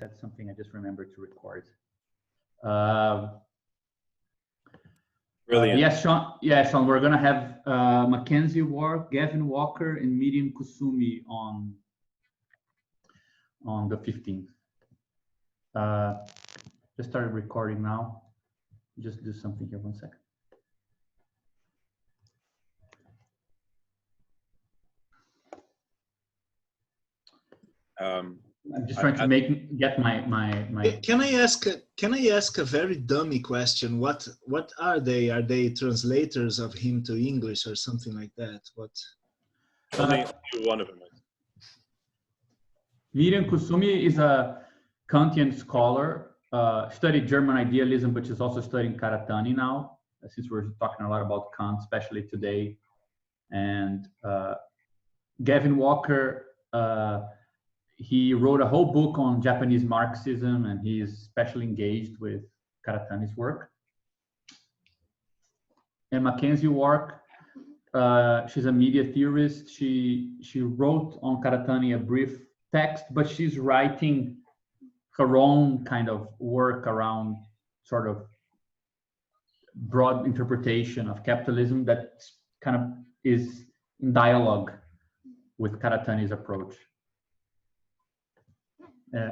That's something I just remembered to record. Brilliant. Yes, Sean. Yeah, Sean. We're gonna have Mackenzie Ward, Gavin Walker, and Miriam Kusumi on the 15th. Just started recording now. Just do something here. 1 second. I'm just trying to get my. Can I ask a very dummy question? What are they? Are they translators of him to English or something like that? What? Only one of them. Miriam Kusumi is a Kantian scholar. Studied German idealism, but she's also studying Karatani now, since we're talking a lot about Kant, especially today. And Gavin Walker, he wrote a whole book on Japanese Marxism, and he is especially engaged with Karatani's work. And Mackenzie Ward, she's a media theorist. She wrote on Karatani a brief text, but she's writing her own kind of work around sort of broad interpretation of capitalism that kind of is in dialogue with Karatani's approach.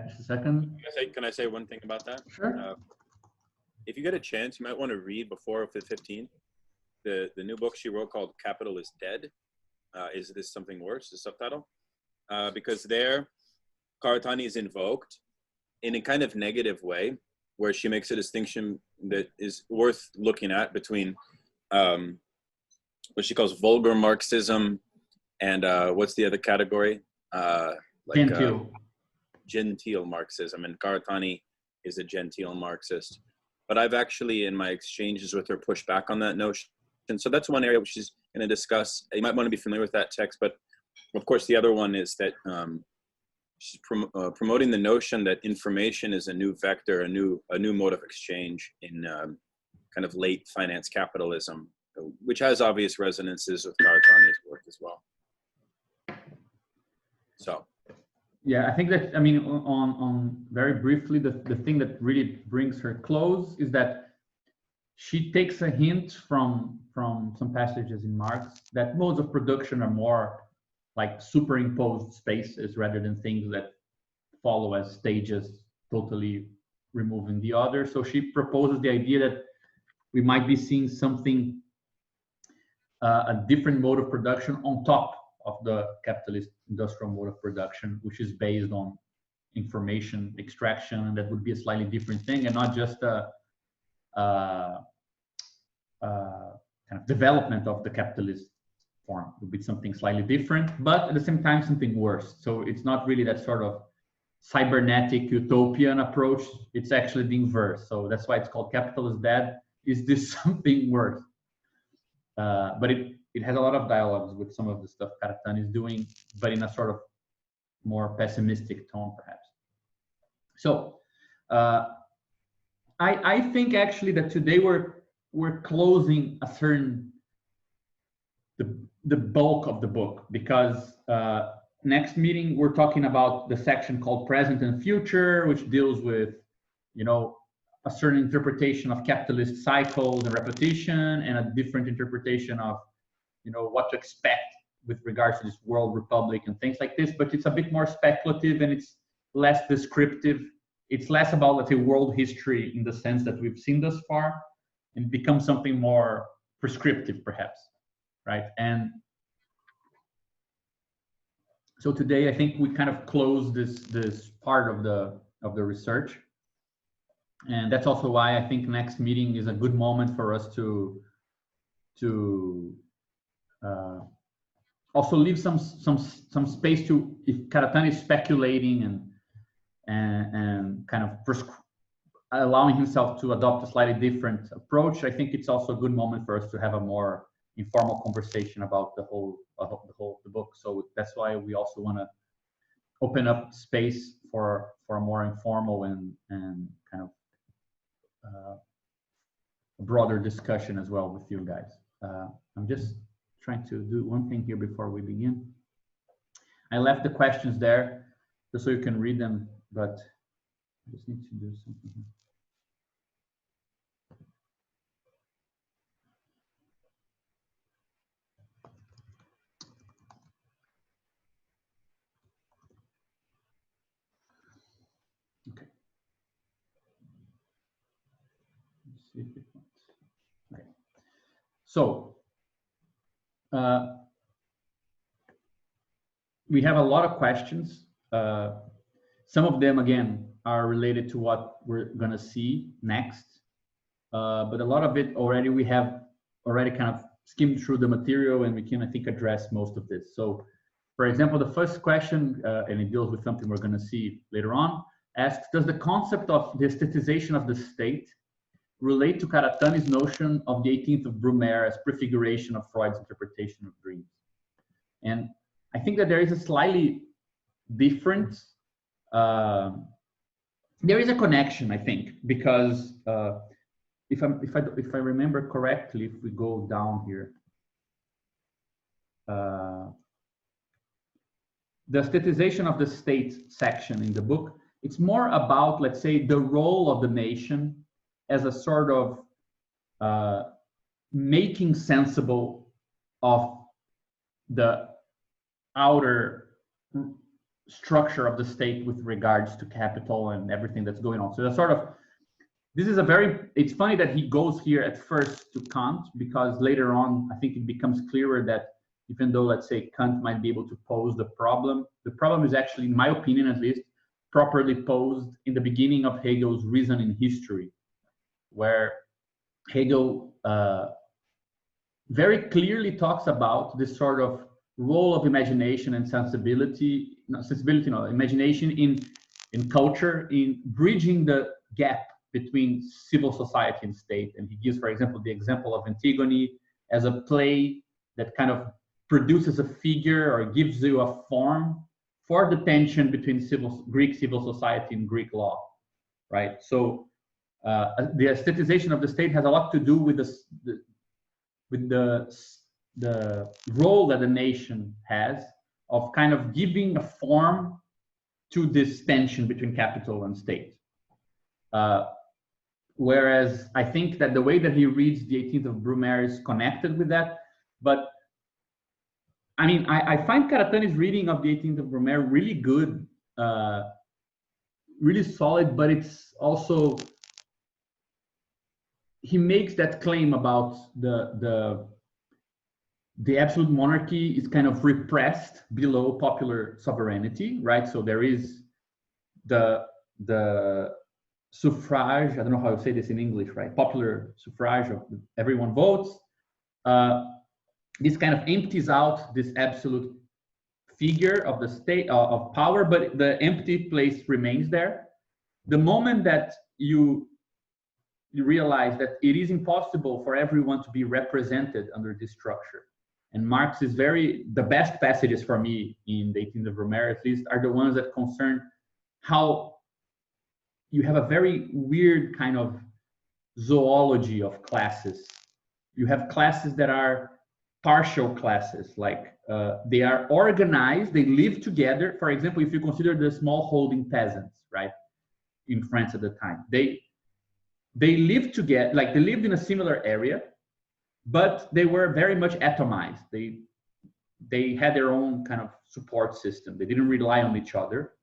Just a second. Can I say one thing about that? Sure. If you get a chance, you might want to read before the 15th the new book she wrote called "Capital is Dead." Is this something worse? The subtitle, because there, Karatani is invoked in a kind of negative way, where she makes a distinction that is worth looking at between what she calls vulgar Marxism and what's the other category? Genteel Marxism. And Karatani is a genteel Marxist. But I've actually, in my exchanges with her, pushed back on that notion. And so that's one area which she's going to discuss. You might want to be familiar with that text, but of course the other one is that she's promoting the notion that information is a new vector, a new mode of exchange in kind of late finance capitalism, which has obvious resonances with Karatani's work as well. So. Yeah, I think that, I mean, on very briefly, the thing that really brings her close is that she takes a hint from some passages in Marx that modes of production are more like superimposed spaces rather than things that follow as stages, totally removing the other. So she proposes the idea that we might be seeing something, a different mode of production on top of the capitalist industrial mode of production, which is based on information extraction, and that would be a slightly different thing, and not just a kind of development of the capitalist form. It would be something slightly different, but at the same time something worse. So it's not really that sort of cybernetic utopian approach. It's actually the inverse. So that's why it's called Capital is Dead. Is this something worse? But it has a lot of dialogues with some of the stuff Karatani is doing, but in a sort of more pessimistic tone, perhaps. So I think actually that today we're closing a certain the bulk of the book, because next meeting we're talking about the section called Present and Future, which deals with, you know, a certain interpretation of capitalist cycles and repetition, and a different interpretation of, you know, what to expect with regards to this world republic and things like this. But it's a bit more speculative and it's less descriptive. It's less about, let's say, world history in the sense that we've seen thus far, and becomes something more prescriptive, perhaps, right? And so today, I think we kind of close this part of the research, and that's also why I think next meeting is a good moment for us to also leave some space to, if Karatani is speculating and kind of allowing himself to adopt a slightly different approach, I think it's also a good moment for us to have a more informal conversation about the book. So that's why we also want to open up space for a more informal and kind of broader discussion as well with you guys. I'm just trying to do one thing here before we begin. I left the questions there just so you can read them, but just need to do something here. Okay. Let's see if it works. Okay. So we have a lot of questions. Some of them, again, are related to what we're going to see next. But a lot of it already, we have already kind of skimmed through the material, and we can, I think, address most of this. So, for example, the first question, and it deals with something we're going to see later on, asks, does the concept of the aesthetization of the state relate to Karatani's notion of the 18th of Brumaire as prefiguration of Freud's interpretation of dreams? And I think that there is a slightly different, there is a connection, I think, because if I remember correctly, if we go down here, the aesthetization of the state section in the book, it's more about, let's say, the role of the nation as a sort of making sensible of the outer structure of the state with regards to capital and everything that's going on. So that's sort of, this is a very, it's funny that he goes here at first to Kant, because later on, I think it becomes clearer that even though, let's say, Kant might be able to pose the problem is actually, in my opinion at least, properly posed in the beginning of Hegel's Reason in History, where Hegel very clearly talks about this sort of role of imagination and imagination in culture, in bridging the gap between civil society and state. And he gives, for example, the example of Antigone as a play that kind of produces a figure or gives you a form for the tension between Greek civil society and Greek law, right? So the aesthetization of the state has a lot to do with the role that the nation has of kind of giving a form to this tension between capital and state. Whereas I think that the way that he reads the 18th of Brumaire is connected with that. But I mean, I find Karatani's reading of the 18th of Brumaire really good, really solid, but it's also, he makes that claim about the absolute monarchy is kind of repressed below popular sovereignty, right? So there is the suffrage, I don't know how to say this in English, right? Popular suffrage of everyone votes. This kind of empties out this absolute figure of the state of power, but the empty place remains there. The moment that you realize that it is impossible for everyone to be represented under this structure, and Marx is the best passages for me in the 18th of Brumaire, at least, are the ones that concern how you have a very weird kind of zoology of classes. You have classes that are partial classes, like they are organized, they live together. For example, if you consider the small holding peasants, right, in France at the time, they lived together, like they lived in a similar area, but they were very much atomized. They had their own kind of support system. They didn't rely on each other.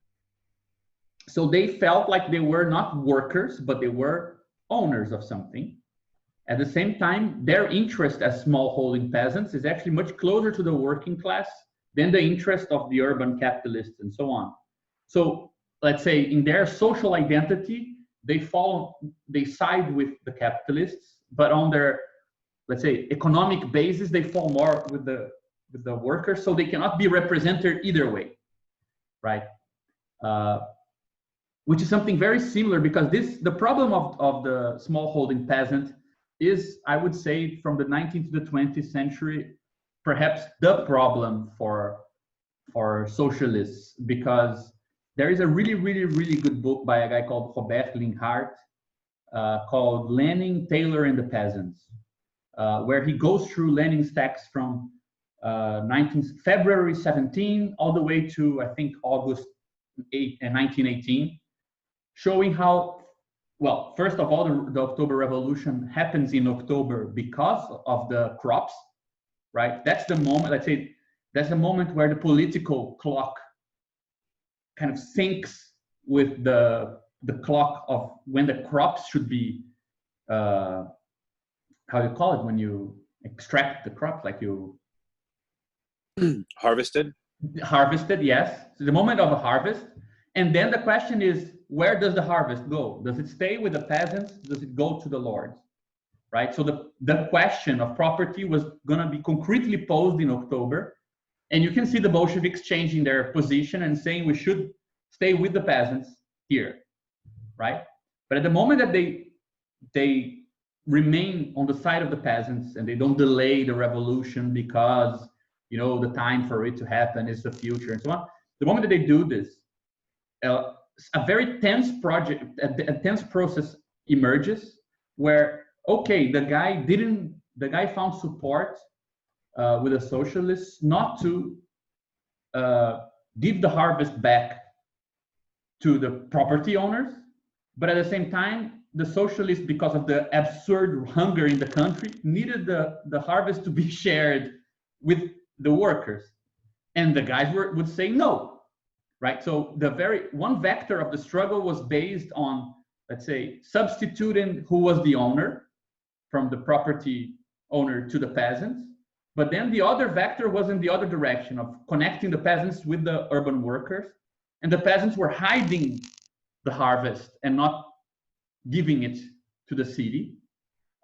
So they felt like they were not workers, but they were owners of something. At the same time, their interest as small holding peasants is actually much closer to the working class than the interest of the urban capitalists and so on. So let's say in their social identity, they side with the capitalists, but on their, let's say, economic basis, they fall more with the workers, so they cannot be represented either way, right? Which is something very similar, because the problem of the small holding peasant is, I would say, from the 19th to the 20th century, perhaps the problem for socialists, because there is a really, really, really good book by a guy called Robert Linhart called Lenin, Taylor, and the Peasants, where he goes through Lenin's text from February 17 all the way to, I think, August 1918, showing how, well, first of all, the October Revolution happens in October because of the crops, right? That's the moment, let's say, that's the moment where the political clock kind of syncs with the clock of when the crops should be, how do you call it, when you extract the crops, like you Harvested. Yes, so the moment of a harvest. And then the question is, where does the harvest go? Does it stay with the peasants? Does it go to the lords? Right? So the question of property was going to be concretely posed in October. And you can see the Bolsheviks changing their position and saying we should stay with the peasants here, right? But at the moment that they remain on the side of the peasants and they don't delay the revolution because, you know, the time for it to happen is the future and so on. The moment that they do this, a very tense process emerges where, okay, the guy found support with the socialists not to give the harvest back to the property owners, but at the same time, the socialists, because of the absurd hunger in the country, needed the harvest to be shared with the workers. And the guys would say no, right? So one vector of the struggle was based on, let's say, substituting who was the owner from the property owner to the peasants. But then the other vector was in the other direction of connecting the peasants with the urban workers. And the peasants were hiding the harvest and not giving it to the city.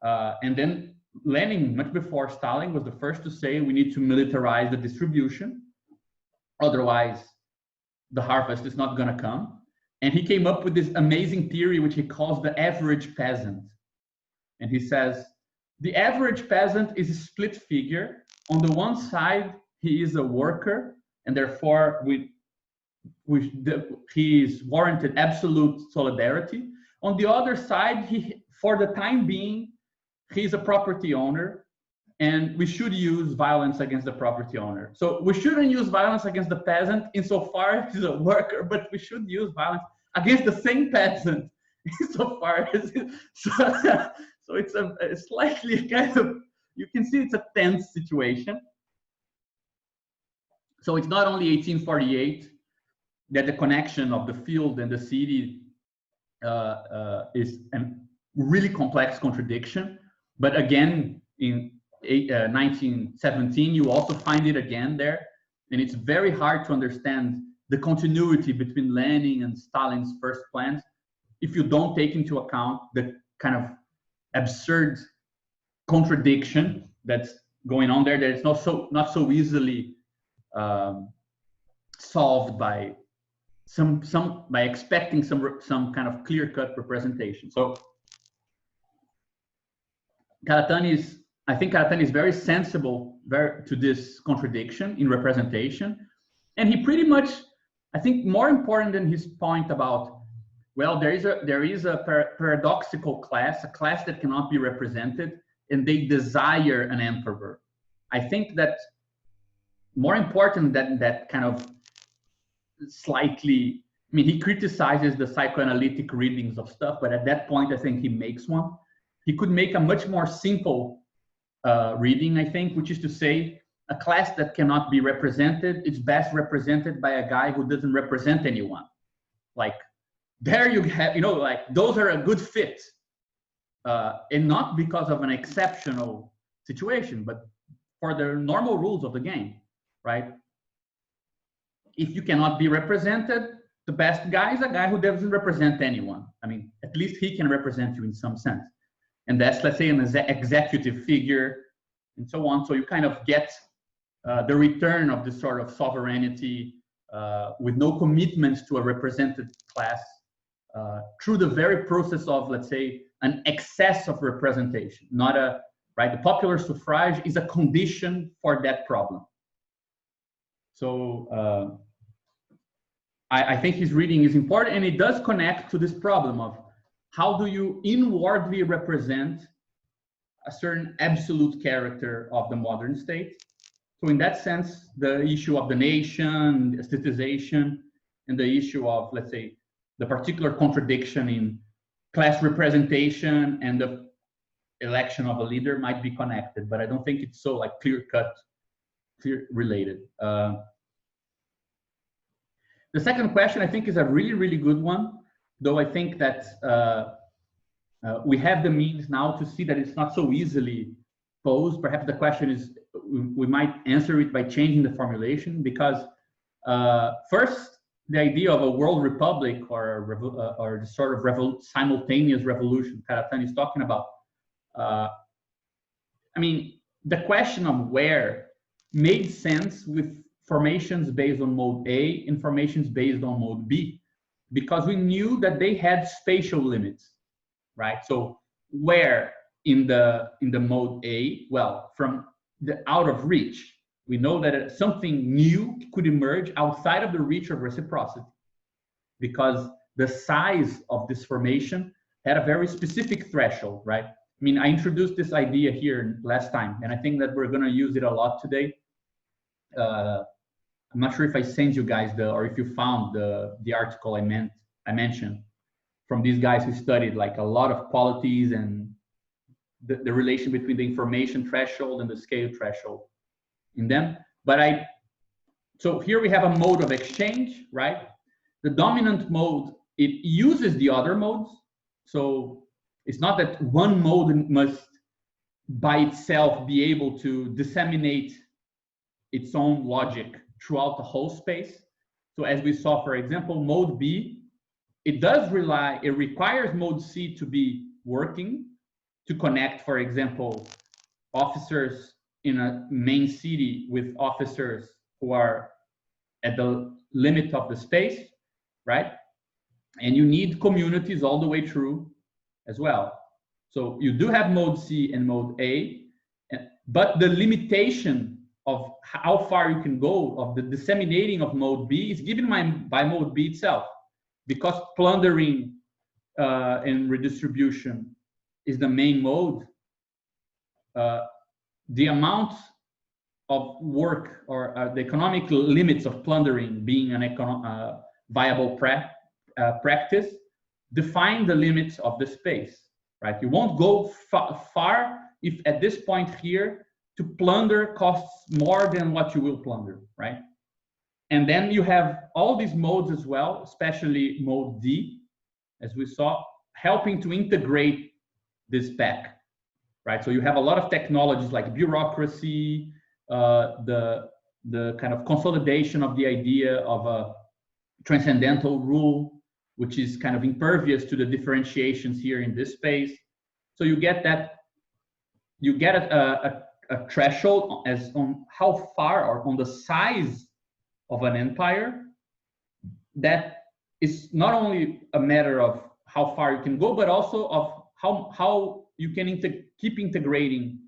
And then Lenin, much before Stalin, was the first to say we need to militarize the distribution. Otherwise, the harvest is not going to come. And he came up with this amazing theory, which he calls the average peasant. And he says, the average peasant is a split figure. On the one side, he is a worker, and therefore he is warranted absolute solidarity. On the other side, for the time being, he's a property owner, and we should use violence against the property owner. So we shouldn't use violence against the peasant insofar as he's a worker, but we should use violence against the same peasant insofar as so it's a slightly kind of, you can see it's a tense situation. So it's not only 1848 that the connection of the field and the city is a really complex contradiction, but again, in 1917, you also find it again there, and it's very hard to understand the continuity between Lenin and Stalin's first plans if you don't take into account the kind of absurd contradiction that's going on there, that it's not so easily solved by by expecting some kind of clear-cut representation. So I think Karatani is very sensible to this contradiction in representation, and he pretty much, I think, more important than his point about, well, there is a paradoxical class, a class that cannot be represented, and they desire an emperor. I think that more important than that kind of slightly, I mean, he criticizes the psychoanalytic readings of stuff, but at that point, I think he makes one. He could make a much more simple reading, I think, which is to say, a class that cannot be represented, it's best represented by a guy who doesn't represent anyone. Like, there you have, like, those are a good fit. And not because of an exceptional situation, but for the normal rules of the game, right? If you cannot be represented, the best guy is a guy who doesn't represent anyone. I mean, at least he can represent you in some sense. And that's, let's say, an executive figure and so on. So you kind of get the return of this sort of sovereignty with no commitments to a represented class through the very process of, let's say, an excess of representation, not a, right? The popular suffrage is a condition for that problem. So I think his reading is important, and it does connect to this problem of how do you inwardly represent a certain absolute character of the modern state. So in that sense, the issue of the nation, aestheticization, and the issue of, let's say, the particular contradiction in class representation and the election of a leader might be connected, but I don't think it's so like clear-cut, clear related. The second question I think is a really, really good one, though I think that we have the means now to see that it's not so easily posed. Perhaps the question is, we might answer it by changing the formulation, because first, the idea of a world republic or the sort of simultaneous revolution Karatani is talking about, I mean, the question of where made sense with formations based on mode A and formations based on mode B, because we knew that they had spatial limits, right? So where in the mode A, well, from the out of reach, we know that something new could emerge outside of the reach of reciprocity, because the size of this formation had a very specific threshold, right? I mean, I introduced this idea here last time, and I think that we're going to use it a lot today. I'm not sure if I sent you guys or if you found the article I mentioned from these guys who studied like a lot of qualities and the relation between the information threshold and the scale threshold in them. But so here we have a mode of exchange, right? The dominant mode, it uses the other modes. So it's not that one mode must by itself be able to disseminate its own logic throughout the whole space. So as we saw, for example, mode B, it requires mode C to be working to connect, for example, officers in a main city with officers who are at the limit of the space, right? And you need communities all the way through as well. So you do have mode C and mode A, but the limitation of how far you can go of the disseminating of mode B is given by mode B itself, because plundering and redistribution is the main mode. The amount of work or the economic limits of plundering being an viable practice define the limits of the space, right? You won't go far if at this point here to plunder costs more than what you will plunder, right? And then you have all these modes as well, especially mode D, as we saw, helping to integrate this back, right? So you have a lot of technologies like bureaucracy, the kind of consolidation of the idea of a transcendental rule, which is kind of impervious to the differentiations here in this space. So you get that, you get a threshold as on how far or on the size of an empire that is not only a matter of how far you can go, but also of how you can keep integrating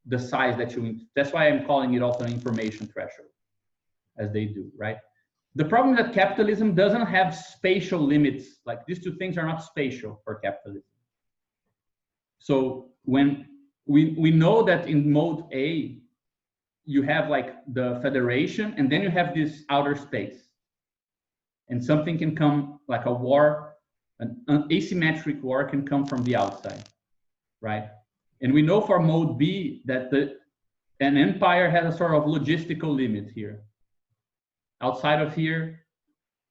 the size that you. That's why I'm calling it also an information threshold, as they do, right? The problem is that capitalism doesn't have spatial limits. Like these two things are not spatial for capitalism. So when we know that in mode A, you have like the federation, and then you have this outer space. And something can come, like a war, an asymmetric war can come from the outside, right? And we know for mode B that an empire has a sort of logistical limit here. Outside of here,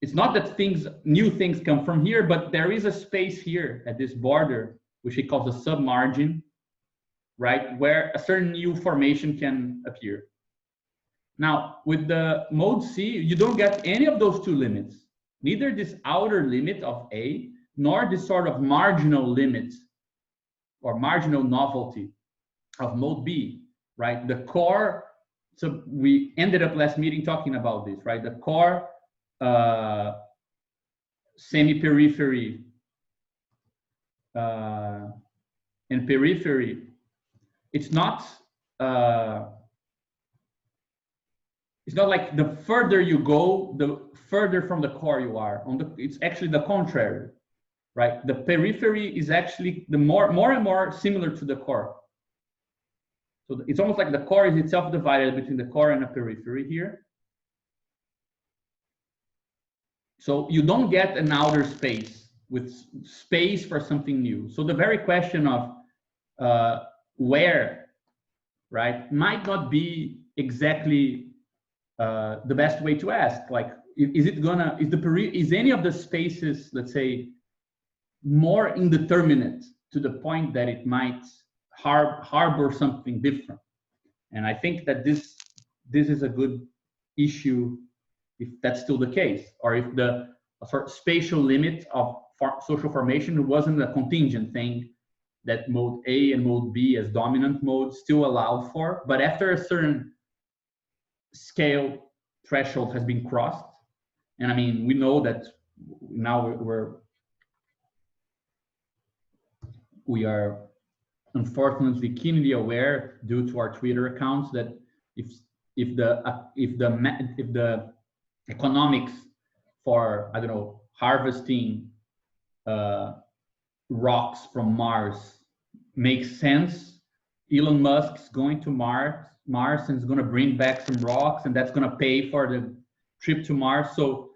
it's not that new things come from here, but there is a space here at this border, which he calls the submargin, right? Where a certain new formation can appear. Now, with the mode C, you don't get any of those two limits, neither this outer limit of A, nor this sort of marginal limit or marginal novelty of mode B, right? The core, so we ended up last meeting talking about this, right? The core semi-periphery and periphery, it's not like the further you go, the further from the core you are. It's actually the contrary, right? The periphery is actually the more and more similar to the core. So it's almost like the core is itself divided between the core and the periphery here. So you don't get an outer space with space for something new. So the very question of where, right, might not be exactly the best way to ask. Like, is any of the spaces, let's say, more indeterminate to the point that it might harbor something different? And I think that this is a good issue if that's still the case, or if the sort of spatial limit of social formation wasn't a contingent thing that mode A and mode B as dominant modes still allowed for, but after a certain scale threshold has been crossed, and I mean, we know that now we are unfortunately keenly aware due to our Twitter accounts that if the economics for, I don't know, harvesting rocks from Mars makes sense, Elon Musk is going to Mars and is going to bring back some rocks, and that's going to pay for the trip to Mars. So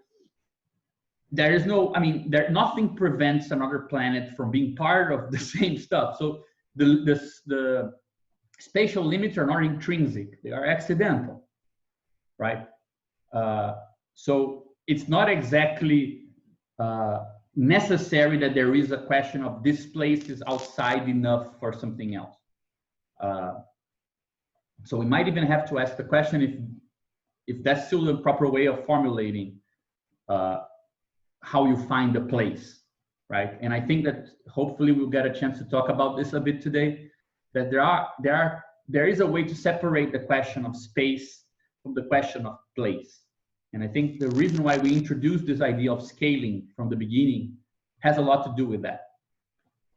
there is no, I mean, nothing prevents another planet from being part of the same stuff. So the spatial limits are not intrinsic; they are accidental, right? So it's not exactly necessary that there is a question of this place is outside enough for something else. So we might even have to ask the question if that's still the proper way of formulating how you find a place, right? And I think that hopefully we'll get a chance to talk about this a bit today, that there is a way to separate the question of space from the question of place. And I think the reason why we introduced this idea of scaling from the beginning has a lot to do with that,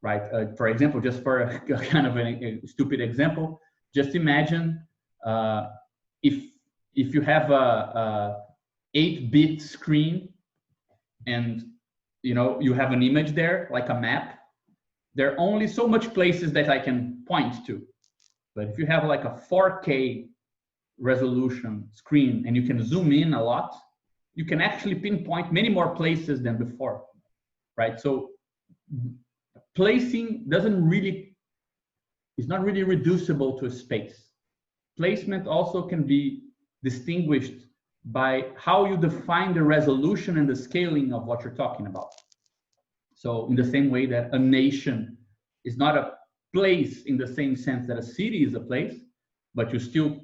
right? For example, just for a kind of a stupid example, just imagine if you have a 8-bit screen and you have an image there, like a map, there are only so much places that I can point to. But if you have like a 4K resolution screen and you can zoom in a lot, you can actually pinpoint many more places than before, right? So placing is not really reducible to a space. Placement also can be distinguished by how you define the resolution and the scaling of what you're talking about. So in the same way that a nation is not a place in the same sense that a city is a place, but you're still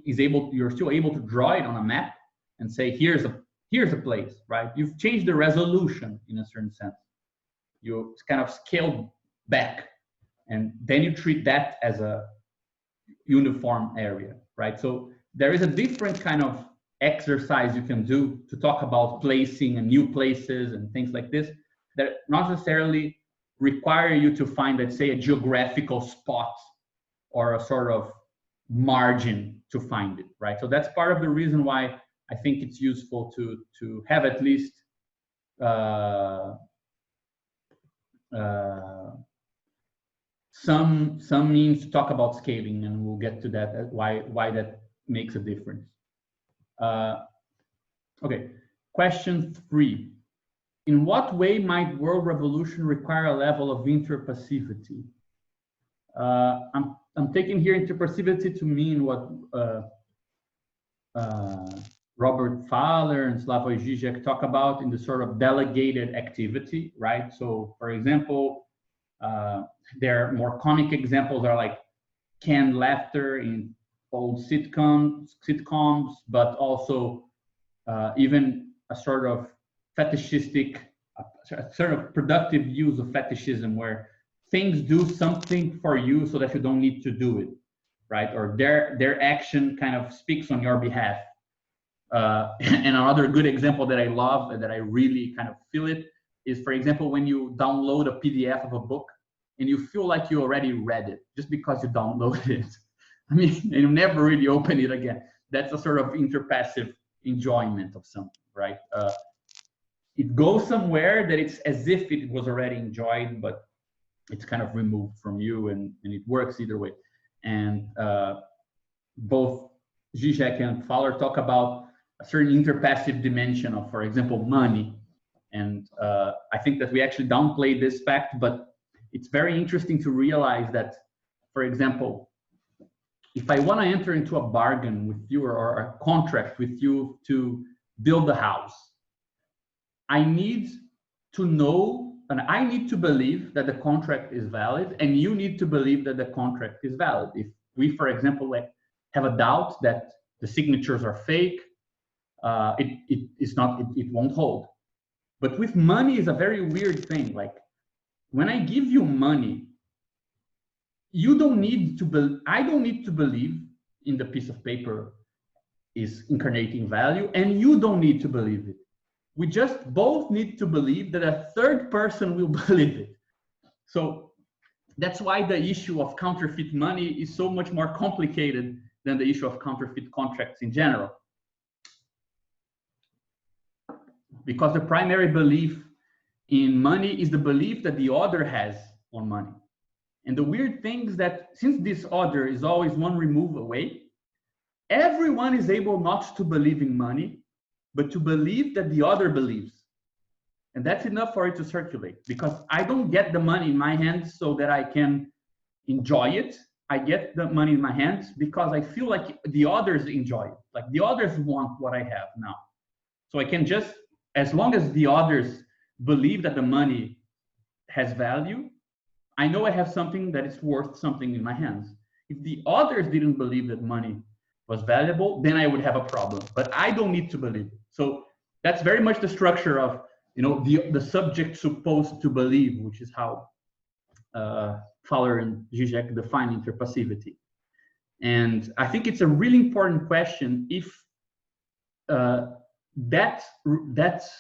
able to draw it on a map and say, here's a place, right? You've changed the resolution in a certain sense. You kind of scaled back, and then you treat that as a uniform area, right? So there is a different kind of exercise you can do to talk about placing and new places and things like this that not necessarily require you to find, let's say, a geographical spot or a sort of margin to find it, right? So that's part of the reason why I think it's useful to have at least some means to talk about scaling, and we'll get to that, why that makes a difference. Okay, question 3. In what way might world revolution require a level of interpassivity? I'm taking here interpassivity to mean what Robert Fowler and Slavoj Žižek talk about in the sort of delegated activity, right? So, for example, their more comic examples are like canned laughter in old sitcoms, but also even a sort of fetishistic, a sort of productive use of fetishism where things do something for you so that you don't need to do it, right? Or their action kind of speaks on your behalf. And another good example that I love and that I really kind of feel it is, for example, when you download a PDF of a book and you feel like you already read it just because you downloaded it. I mean, and you never really open it again. That's a sort of interpassive enjoyment of something, right? It goes somewhere that it's as if it was already enjoyed, but it's kind of removed from you, and it works either way. And both Zizek and Fowler talk about a certain interpassive dimension of, for example, money. And I think that we actually downplay this fact, but it's very interesting to realize that, for example, if I want to enter into a bargain with you or a contract with you to build a house, I need to know and I need to believe that the contract is valid, and you need to believe that the contract is valid. If we, for example, have a doubt that the signatures are fake, it won't hold. But with money is a very weird thing. Like when I give you money, you don't need to I don't need to believe in the piece of paper is incarnating value, and you don't need to believe it. We just both need to believe that a third person will believe it. So that's why the issue of counterfeit money is so much more complicated than the issue of counterfeit contracts in general. Because the primary belief in money is the belief that the other has on money. And the weird thing is that since this other is always one remove away, everyone is able not to believe in money, but to believe that the other believes. And that's enough for it to circulate, because I don't get the money in my hands so that I can enjoy it. I get the money in my hands because I feel like the others enjoy it. Like the others want what I have now. So I can just, as long as the others believe that the money has value, I know I have something that is worth something in my hands. If the others didn't believe that money was valuable, then I would have a problem. But I don't need to believe it. So that's very much the structure of, the subject supposed to believe, which is how Fowler and Zizek define interpassivity. And I think it's a really important question if that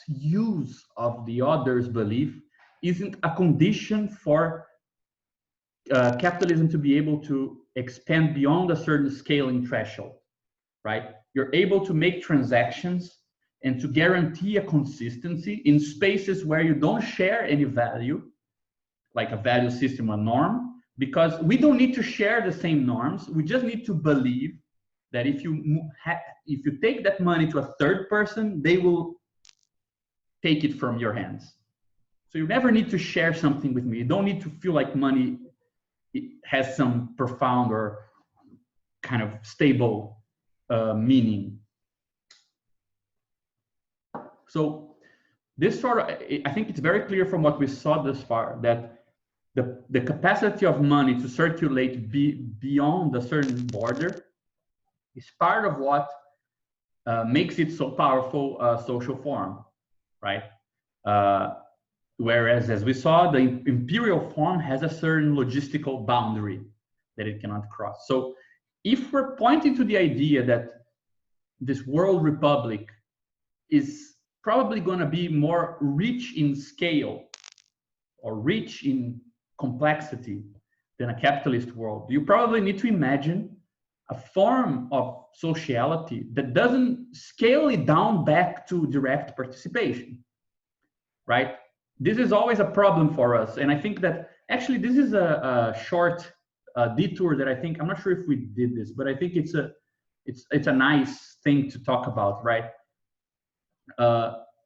use of the other's belief isn't a condition for capitalism to be able to expand beyond a certain scaling threshold, right? You're able to make transactions and to guarantee a consistency in spaces where you don't share any value, like a value system or norm, because we don't need to share the same norms. We just need to believe that if you take that money to a third person, they will take it from your hands. So you never need to share something with me. You don't need to feel like money has some profound or kind of stable meaning. So this sort of, I think it's very clear from what we saw thus far that the capacity of money to circulate beyond a certain border is part of what makes it so powerful a social form, right? Whereas, as we saw, the imperial form has a certain logistical boundary that it cannot cross. So if we're pointing to the idea that this world republic is probably going to be more rich in scale or rich in complexity than a capitalist world, you probably need to imagine a form of sociality that doesn't scale it down back to direct participation, right? This is always a problem for us. And I think that actually this is a short detour that I think, I'm not sure if we did this, but I think it's a nice thing to talk about, right?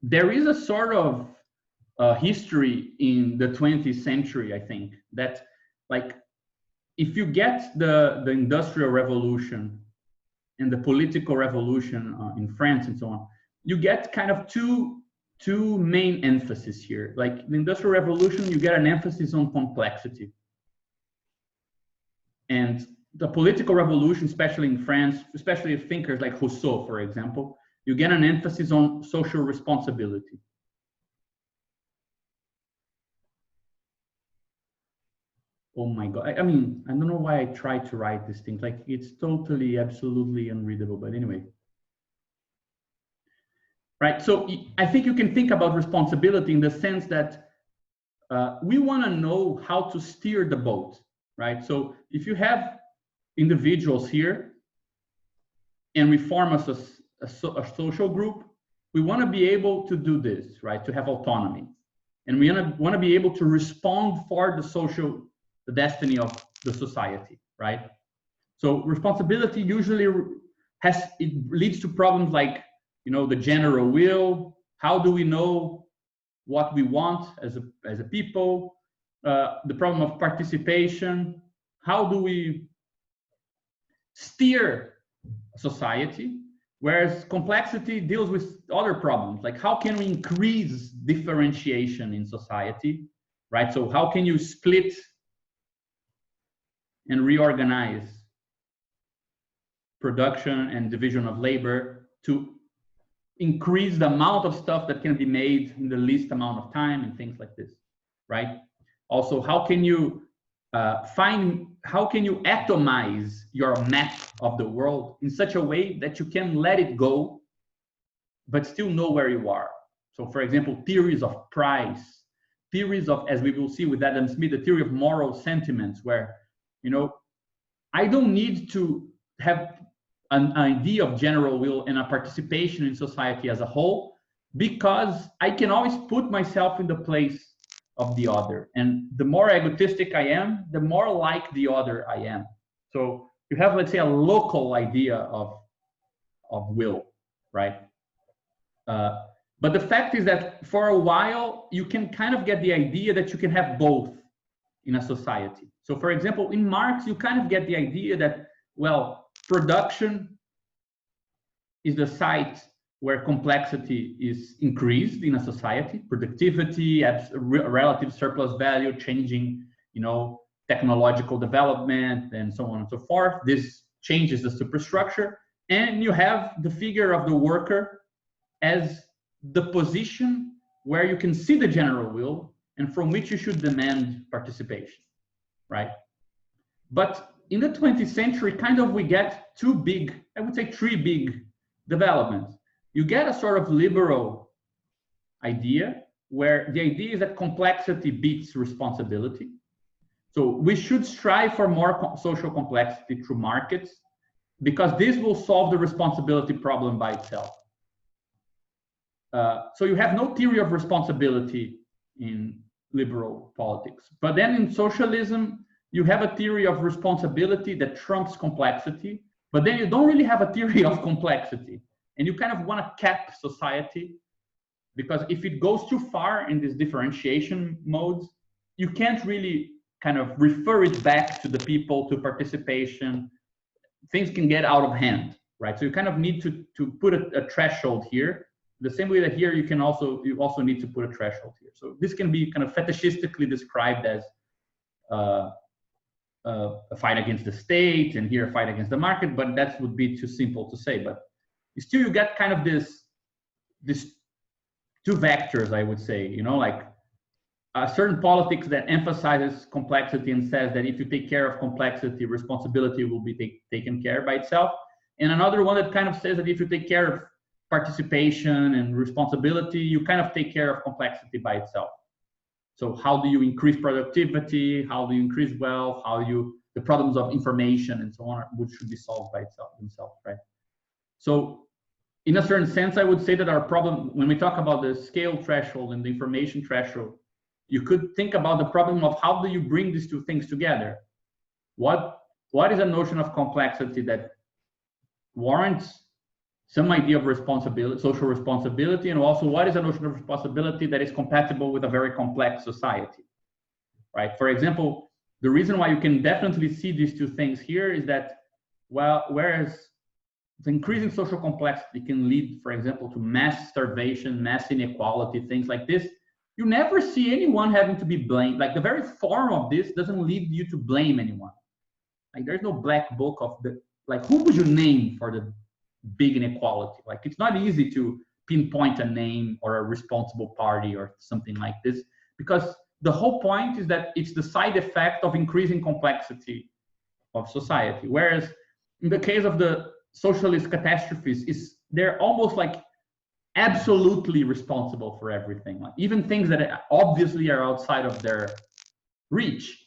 There is a sort of history in the 20th century, I think, that like if you get the Industrial Revolution and the political revolution in France and so on, you get kind of two main emphasis here. Like the Industrial Revolution, you get an emphasis on complexity. And the political revolution, especially in France, especially thinkers like Rousseau, for example, you get an emphasis on social responsibility. Oh my God. I mean, I don't know why I tried to write this thing. Like it's totally, absolutely unreadable, but anyway. Right, so I think you can think about responsibility in the sense that we want to know how to steer the boat, right? So if you have individuals here and we form a social group, we want to be able to do this, right? To have autonomy. And we want to be able to respond for the destiny of the society, right? So responsibility usually leads to problems like, the general will. How do we know what we want as a people, the problem of participation, how do we steer society, whereas complexity deals with other problems, like how can we increase differentiation in society, right? So how can you split and reorganize production and division of labor to increase the amount of stuff that can be made in the least amount of time and things like this, right? Also, how can you atomize your map of the world in such a way that you can let it go, but still know where you are? So for example, theories of price, theories of, as we will see with Adam Smith, the theory of moral sentiments, where, you know, I don't need to have an idea of general will and a participation in society as a whole, because I can always put myself in the place of the other. And the more egotistic I am, the more like the other I am. So you have, let's say, a local idea of will, right? But the fact is that for a while, you can kind of get the idea that you can have both in a society. So for example, in Marx, you kind of get the idea that, well, production is the site where complexity is increased in a society, productivity, relative surplus value, changing, you know, technological development, and so on and so forth. This changes the superstructure, and you have the figure of the worker as the position where you can see the general will and from which you should demand participation, right? But in the 20th century, kind of we get two big, I would say three big developments. You get a sort of liberal idea where the idea is that complexity beats responsibility. So we should strive for more social complexity through markets, because this will solve the responsibility problem by itself. So you have no theory of responsibility in liberal politics. But then in socialism, you have a theory of responsibility that trumps complexity, but then you don't really have a theory of complexity. And you kind of want to cap society, because if it goes too far in this differentiation modes, you can't really kind of refer it back to the people, to participation. Things can get out of hand, right? So you kind of need to put a threshold here. The same way that here you also need to put a threshold here. So this can be kind of fetishistically described as a fight against the state, and here a fight against the market, but that would be too simple to say. But still you get kind of this two vectors, I would say, you know, like a certain politics that emphasizes complexity and says that if you take care of complexity, responsibility will be taken care by itself. And another one that kind of says that if you take care of participation and responsibility, you kind of take care of complexity by itself. So how do you increase productivity? How do you increase wealth? The problems of information and so on, which should be solved by themselves, right? So in a certain sense, I would say that our problem, when we talk about the scale threshold and the information threshold, you could think about the problem of how do you bring these two things together? What is a notion of complexity that warrants some idea of responsibility, social responsibility, and also what is a notion of responsibility that is compatible with a very complex society, right? For example, the reason why you can definitely see these two things here is that, well, whereas the increasing social complexity can lead, for example, to mass starvation, mass inequality, things like this, you never see anyone having to be blamed. Like the very form of this doesn't lead you to blame anyone. Like there's no black book of like who would you name for the big inequality? Like it's not easy to pinpoint a name or a responsible party or something like this, because the whole point is that it's the side effect of increasing complexity of society. Whereas in the case of the socialist catastrophes, they're almost like absolutely responsible for everything, like even things that obviously are outside of their reach.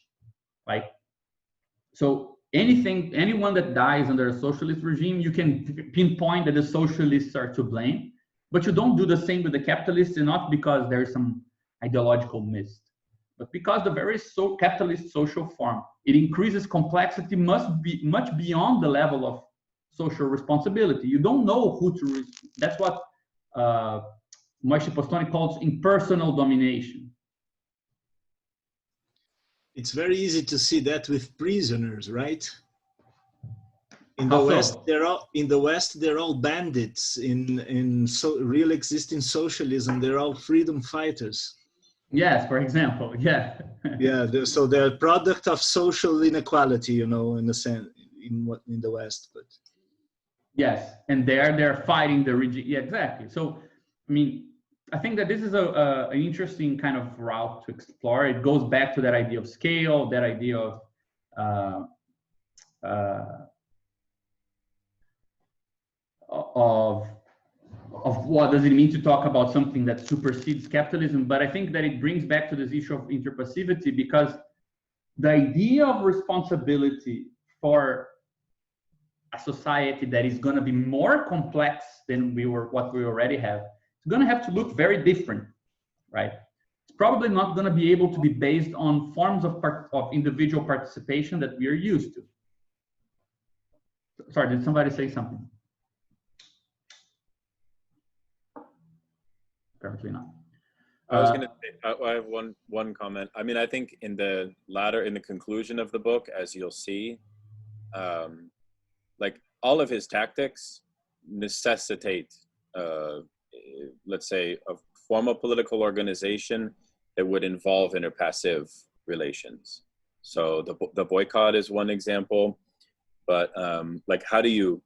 Like, so anyone that dies under a socialist regime, you can pinpoint that the socialists are to blame, but you don't do the same with the capitalists, and not because there's some ideological mist, but because the very capitalist social form, it increases complexity must be much beyond the level of social responsibility. You don't know who to, that's what Moishe Postoni calls impersonal domination. It's very easy to see that with prisoners, right? In How the so? West, they're all bandits. In real existing socialism, they're all freedom fighters. Yes, for example, yeah. Yeah, so they're a product of social inequality, you know, in a sense, in the West. But Yes, and they're fighting the regime. Yeah, exactly. So, I mean, I think that this is an interesting kind of route to explore. It goes back to that idea of scale, that idea of uh, uh, of what does it mean to talk about something that supersedes capitalism. But I think that it brings back to this issue of interpassivity, because the idea of responsibility for a society that is going to be more complex than what we already have, it's going to have to look very different, right? It's probably not going to be able to be based on forms of individual participation that we are used to. Sorry, did somebody say something? Apparently not. I was going to say, I have one comment. I mean, I think in the conclusion of the book, as you'll see, like all of his tactics necessitate, let's say, a form of political organization that would involve interpassive relations. So the boycott is one example, but like how do you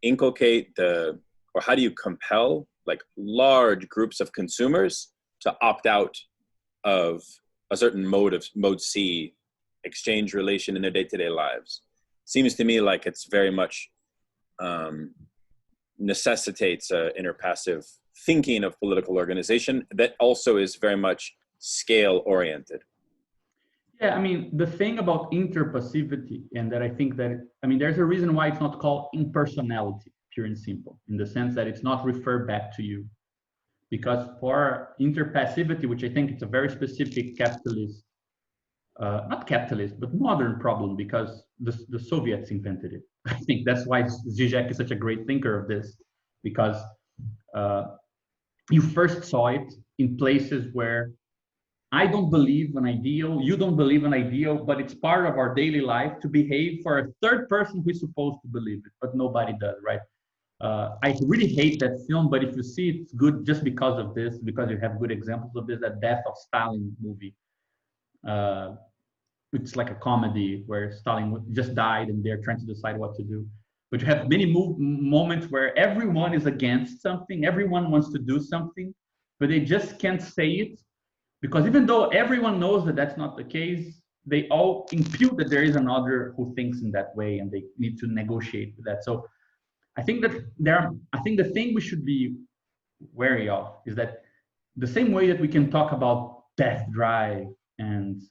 inculcate or how do you compel like large groups of consumers to opt out of a certain mode C exchange relation in their day-to-day lives? Seems to me like it's very much necessitates interpassive thinking of political organization that also is very much scale oriented. Yeah, I mean, the thing about interpassivity, and that I think that, I mean, there's a reason why it's not called impersonality, pure and simple, in the sense that it's not referred back to you. Because for interpassivity, which I think it's a very specific capitalist, not capitalist, but modern problem, because the Soviets invented it. I think that's why Zizek is such a great thinker of this, because you first saw it in places where I don't believe an ideal, you don't believe an ideal, but it's part of our daily life to behave for a third person who's supposed to believe it, but nobody does, right? I really hate that film, but if you see it, it's good just because of this, because you have good examples of this, that Death of Stalin movie. It's like a comedy where Stalin just died and they're trying to decide what to do. But you have many moments where everyone is against something, everyone wants to do something, but they just can't say it, because even though everyone knows that that's not the case, they all impute that there is another who thinks in that way, and they need to negotiate with that. So I think that I think the thing we should be wary of is that the same way that we can talk about death drive and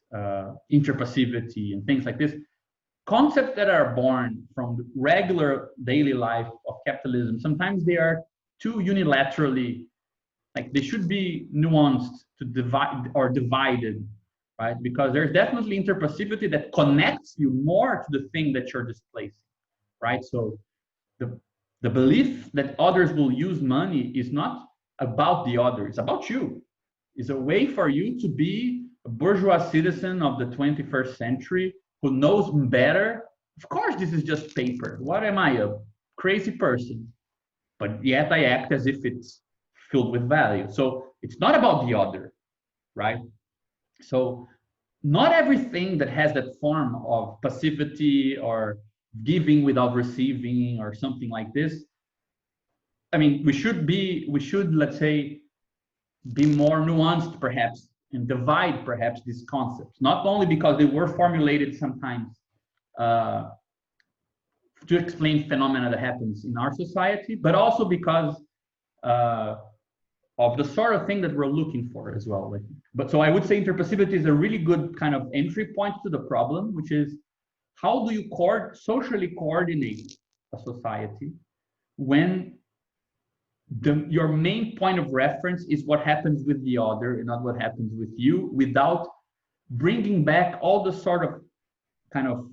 interpassivity and things like this, concepts that are born from the regular daily life of capitalism, sometimes they are too unilaterally, like they should be nuanced to divide or divided, right? Because there's definitely interpassivity that connects you more to the thing that you're displacing, right? So the belief that others will use money is not about the other, it's about you. It's a way for you to be a bourgeois citizen of the 21st century who knows better. Of course, this is just paper. What am I, a crazy person? But yet I act as if it's filled with value. So it's not about the other, right? So not everything that has that form of passivity or giving without receiving or something like this, I mean, we should, let's say, be more nuanced perhaps and divide perhaps these concepts, not only because they were formulated sometimes to explain phenomena that happens in our society, but also because of the sort of thing that we're looking for as well. But so I would say interpassivity is a really good kind of entry point to the problem, which is how do you socially coordinate a society when your main point of reference is what happens with the other and not what happens with you, without bringing back all the sort of kind of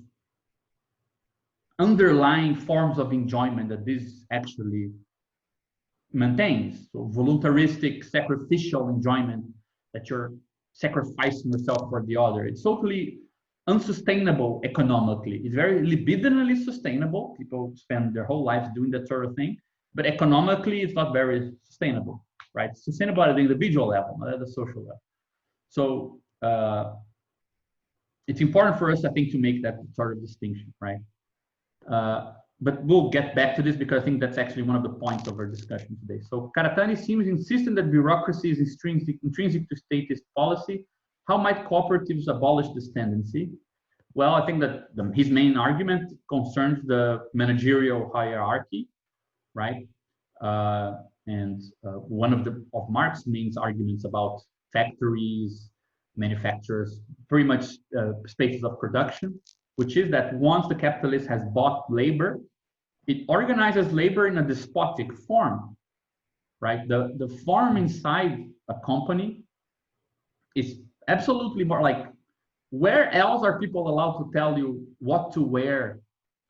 underlying forms of enjoyment that this actually maintains. So voluntaristic, sacrificial enjoyment, that you're sacrificing yourself for the other. It's totally unsustainable economically. It's very libidinally sustainable. People spend their whole lives doing that sort of thing, but economically, it's not very sustainable, right? It's sustainable at the individual level, not at the social level. So it's important for us, I think, to make that sort of distinction, right? But we'll get back to this because I think that's actually one of the points of our discussion today. So Karatani seems insistent that bureaucracy is intrinsic to statist policy. How might cooperatives abolish this tendency? Well, I think that his main argument concerns the managerial hierarchy, right? And one of Marx's main arguments about factories, manufacturers, pretty much spaces of production, which is that once the capitalist has bought labor, it organizes labor in a despotic form, right? The form inside a company is absolutely more like, where else are people allowed to tell you what to wear,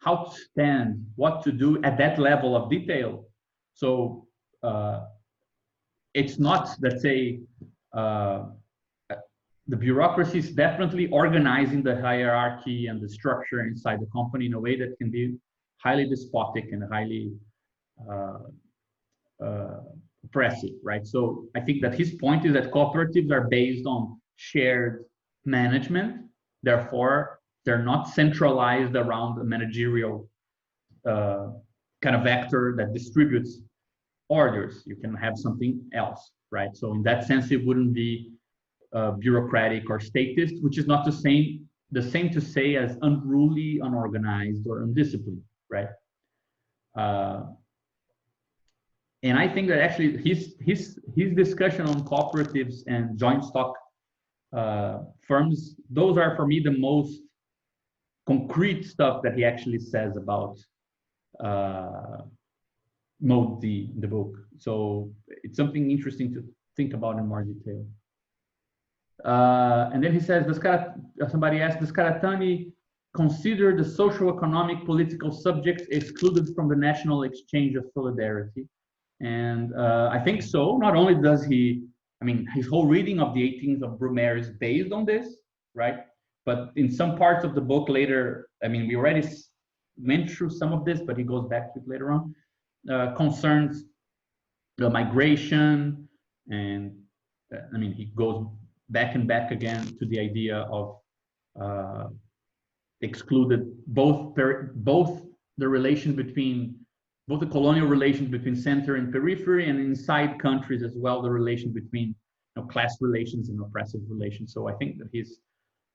how to stand, what to do at that level of detail? So it's not, let's say, the bureaucracy is definitely organizing the hierarchy and the structure inside the company in a way that can be highly despotic and highly oppressive, right? So I think that his point is that cooperatives are based on shared management. Therefore, they're not centralized around a managerial kind of actor that distributes orders. You can have something else, right? So in that sense, it wouldn't be bureaucratic or statist, which is not the same to say as unruly, unorganized, or undisciplined, right? And I think that actually his discussion on cooperatives and joint stock firms, those are for me the most concrete stuff that he actually says about Mode D in the book. So it's something interesting to think about in more detail. And then he says, somebody asked, does Karatani consider the social, economic, political subjects excluded from the national exchange of solidarity? And I think so. Not only does he, I mean, his whole reading of the 18th of Brumaire is based on this, right? But in some parts of the book later, I mean, we already went through some of this, but he goes back to it later on, concerns the migration, and I mean, he goes back and back again to the idea of excluded both the relation between both the colonial relations between center and periphery, and inside countries as well, the relation between class relations and oppressive relations. So I think that he's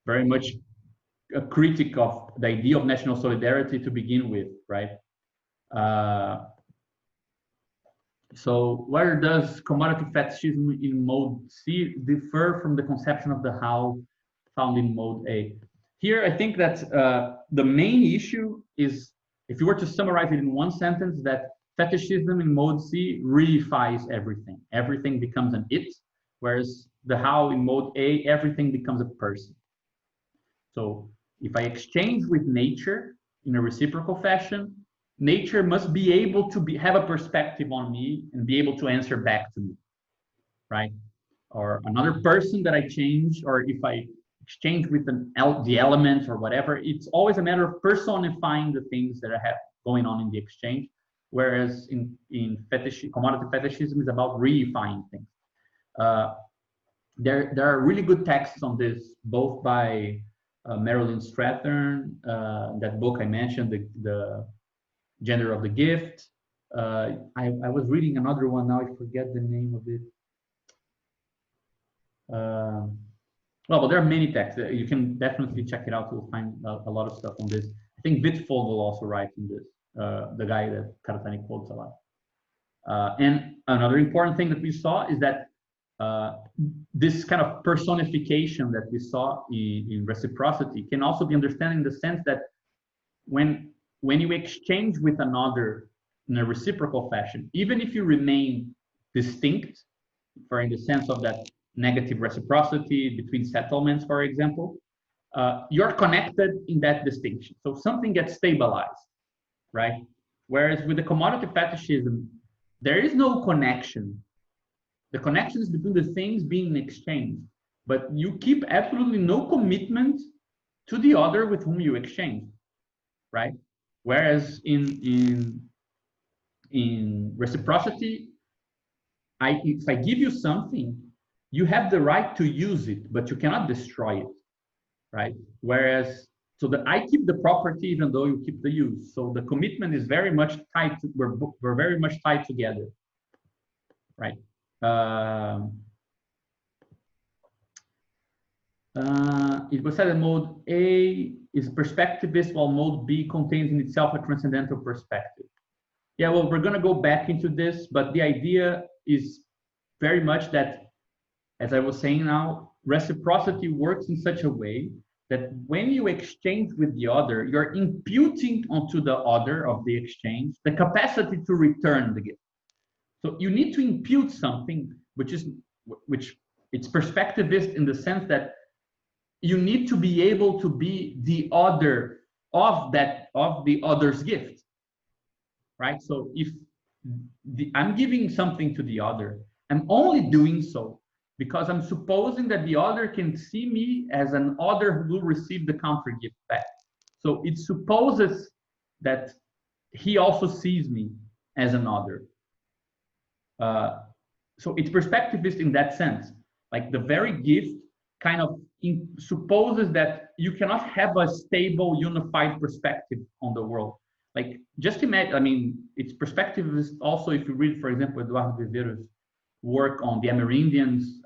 very much a critic of the idea of national solidarity to begin with, right? So where does commodity fetishism in Mode C differ from the conception of the how found in Mode A? Here, I think that the main issue is, if you were to summarize it in one sentence, that fetishism in Mode C reifies everything. Everything becomes an it, whereas the how in Mode A, everything becomes a person. So if I exchange with nature in a reciprocal fashion, nature must be able to have a perspective on me and be able to answer back to me, right? Or another person that I change, or if I exchange with the elements or whatever, it's always a matter of personifying the things that I have going on in the exchange. Whereas in commodity fetishism is about reifying things. There are really good texts on this, both by Marilyn Strathern, that book I mentioned, the Gender of the Gift. I was reading another one, now I forget the name of it. Well, but there are many texts. You can definitely check it out. You'll find a lot of stuff on this. I think Wittfold will also write in this, the guy that Karatani quotes a lot. And another important thing that we saw is that this kind of personification that we saw in reciprocity can also be understood in the sense that when you exchange with another in a reciprocal fashion, even if you remain distinct, for in the sense of that negative reciprocity between settlements, for example, you're connected in that distinction. So something gets stabilized, right? Whereas with the commodity fetishism, there is no connection. The connection is between the things being exchanged, but you keep absolutely no commitment to the other with whom you exchange, right? Whereas in reciprocity, if I give you something, you have the right to use it, but you cannot destroy it, right? Whereas, so that I keep the property even though you keep the use. So the commitment is very much tied to, we're very much tied together, right? It was said that mode A is perspectivist, while mode B contains in itself a transcendental perspective. Yeah, well, we're going to go back into this, but the idea is very much that, as I was saying now, reciprocity works in such a way that when you exchange with the other, you're imputing onto the other of the exchange the capacity to return the gift. So you need to impute something, which it's perspectivist in the sense that you need to be able to be the other of the other's gift, right? So if I'm giving something to the other, I'm only doing so because I'm supposing that the other can see me as an other who will receive the counter gift back. So it supposes that he also sees me as an other. So it's perspectivist in that sense. Like the very gift kind of supposes that you cannot have a stable, unified perspective on the world. Like just imagine, I mean, it's perspectivist also if you read, for example, Eduardo Vivero's work on the Amerindians'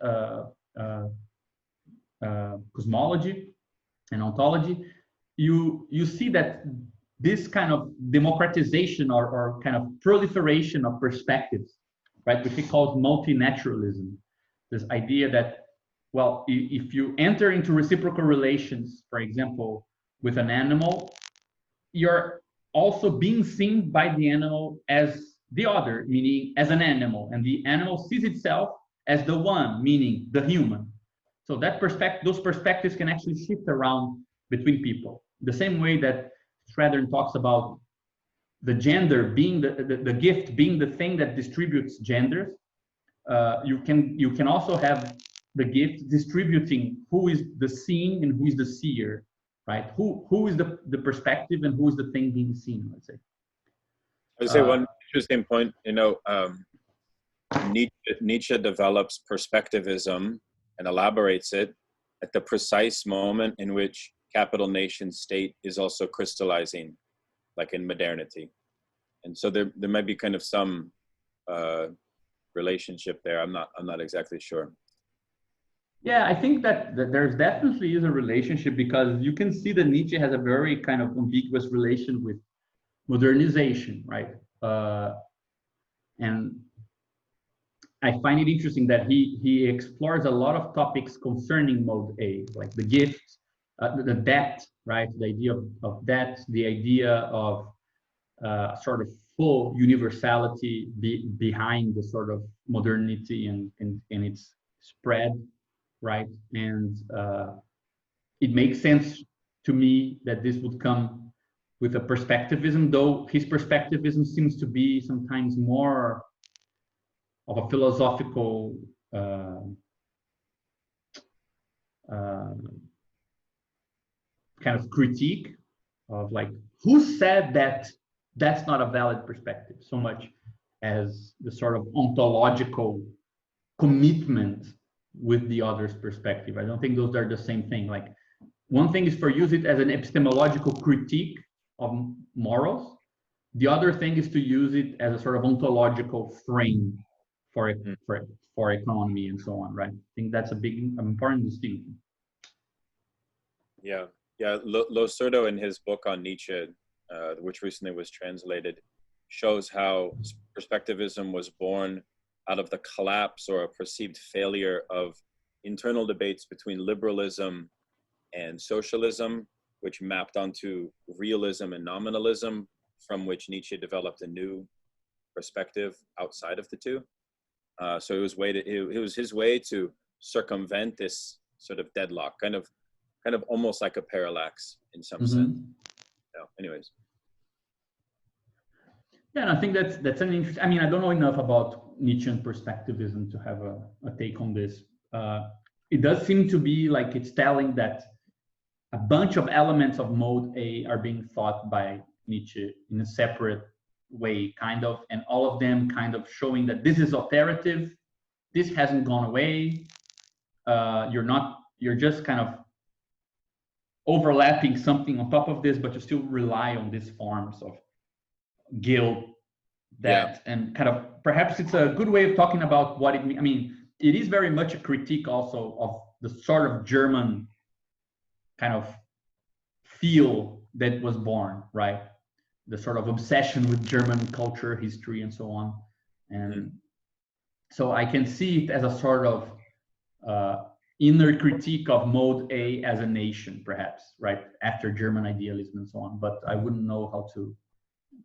cosmology and ontology, you see that this kind of democratization or kind of proliferation of perspectives, right, which he calls multinaturalism, this idea that, well, if you enter into reciprocal relations, for example, with an animal, you're also being seen by the animal as the other, meaning as an animal, and the animal sees itself as the one, meaning the human. So that those perspectives can actually shift around between people. The same way that Strathern talks about the gender being the gift being the thing that distributes genders. You can also have the gift distributing who is the seen and who is the seer, right? Who is the perspective and who is the thing being seen, let's say. I would say one interesting point, Nietzsche develops perspectivism and elaborates it at the precise moment in which capital nation state is also crystallizing, like in modernity. And so there might be kind of some relationship there. I'm not exactly sure. Yeah, I think that there's definitely is a relationship because you can see that Nietzsche has a very kind of ambiguous relation with modernization, right? And I find it interesting that he explores a lot of topics concerning mode A, like the gift, the debt, right? The idea of debt, the idea of sort of full universality behind the sort of modernity and its spread, right? And it makes sense to me that this would come with a perspectivism, though his perspectivism seems to be sometimes more of a philosophical kind of critique of like, who said that that's not a valid perspective, so much as the sort of ontological commitment with the other's perspective. I don't think those are the same thing. Like one thing is for use it as an epistemological critique of morals. The other thing is to use it as a sort of ontological frame for economy and so on, right? I think that's a big, important distinction. Yeah. Lo Cerdo in his book on Nietzsche, which recently was translated, shows how perspectivism was born out of the collapse or a perceived failure of internal debates between liberalism and socialism, which mapped onto realism and nominalism, from which Nietzsche developed a new perspective outside of the two. So it was his way to circumvent this sort of deadlock, kind of almost like a parallax in some sense. No, anyways. Yeah, and I think that's an interesting. I mean, I don't know enough about Nietzschean perspectivism to have a take on this. It does seem to be like it's telling that a bunch of elements of mode A are being thought by Nietzsche in a separate way, kind of, and all of them kind of showing that this is operative, this hasn't gone away. You're just kind of overlapping something on top of this, but you still rely on these forms of guilt that, and kind of perhaps it's a good way of talking about what it means. I mean, it is very much a critique also of the sort of German kind of feel that was born, right? The sort of obsession with German culture, history, and so on. And so I can see it as a sort of inner critique of mode A as a nation, perhaps, right? After German idealism and so on. But I wouldn't know how to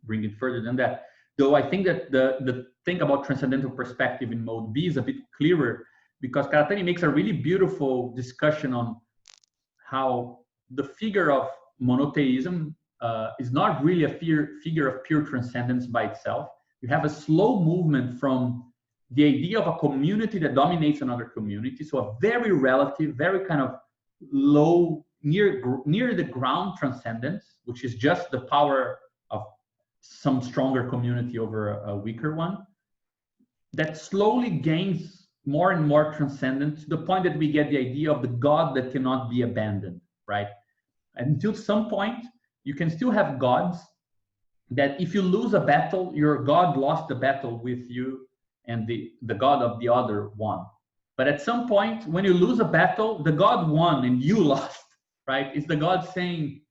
bring it further than that. Though I think that the thing about transcendental perspective in mode B is a bit clearer, because Karatani makes a really beautiful discussion on how the figure of monotheism is not really a figure of pure transcendence by itself. You have a slow movement from the idea of a community that dominates another community, so a very relative, very kind of low, near the ground transcendence, which is just the power of some stronger community over a weaker one, that slowly gains more and more transcendent to the point that we get the idea of the God that cannot be abandoned, right? Until some point, you can still have gods that if you lose a battle, your God lost the battle with you and the God of the other won. But at some point, when you lose a battle, the God won and you lost, right? It's the God saying,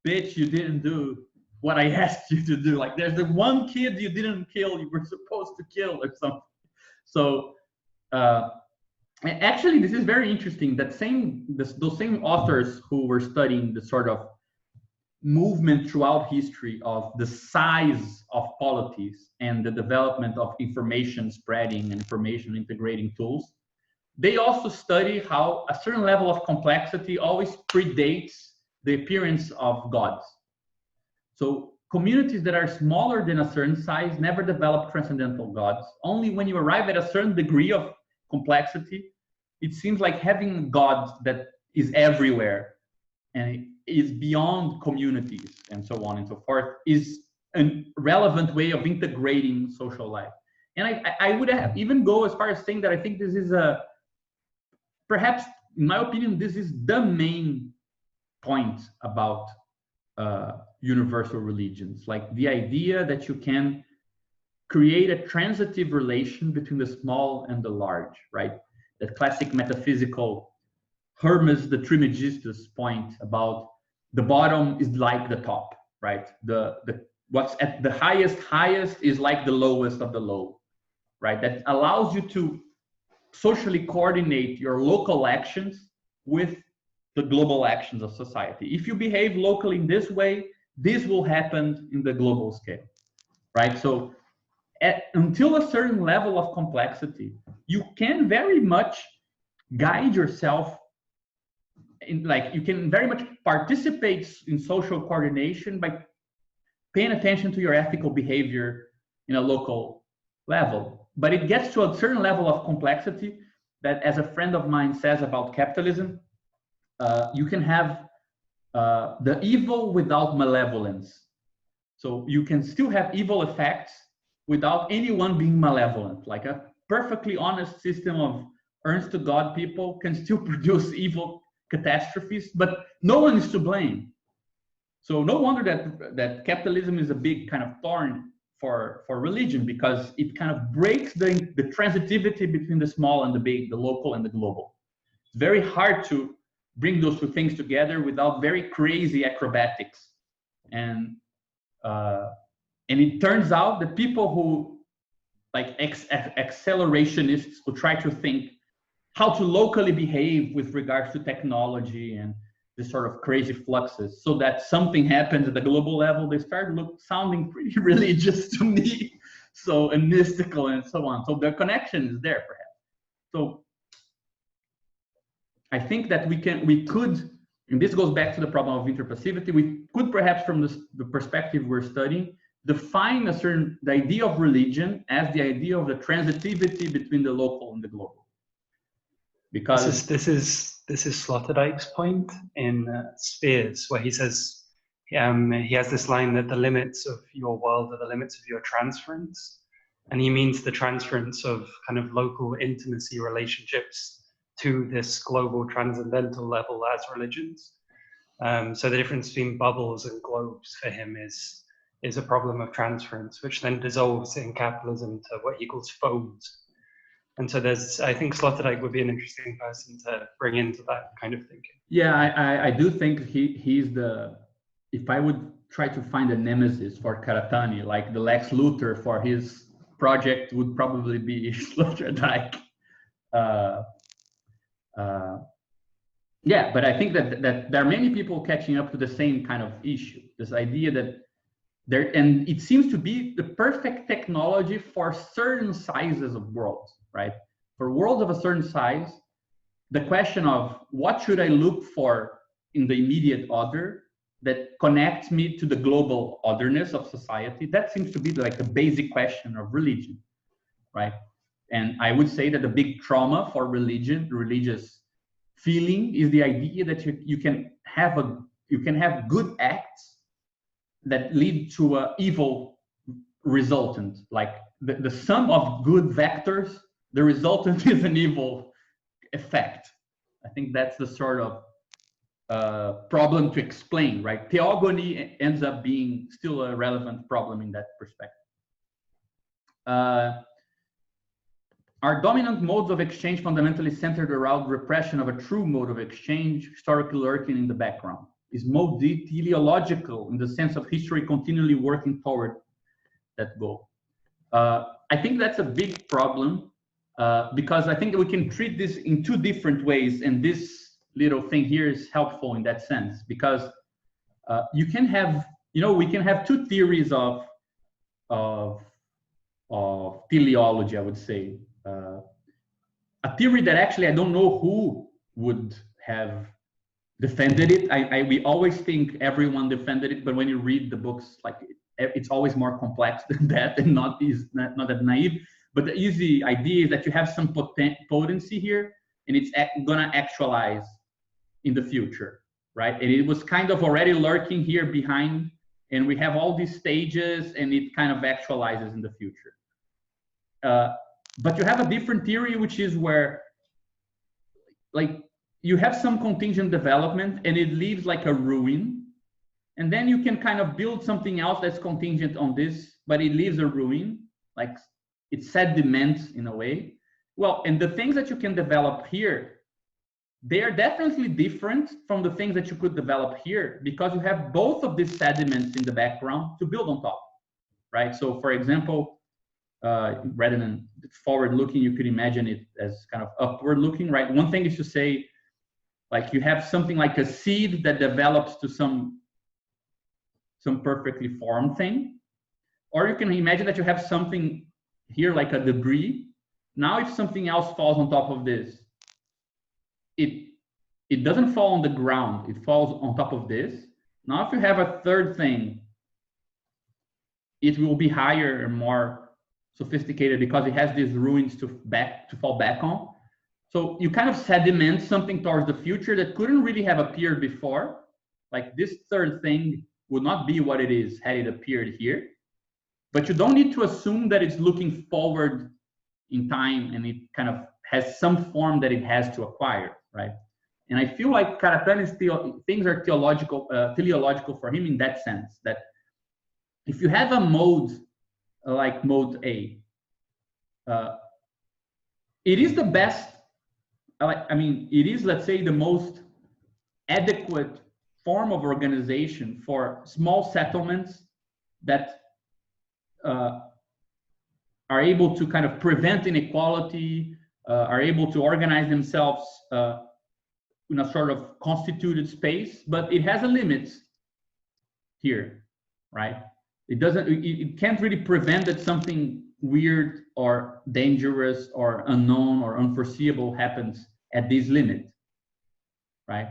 bitch, you didn't do what I asked you to do. Like there's the one kid you didn't kill, you were supposed to kill or something. So actually, this is very interesting. Those same authors who were studying the sort of movement throughout history of the size of polities and the development of information spreading and information integrating tools, they also study how a certain level of complexity always predates the appearance of gods. So communities that are smaller than a certain size never develop transcendental gods. Only when you arrive at a certain degree of complexity, it seems like having God that is everywhere and is beyond communities and so on and so forth is a relevant way of integrating social life. And I would even go as far as saying that I think this is perhaps, in my opinion, this is the main point about universal religions, like the idea that you can create a transitive relation between the small and the large, right? That classic metaphysical Hermes the Trismegistus point about the bottom is like the top, right? What's at the highest is like the lowest of the low, right? That allows you to socially coordinate your local actions with the global actions of society. If you behave locally in this way, this will happen in the global scale, right? So until a certain level of complexity, you can very much guide yourself in, like, you can very much participate in social coordination by paying attention to your ethical behavior in a local level. But it gets to a certain level of complexity that, as a friend of mine says about capitalism, you can have the evil without malevolence. So you can still have evil effects without anyone being malevolent. Like a perfectly honest system of earns to God people can still produce evil catastrophes, but no one is to blame. So no wonder that capitalism is a big kind of thorn for religion, because it kind of breaks the transitivity between the small and the big, the local and the global. It's very hard to bring those two things together without very crazy acrobatics. And it turns out that people who, like accelerationists, who try to think how to locally behave with regards to technology and this sort of crazy fluxes so that something happens at the global level, they start sounding pretty religious to me, so, and mystical and so on. So the connection is there, perhaps. So I think that we could, and this goes back to the problem of interpassivity, we could perhaps, from the perspective we're studying, define the idea of religion as the idea of the transitivity between the local and the global. Because this is Sloterdijk's point in Spheres, where he says he has this line that the limits of your world are the limits of your transference, and he means the transference of kind of local intimacy relationships to this global transcendental level as religions. So the difference between bubbles and globes for him is a problem of transference, which then dissolves in capitalism to what he calls foams. And so I think Sloterdijk would be an interesting person to bring into that kind of thinking. Yeah, I do think he's if I would try to find a nemesis for Karatani, like the Lex Luthor for his project would probably be Sloterdijk. Yeah, but I think that there are many people catching up to the same kind of issue, this idea that and it seems to be the perfect technology for certain sizes of worlds, right? For worlds of a certain size, the question of what should I look for in the immediate other that connects me to the global otherness of society, that seems to be like the basic question of religion, right? And I would say that the big trauma for religion, religious feeling, is the idea that you can have good acts that lead to an evil resultant. Like the sum of good vectors, the resultant is an evil effect. I think that's the sort of problem to explain, right? Theogony ends up being still a relevant problem in that perspective. Are dominant modes of exchange fundamentally centered around repression of a true mode of exchange, historically lurking in the background? Is mode teleological in the sense of history continually working toward that goal? I think that's a big problem because I think we can treat this in two different ways, and this little thing here is helpful in that sense, because you can have, we can have two theories of teleology, I would say. A theory that actually I don't know who would have defended it. We always think everyone defended it, but when you read the books, like it's always more complex than that, and not that naive. But the easy idea is that you have some potency here, and it's gonna actualize in the future, right? And it was kind of already lurking here behind, and we have all these stages, and it kind of actualizes in the future. But you have a different theory, which is where, like, you have some contingent development and it leaves like a ruin, and then you can kind of build something else that's contingent on this, but it leaves a ruin, like it sediments in a way. Well, and the things that you can develop here, they are definitely different from the things that you could develop here, because you have both of these sediments in the background to build on top, right? So for example, rather than forward looking, you could imagine it as kind of upward looking, right? One thing is to say, like, you have something like a seed that develops to some perfectly formed thing. Or you can imagine that you have something here like a debris. Now if something else falls on top of this, it doesn't fall on the ground, it falls on top of this. Now if you have a third thing, it will be higher and more sophisticated because it has these ruins to fall back on. So you kind of sediment something towards the future that couldn't really have appeared before. Like this third thing would not be what it is had it appeared here. But you don't need to assume that it's looking forward in time and it kind of has some form that it has to acquire, right? And I feel like Karatani's things are teleological for him in that sense, that if you have a mode like mode A, it is the best, I mean, it is, let's say, the most adequate form of organization for small settlements that are able to kind of prevent inequality, are able to organize themselves in a sort of constituted space, but it has a limit here, right? It can't really prevent that something weird or dangerous or unknown or unforeseeable happens at this limit, right?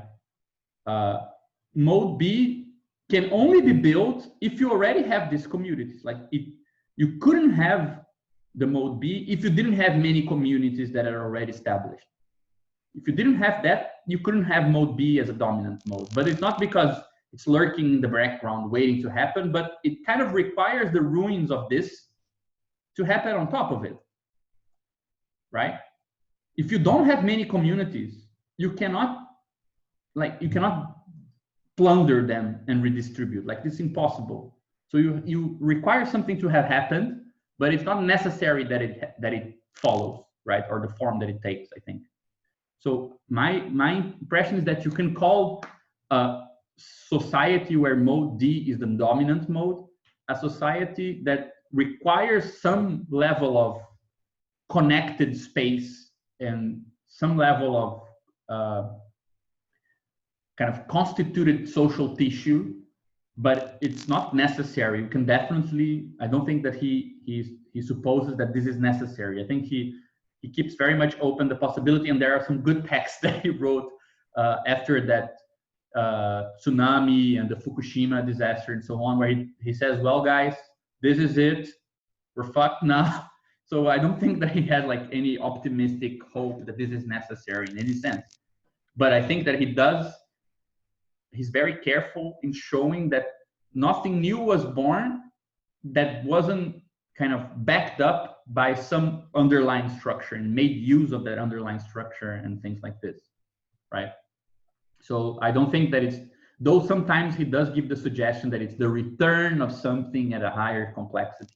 Mode B can only be built if you already have these communities. Like you couldn't have the mode B if you didn't have many communities that are already established. If you didn't have that, you couldn't have mode B as a dominant mode. But it's not because it's lurking in the background waiting to happen, but it kind of requires the ruins of this to happen on top of it, right? If you don't have many communities, you cannot plunder them and redistribute. Like, this is impossible. So you require something to have happened, but it's not necessary that it follows, right? Or the form that it takes, I think. So my impression is that you can call a society where mode D is the dominant mode a society that requires some level of connected space and some level of kind of constituted social tissue, but it's not necessary. You can definitely, I don't think that he supposes that this is necessary. I think he keeps very much open the possibility, and there are some good texts that he wrote after that tsunami and the Fukushima disaster and so on, where he says, well, guys, this is it, we're fucked now. So I don't think that he has like any optimistic hope that this is necessary in any sense. But I think that he's very careful in showing that nothing new was born that wasn't kind of backed up by some underlying structure and made use of that underlying structure and things like this, right? So I don't think that it's, though sometimes he does give the suggestion that it's the return of something at a higher complexity.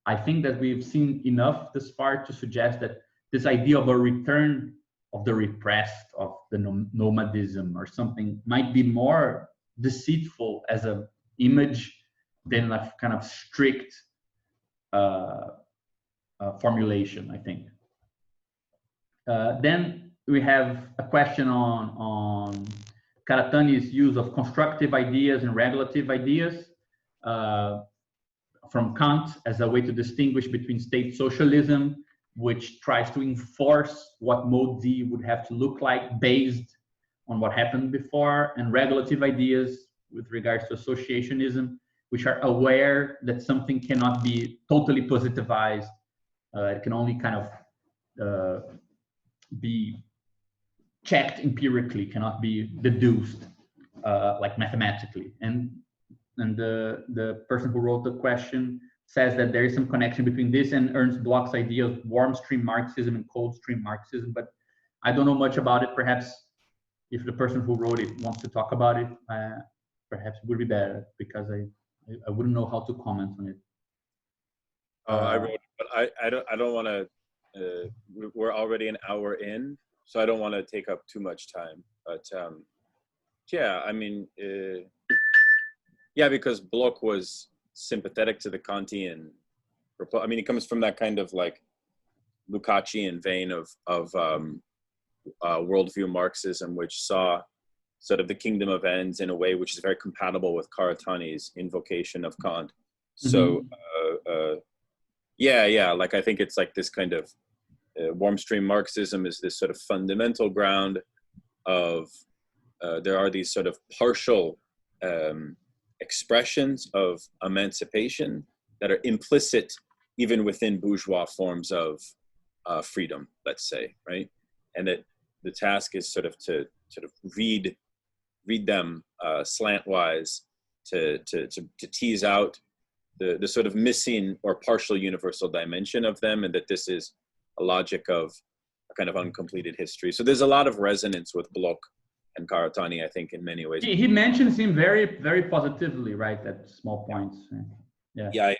I think that we've seen enough this far to suggest that this idea of a return of the repressed, of the nomadism or something, might be more deceitful as an image than a kind of strict formulation, I think. Then we have a question on Karatani's use of constructive ideas and regulative ideas from Kant as a way to distinguish between state socialism, which tries to enforce what mode D would have to look like based on what happened before, and regulative ideas with regards to associationism, which are aware that something cannot be totally positivized. It can only kind of be checked empirically, cannot be deduced like mathematically. And the person who wrote the question says that there is some connection between this and Ernst Bloch's idea of warm stream Marxism and cold stream Marxism, but I don't know much about it. Perhaps if the person who wrote it wants to talk about it, perhaps it would be better, because I wouldn't know how to comment on it. I wrote it, but I don't want to. We're already an hour in, so I don't want to take up too much time. But yeah, I mean, yeah, because Bloch was sympathetic to the Kantian. I mean, he comes from that kind of like Lukácsian vein of worldview Marxism, which saw sort of the kingdom of ends in a way which is very compatible with Karatani's invocation of Kant. So yeah, like I think it's like this kind of warm stream Marxism is this sort of fundamental ground of there are these sort of partial expressions of emancipation that are implicit even within bourgeois forms of freedom, let's say, right? And that the task is sort of to read them slantwise to tease out the sort of missing or partial universal dimension of them, and that this is a logic of a kind of uncompleted history. So there's a lot of resonance with Bloch and Karatani, I think, in many ways. He mentions him very, very positively, right, at small points. Yeah.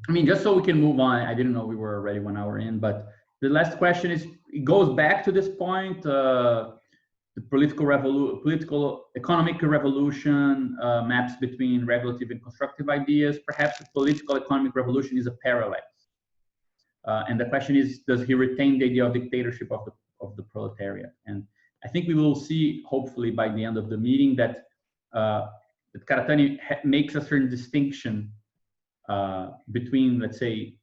I mean, just so we can move on, I didn't know we were already 1 hour in, but the last question is, it goes back to this point, the political economic revolution maps between regulative and constructive ideas. Perhaps the political economic revolution is a parallax. And the question is, does he retain the idea of dictatorship of the proletariat? And I think we will see, hopefully, by the end of the meeting, that Karatani makes a certain distinction between, let's say,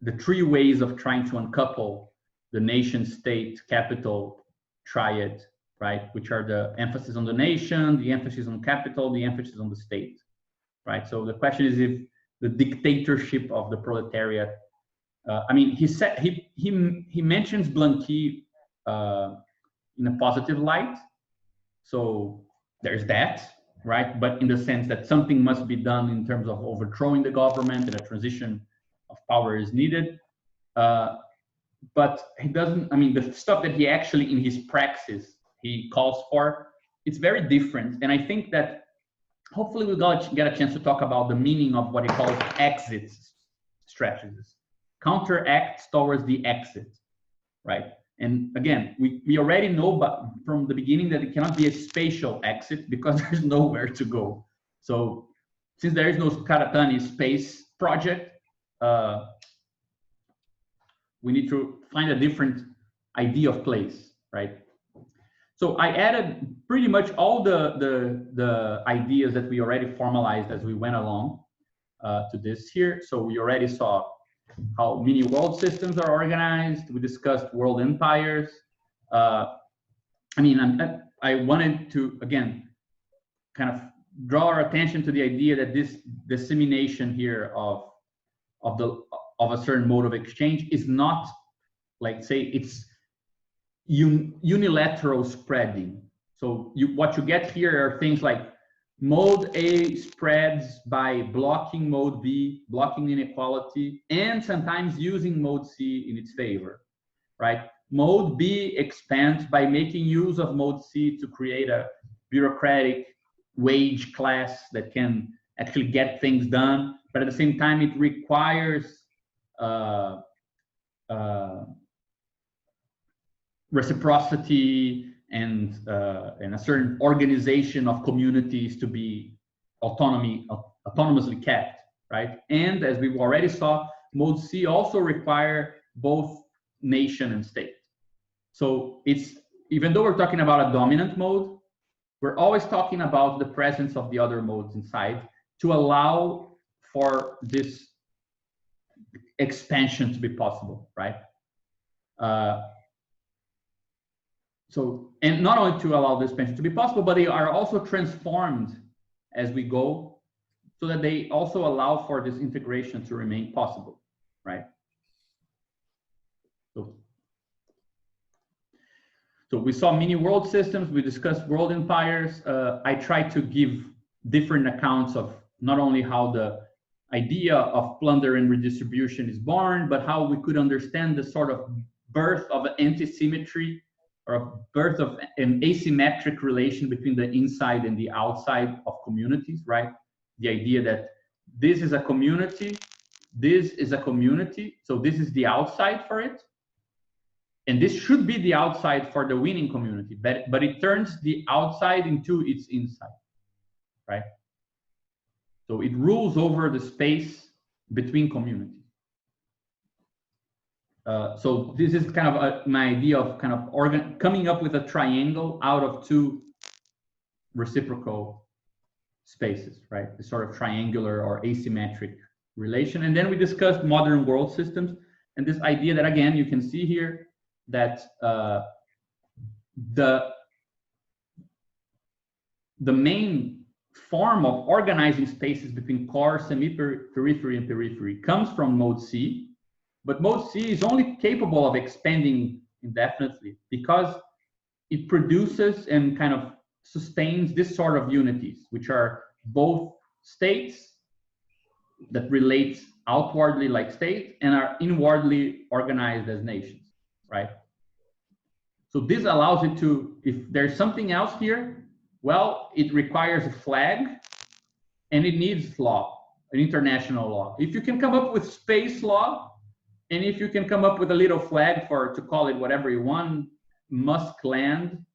the three ways of trying to uncouple the nation, state, capital triad right? Which are the emphasis on the nation, the emphasis on capital, the emphasis on the state, right? So the question is if the dictatorship of the proletariat. I mean, he mentions Blanqui in a positive light. So there's that, right? But in the sense that something must be done in terms of overthrowing the government and a transition of power is needed. But he doesn't, I mean, the stuff that he actually in his praxis, he calls for, it's very different. And I think that hopefully we'll get a chance to talk about the meaning of what he calls exit strategies. Counteracts towards the exit, right? And again, we already know but from the beginning that it cannot be a spatial exit because there's nowhere to go. So since there is no Karatani space project, we need to find a different idea of place, right? So I added pretty much all the ideas that we already formalized as we went along to this here. So we already saw how mini world systems are organized. We discussed world empires. I mean, I wanted to, again, kind of draw our attention to the idea that this dissemination here of a certain mode of exchange is not, like, say, it's unilateral spreading. So what you get here are things like mode A spreads by blocking mode B, blocking inequality, and sometimes using mode C in its favor, right? Mode B expands by making use of mode C to create a bureaucratic wage class that can actually get things done, but at the same time it requires reciprocity and a certain organization of communities to be autonomously kept, right? And as we already saw, mode C also require both nation and state. So it's, even though we're talking about a dominant mode, we're always talking about the presence of the other modes inside to allow for this expansion to be possible, right? So, and not only to allow this expansion to be possible, but they are also transformed as we go so that they also allow for this integration to remain possible, right? So we saw mini world systems, we discussed world empires. I tried to give different accounts of not only how the idea of plunder and redistribution is born, but how we could understand the sort of birth of an anti-symmetry or a birth of an asymmetric relation between the inside and the outside of communities, right? The idea that this is a community, this is a community, so this is the outside for it, and this should be the outside for the winning community, but it turns the outside into its inside, right? So it rules over the space between communities. So this is kind of my idea of kind of coming up with a triangle out of two reciprocal spaces, right? The sort of triangular or asymmetric relation. And then we discussed modern world systems and this idea that, again, you can see here that the main form of organizing spaces between core, semi-periphery, and periphery comes from mode C. But mode C is only capable of expanding indefinitely because it produces and kind of sustains this sort of unities, which are both states that relate outwardly like states and are inwardly organized as nations, right? So this allows it to, if there's something else here, well, it requires a flag and it needs law, an international law. If you can come up with space law, and if you can come up with a little flag to call it whatever you want, Musk land,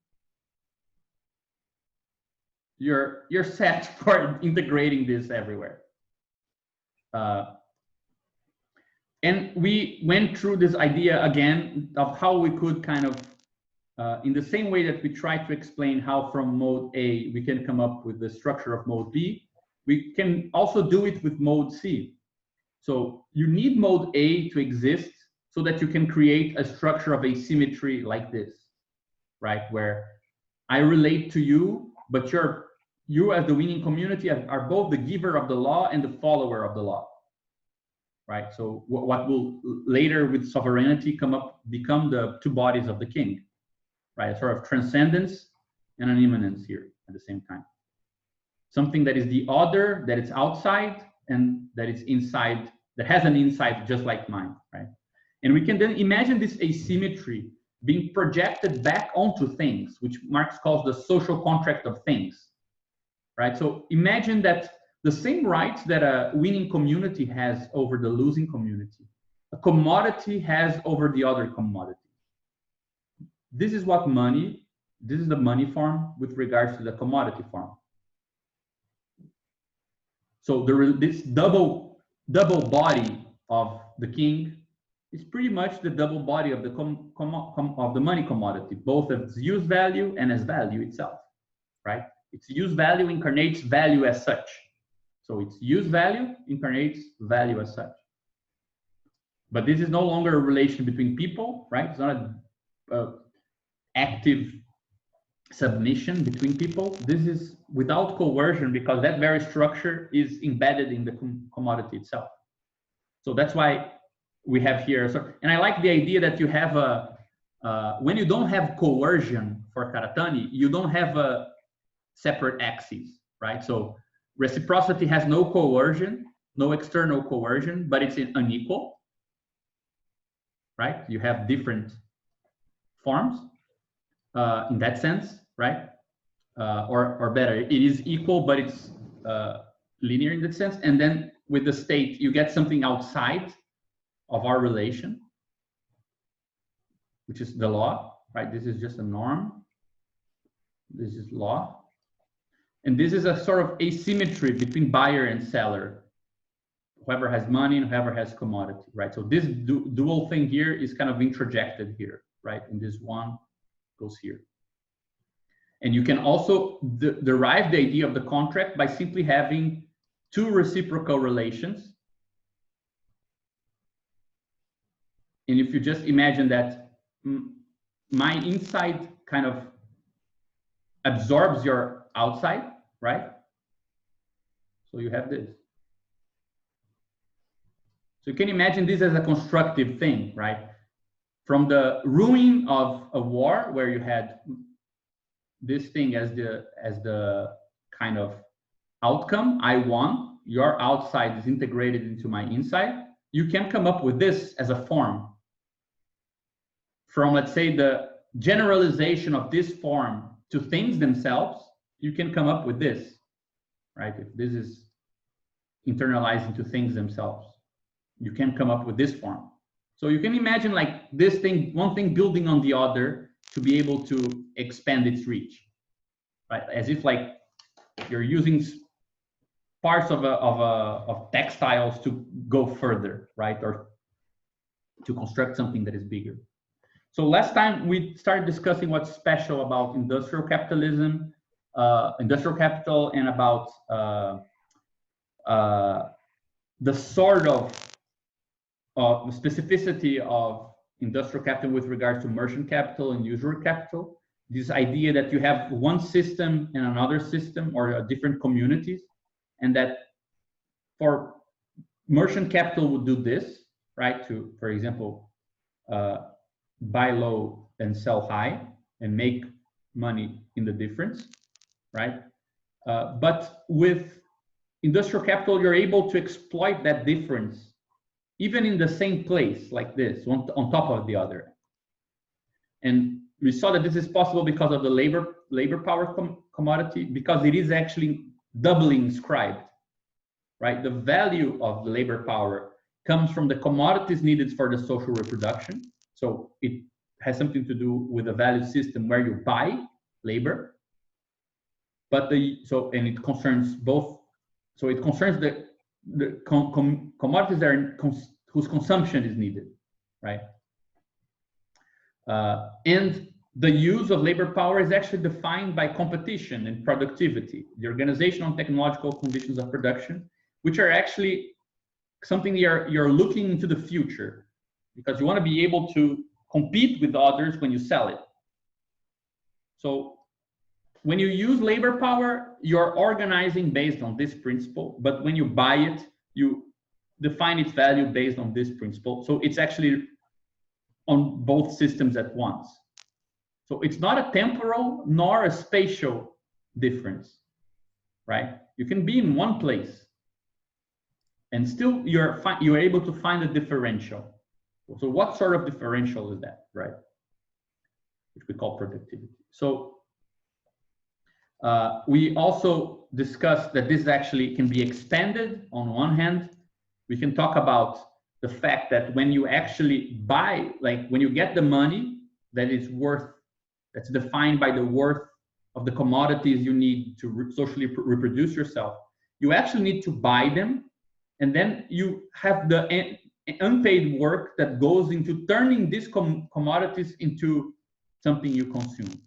you're set for integrating this everywhere. And we went through this idea again of how we could kind of, in the same way that we tried to explain how from mode A we can come up with the structure of mode B, we can also do it with mode C. So you need mode A to exist so that you can create a structure of asymmetry like this, right? Where I relate to you, but you as the winning community are both the giver of the law and the follower of the law, right? So what will later with sovereignty become the two bodies of the king, right? A sort of transcendence and an immanence here at the same time. Something that is the other, that it's outside, and that it's inside, that has an inside just like mine, right? And we can then imagine this asymmetry being projected back onto things, which Marx calls the social contract of things, right? So imagine that the same rights that a winning community has over the losing community, a commodity has over the other commodity. This is what this is the money form with regards to the commodity form. So this double body of the king is pretty much the double body of the money commodity, both as use value and as value itself, right? Its use value incarnates value as such. So its use value incarnates value as such. But this is no longer a relation between people, right? It's not an active submission between people. This is without coercion because that very structure is embedded in the commodity itself. So that's why we have here, and I like the idea that you have when you don't have coercion for Karatani, you don't have a separate axes, right? So reciprocity has no coercion, no external coercion, but it's unequal, right? You have different forms in that sense, right? Or better, it is equal, but it's linear in that sense. And then with the state, you get something outside of our relation, which is the law, right? This is just a norm. This is law. And this is a sort of asymmetry between buyer and seller, whoever has money and whoever has commodity, right? So this dual thing here is kind of introjected here, right? And this one goes here. And you can also derive the idea of the contract by simply having two reciprocal relations. And if you just imagine that my inside kind of absorbs your outside, right? So you have this. So you can imagine this as a constructive thing, right? From the ruin of a war where you had this thing as the kind of outcome, I won, your outside is integrated into my inside, you can come up with this as a form. From, let's say, the generalization of this form to things themselves, you can come up with this, right? If this is internalized into things themselves, you can come up with this form. So you can imagine like this thing, one thing building on the other to be able to expand its reach, right? As if like you're using parts of textiles to go further, right? Or to construct something that is bigger. So last time we started discussing what's special about industrial capitalism, industrial capital, and about the sort of specificity of industrial capital with regards to merchant capital and usury capital. This idea that you have one system and another system, or different communities, and that for merchant capital would do this, right? To, for example, buy low and sell high and make money in the difference, right? But with industrial capital, you're able to exploit that difference even in the same place like this, on top of the other. And we saw that this is possible because of the labor power commodity, because it is actually doubly inscribed, right? The value of the labor power comes from the commodities needed for the social reproduction. So it has something to do with a value system where you buy labor, but and it concerns both. So it concerns the commodities that are whose consumption is needed, right? And the use of labor power is actually defined by competition and productivity, the organizational and technological conditions of production, which are actually something you're looking into the future, because you want to be able to compete with others when you sell it. So when you use labor power, you're organizing based on this principle, but when you buy it, you define its value based on this principle. So it's actually on both systems at once. So it's not a temporal nor a spatial difference, right? You can be in one place and still you're able to find a differential. So what sort of differential is that, right? Which we call productivity. So we also discussed that this actually can be expanded. On one hand, we can talk about the fact that when you actually buy, like when you get the money that is worth, that's defined by the worth of the commodities you need to socially reproduce yourself, you actually need to buy them. And then you have the unpaid work that goes into turning these commodities into something you consume,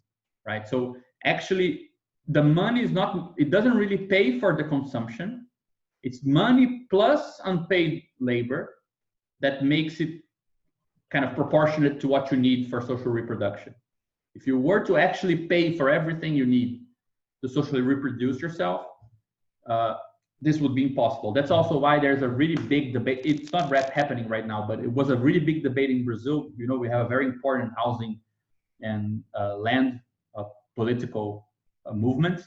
right? So actually, the money is not, it doesn't really pay for the consumption. It's money plus unpaid labor that makes it kind of proportionate to what you need for social reproduction. If you were to actually pay for everything you need to socially reproduce yourself, this would be impossible. That's also why there's a really big debate. It's not happening right now, but it was a really big debate in Brazil. You know, we have a very important housing and land political movement.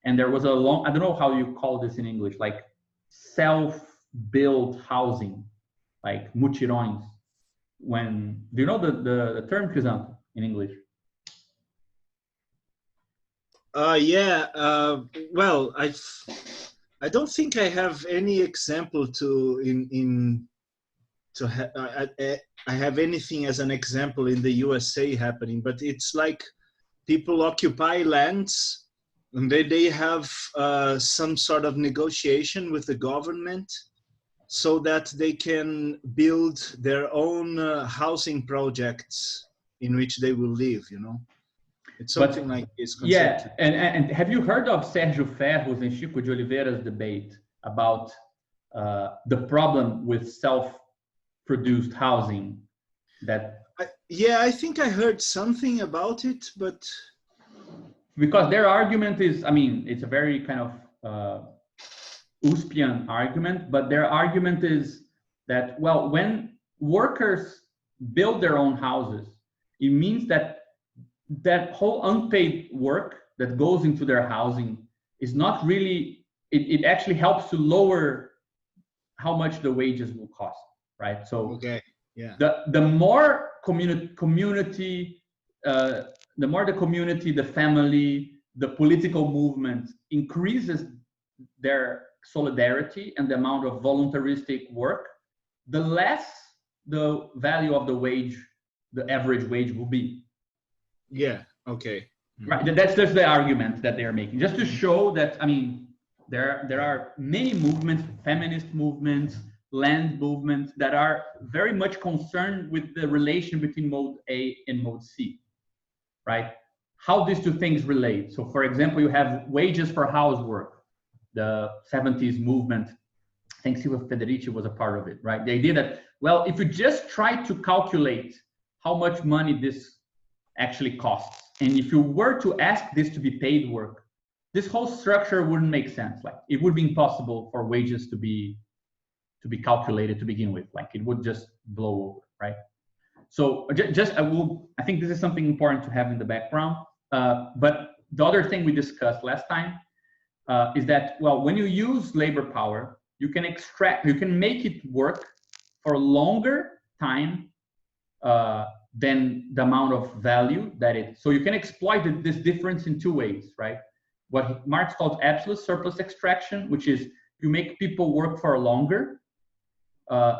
And there was a long, I don't know how you call this in English, like self-built housing, like mutirões. When, do you know the term, Crisanto, in English? Yeah, well, I don't think I have any example I have anything as an example in the USA happening, but it's like people occupy lands and they have some sort of negotiation with the government so that they can build their own housing projects in which they will live, you know? It's something like this. Yeah, and have you heard of Sérgio Ferros and Chico de Oliveira's debate about the problem with self-produced housing? Yeah, I think I heard something about it, but... Because their argument is, I mean, it's a very kind of Uspian argument, but their argument is that, well, when workers build their own houses, it means that that whole unpaid work that goes into their housing is not really, it actually helps to lower how much the wages will cost, right? So okay, yeah. The more community, the more the community, the family, the political movement increases their solidarity and the amount of voluntaristic work, the less the value of the wage, the average wage will be. Yeah, okay. Right, that's just the argument that they are making, just to show that, I mean, there are many movements, feminist movements, land movements, that are very much concerned with the relation between mode A and mode C, right? How these two things relate. So for example, you have wages for housework, the 70s movement. I think Silvia Federici was a part of it, right? The idea that, well, if you just try to calculate how much money this actually costs, and if you were to ask this to be paid work, this whole structure wouldn't make sense. Like, it would be impossible for wages to be calculated to begin with. Like, it would just blow over, right? So I think this is something important to have in the background. But the other thing we discussed last time is that, well, when you use labor power, you can make it work for a longer time than the amount of value that so you can exploit this difference in two ways, right? What Marx called absolute surplus extraction, which is you make people work for longer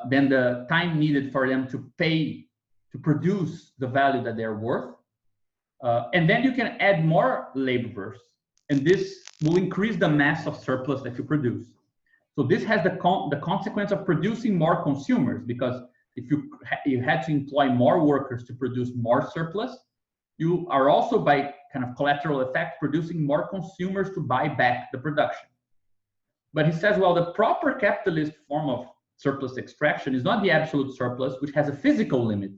than the time needed for them to pay to produce the value that they're worth. And then you can add more laborers, and this will increase the mass of surplus that you produce. So this has the consequence of producing more consumers, because if you had to employ more workers to produce more surplus, you are also, by kind of collateral effect, producing more consumers to buy back the production. But he says, well, the proper capitalist form of surplus extraction is not the absolute surplus, which has a physical limit.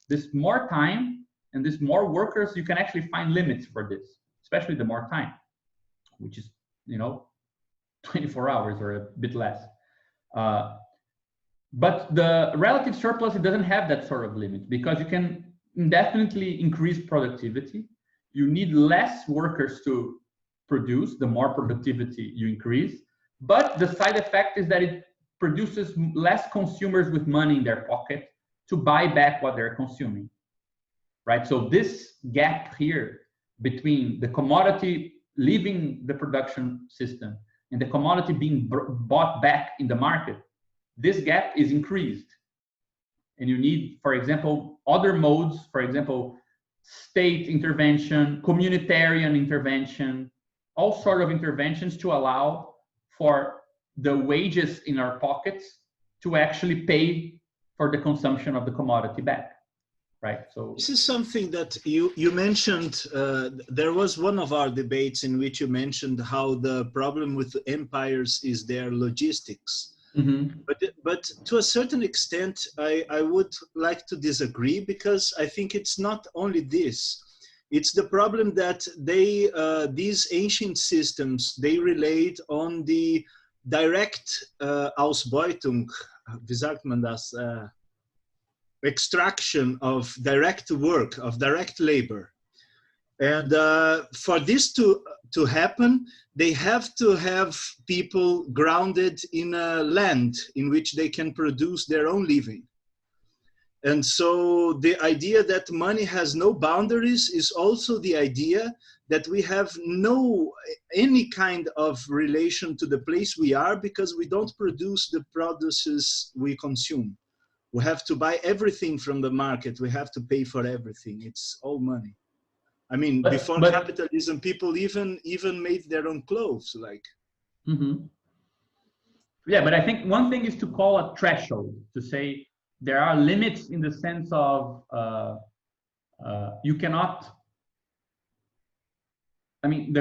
This more time and this more workers, you can actually find limits for this. especially the more time, which is, 24 hours or a bit less. But the relative surplus, it doesn't have that sort of limit, because you can indefinitely increase productivity. You need less workers to produce, the more productivity you increase. But the side effect is that it produces less consumers with money in their pocket to buy back what they're consuming, right? So this gap here between the commodity leaving the production system and the commodity being bought back in the market, this gap is increased. And you need, for example, other modes, for example, state intervention, communitarian intervention, all sort of interventions to allow for the wages in our pockets to actually pay for the consumption of the commodity back, right? So this is something that you mentioned. There was one of our debates in which you mentioned how the problem with empires is their logistics. Mm-hmm. But to a certain extent, I would like to disagree, because I think it's not only this. It's the problem that these ancient systems, they relate on the direct Ausbeutung, wie sagt man das? Extraction of direct work, of direct labor. And for this to happen, they have to have people grounded in a land in which they can produce their own living. And so the idea that money has no boundaries is also the idea that we have any kind of relation to the place we are, because we don't produce the produces we consume. We have to buy everything from the market. We have to pay for everything. It's all money. I mean, before capitalism, people even made their own clothes, like. Mm-hmm. Yeah, but I think one thing is to call a threshold, to say there are limits in the sense of you cannot. I mean,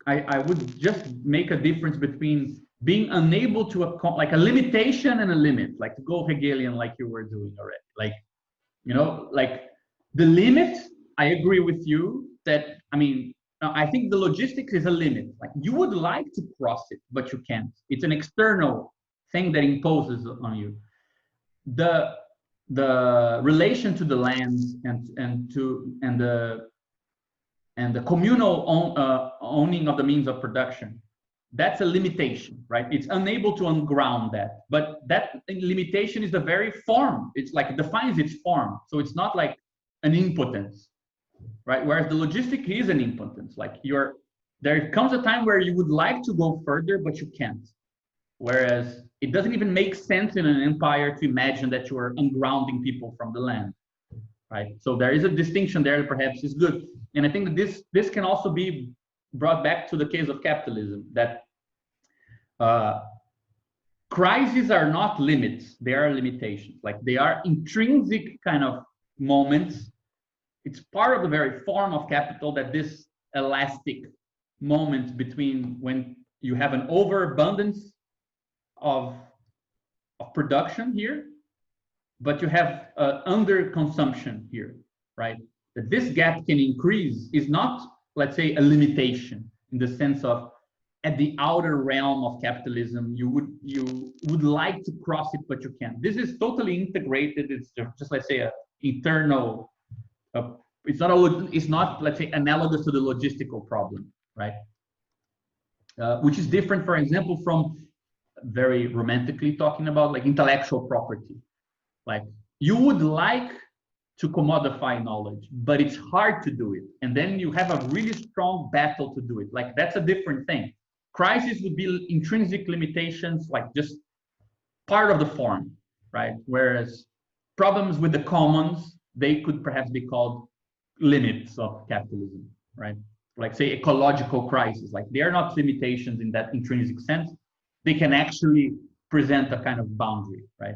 I would just make a difference between being unable to, like a limitation and a limit, like to go Hegelian like you were doing already. Like, like the limit, I agree with you that, I mean, I think the logistics is a limit. Like you would like to cross it, but you can't. It's an external thing that imposes on you. The relation to the land and the communal owning of the means of production, that's a limitation, right? It's unable to unground that, but that limitation is the very form. It's like it defines its form. So it's not like an impotence, right? Whereas the logistic is an impotence. Like there comes a time where you would like to go further, but you can't. Whereas it doesn't even make sense in an empire to imagine that you are ungrounding people from the land, right? So there is a distinction there that perhaps is good. And I think that this can also be brought back to the case of capitalism, that crises are not limits, they are limitations. Like they are intrinsic kind of moments. It's part of the very form of capital that this elastic moment between when you have an overabundance of production here, but you have under consumption here, right? That this gap can increase is not, let's say, a limitation in the sense of at the outer realm of capitalism, you would like to cross it, but you can't. This is totally integrated. It's just let's say a internal. It's not let's say analogous to the logistical problem, right? Which is different, for example, from very romantically talking about like intellectual property. Like you would like to commodify knowledge, but it's hard to do it. And then you have a really strong battle to do it. Like that's a different thing. Crisis would be intrinsic limitations, like just part of the form, right? Whereas problems with the commons, they could perhaps be called limits of capitalism, right? Like say ecological crisis, like they are not limitations in that intrinsic sense. They can actually present a kind of boundary, right?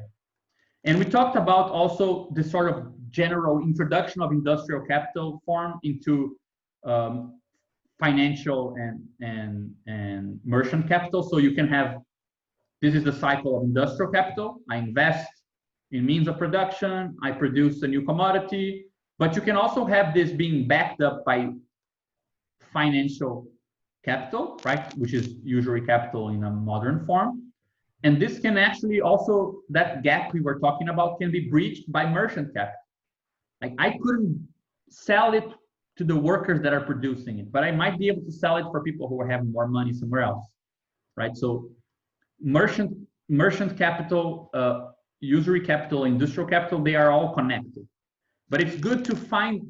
And we talked about also this sort of general introduction of industrial capital form into financial and merchant capital. So you can have, this is the cycle of industrial capital. I invest in means of production, I produce a new commodity, but you can also have this being backed up by financial capital, right? Which is usury capital in a modern form. And this can actually also, that gap we were talking about can be breached by merchant capital. Like I couldn't sell it to the workers that are producing it, but I might be able to sell it for people who are having more money somewhere else, right? So merchant capital, usury capital, industrial capital, they are all connected. But it's good to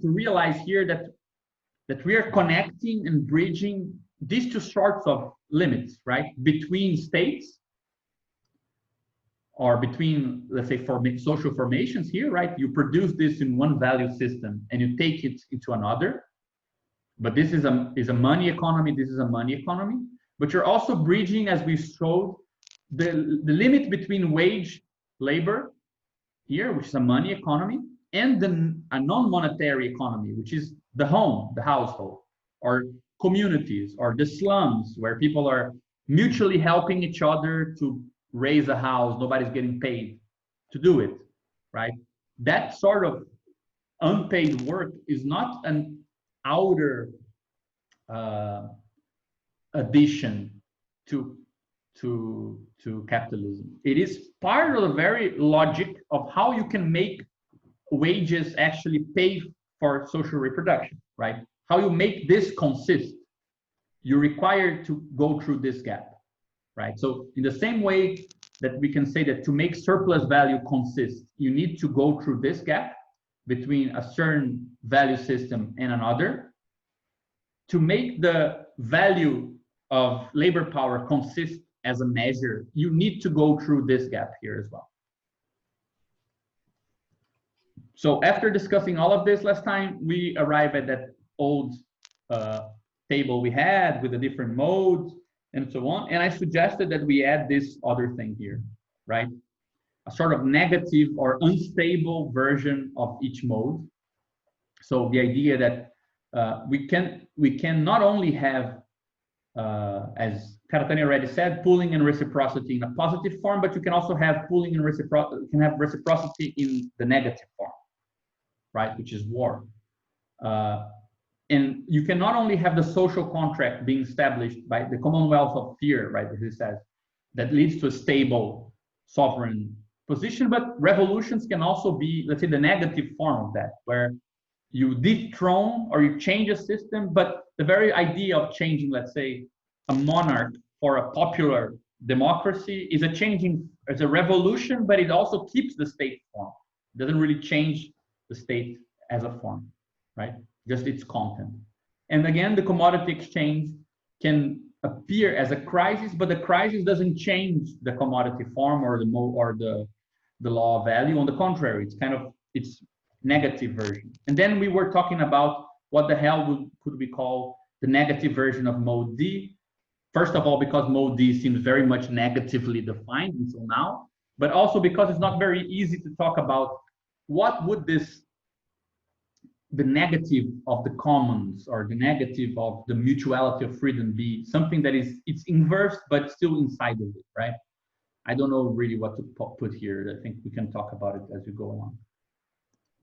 realize here that we are connecting and bridging these two sorts of limits, right? Between states, or between, let's say, social formations here, right? You produce this in one value system and you take it into another. But this is a money economy, this is a money economy. But you're also bridging, as we showed, the limit between wage labor here, which is a money economy, and a non-monetary economy, which is the home, the household, or communities, or the slums, where people are mutually helping each other to raise a house, nobody's getting paid to do it, right? That sort of unpaid work is not an outer addition to capitalism. It is part of the very logic of how you can make wages actually pay for social reproduction, right? How you make this consist. You're required to go through this gap, right? So in the same way that we can say that to make surplus value consist, you need to go through this gap between a certain value system and another. To make the value of labor power consist as a measure, you need to go through this gap here as well. So after discussing all of this last time, we arrived at that old table we had with the different modes and so on. And I suggested that we add this other thing here, right? A sort of negative or unstable version of each mode. So the idea that we can not only have, as Karatani already said, pooling and reciprocity in a positive form, but you can also have pooling and reciprocity in the negative form, right? Which is war. And you can not only have the social contract being established by the Commonwealth of Fear, right, as he says, that leads to a stable sovereign position, but revolutions can also be, let's say, the negative form of that, where you dethrone or you change a system, but the very idea of changing, let's say, a monarch for a popular democracy is a revolution, but it also keeps the state form. It doesn't really change the state as a form, right? Just its content. And again, the commodity exchange can appear as a crisis, but the crisis doesn't change the commodity form or the law of value. On the contrary, it's negative version. And then we were talking about what the hell could we call the negative version of mode D. First of all, because mode D seems very much negatively defined until now, but also because it's not very easy to talk about what would the negative of the commons or the negative of the mutuality of freedom be, something that it's inverse but still inside of it, right? I don't know really what to put here. I think we can talk about it as we go along.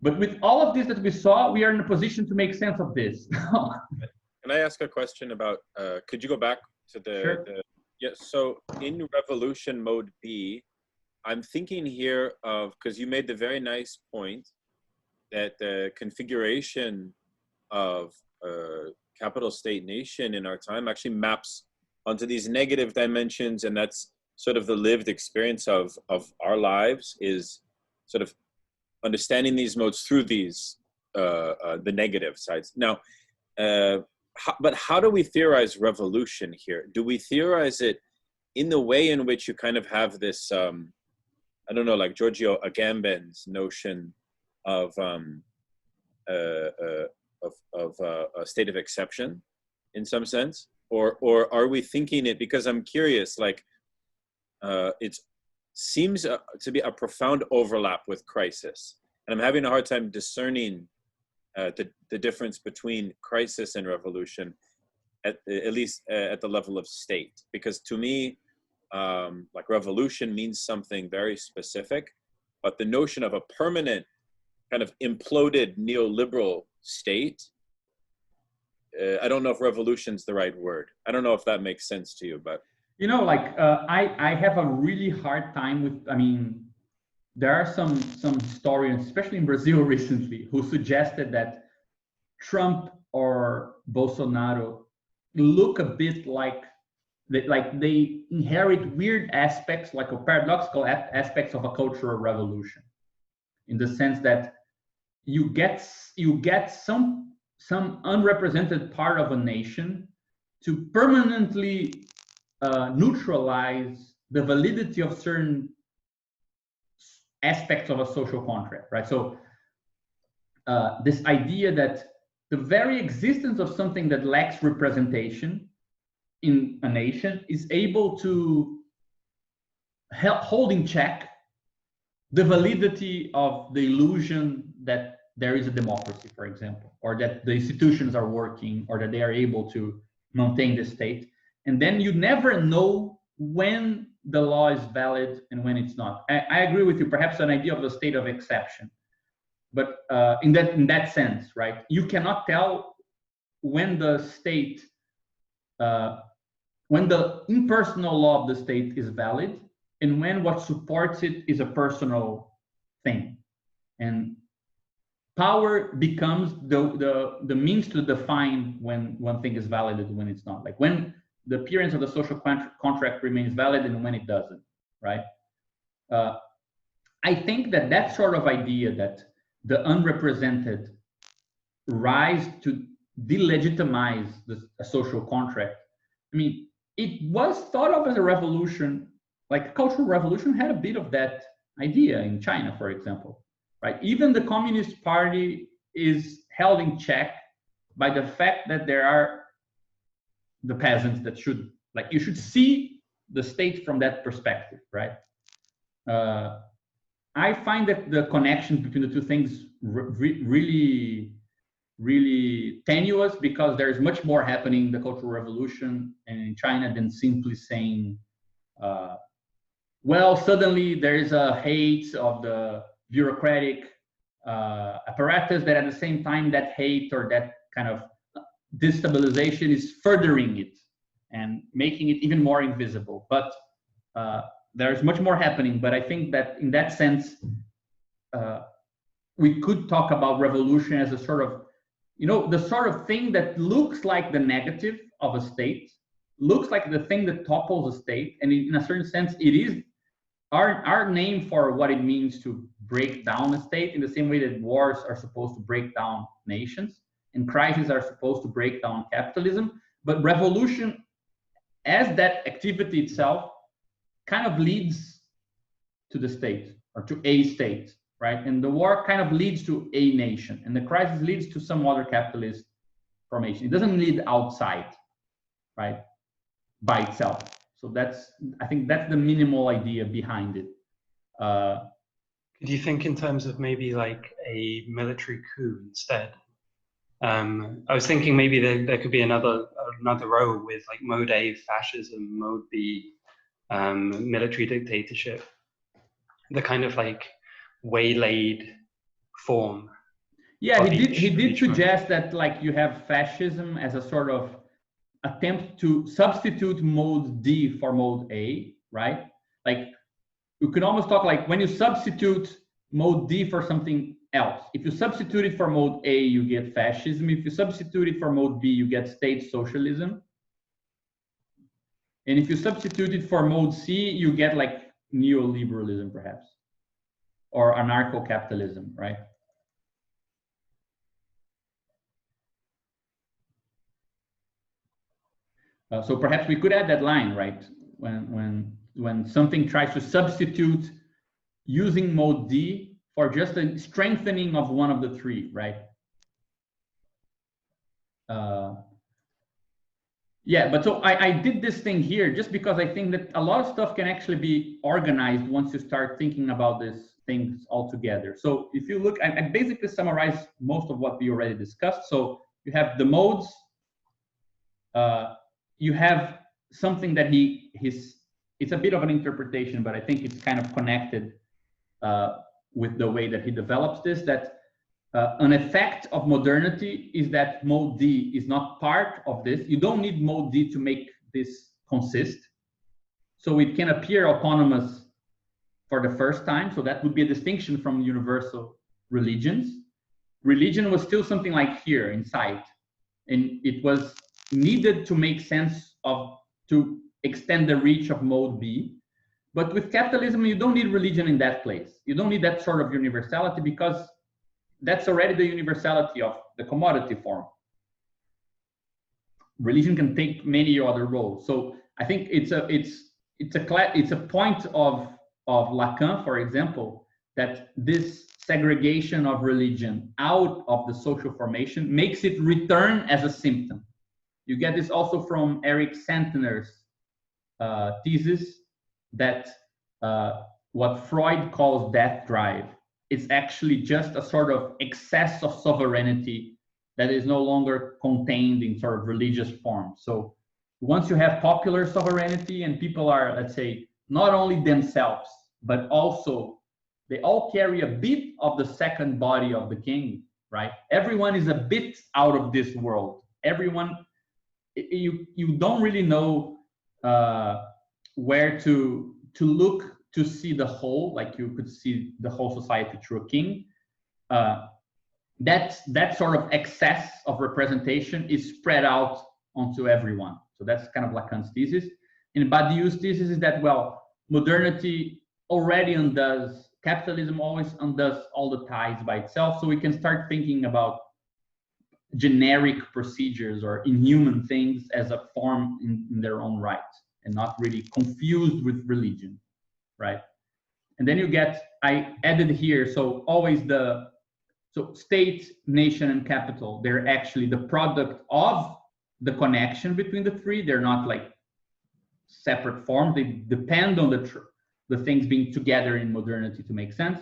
But with all of this that we saw, we are in a position to make sense of this. Can I ask a question about, could you go back to Sure. Yeah, so in revolution mode B, I'm thinking here of, because you made the very nice point that the configuration of capital state nation in our time actually maps onto these negative dimensions, and that's sort of the lived experience of our lives, is sort of understanding these modes through these the negative sides. Now, but how do we theorize revolution here? Do we theorize it in the way in which you kind of have this, I don't know, like Giorgio Agamben's notion of a state of exception, in some sense, or are we thinking it, because I'm curious, like it seems to be a profound overlap with crisis, and I'm having a hard time discerning the difference between crisis and revolution, at least at the level of state, because to me, like revolution means something very specific, but the notion of a permanent kind of imploded neoliberal state I don't know if revolution's the right word. I don't know if that makes sense to you, but I have a really hard time with. I mean, there are some historians, especially in Brazil recently, who suggested that Trump or Bolsonaro look a bit like they inherit weird aspects, like a paradoxical aspects of a cultural revolution, in the sense that you get some unrepresented part of a nation to permanently neutralize the validity of certain aspects of a social contract, right? So this idea that the very existence of something that lacks representation in a nation is able to hold in check the validity of the illusion that there is a democracy, for example, or that the institutions are working, or that they are able to maintain the state. And then you never know when the law is valid and when it's not. I agree with you, perhaps an idea of a state of exception. But in that sense, right, you cannot tell when the state, when the impersonal law of the state is valid, and when what supports it is a personal thing. And power becomes the means to define when one thing is valid and when it's not. Like when the appearance of the social contract remains valid and when it doesn't, right? I think that sort of idea that the unrepresented rise to delegitimize a social contract. I mean, it was thought of as a revolution, like a cultural revolution had a bit of that idea in China, for example, right? Even the Communist Party is held in check by the fact that there are the peasants that should, like, you should see the state from that perspective, right? I find that the connections between the two things really, really tenuous, because there's much more happening in the Cultural Revolution and in China than simply saying, well, suddenly there is a hate of the bureaucratic apparatus that at the same time that hate or that kind of destabilization is furthering it and making it even more invisible. But there's much more happening. But I think that in that sense, we could talk about revolution as a sort of, the sort of thing that looks like the negative of a state, looks like the thing that topples a state. And in a certain sense, it is our name for what it means to break down a state, in the same way that wars are supposed to break down nations and crises are supposed to break down capitalism. But revolution, as that activity itself, kind of leads to the state or to a state, right? And the war kind of leads to a nation, and the crisis leads to some other capitalist formation. It doesn't lead outside, right, by itself. So I think that's the minimal idea behind it. Do you think in terms of maybe like a military coup instead? I was thinking maybe there could be another row with like mode A, fascism, mode B, military dictatorship, the kind of like waylaid form. Yeah, he did suggest that, like, you have fascism as a sort of attempt to substitute mode D for mode A, right? Like, you can almost talk like when you substitute mode D for something else. If you substitute it for mode A, you get fascism. If you substitute it for mode B, you get state socialism. And if you substitute it for mode C, you get like neoliberalism, perhaps, or anarcho-capitalism, right? So perhaps we could add that line, right? When something tries to substitute using mode D for just a strengthening of one of the three, right? Yeah, but so I did this thing here just because I think that a lot of stuff can actually be organized once you start thinking about these things all together. So if you look, I basically summarized most of what we already discussed. So you have the modes, you have something that it's a bit of an interpretation, but I think it's kind of connected with the way that he develops this, that an effect of modernity is that mode D is not part of this. You don't need mode D to make this consist. So it can appear autonomous for the first time. So that would be a distinction from universal religions. Religion was still something like here inside, and it was needed to make sense of, to extend the reach of mode B. But with capitalism, you don't need religion in that place. You don't need that sort of universality, because that's already the universality of the commodity form. Religion can take many other roles. So I think it's a point of Lacan, for example, that this segregation of religion out of the social formation makes it return as a symptom. You get this also from Eric Santner's thesis that what Freud calls death drive is actually just a sort of excess of sovereignty that is no longer contained in sort of religious form. So once you have popular sovereignty and people are, let's say, not only themselves, but also they all carry a bit of the second body of the king, right? Everyone is a bit out of this world. Everyone, you don't really know where to look to see the whole, like you could see the whole society through a king. That sort of excess of representation is spread out onto everyone. So that's kind of Lacan's thesis. And Badiou's thesis is that, well, modernity already undoes, capitalism always undoes all the ties by itself. So we can start thinking about generic procedures or inhuman things as a form in their own right, and not really confused with religion, right? And then you get, I added here, so always so state, nation, and capital, they're actually the product of the connection between the three. They're not like separate forms. They depend on the things being together in modernity to make sense.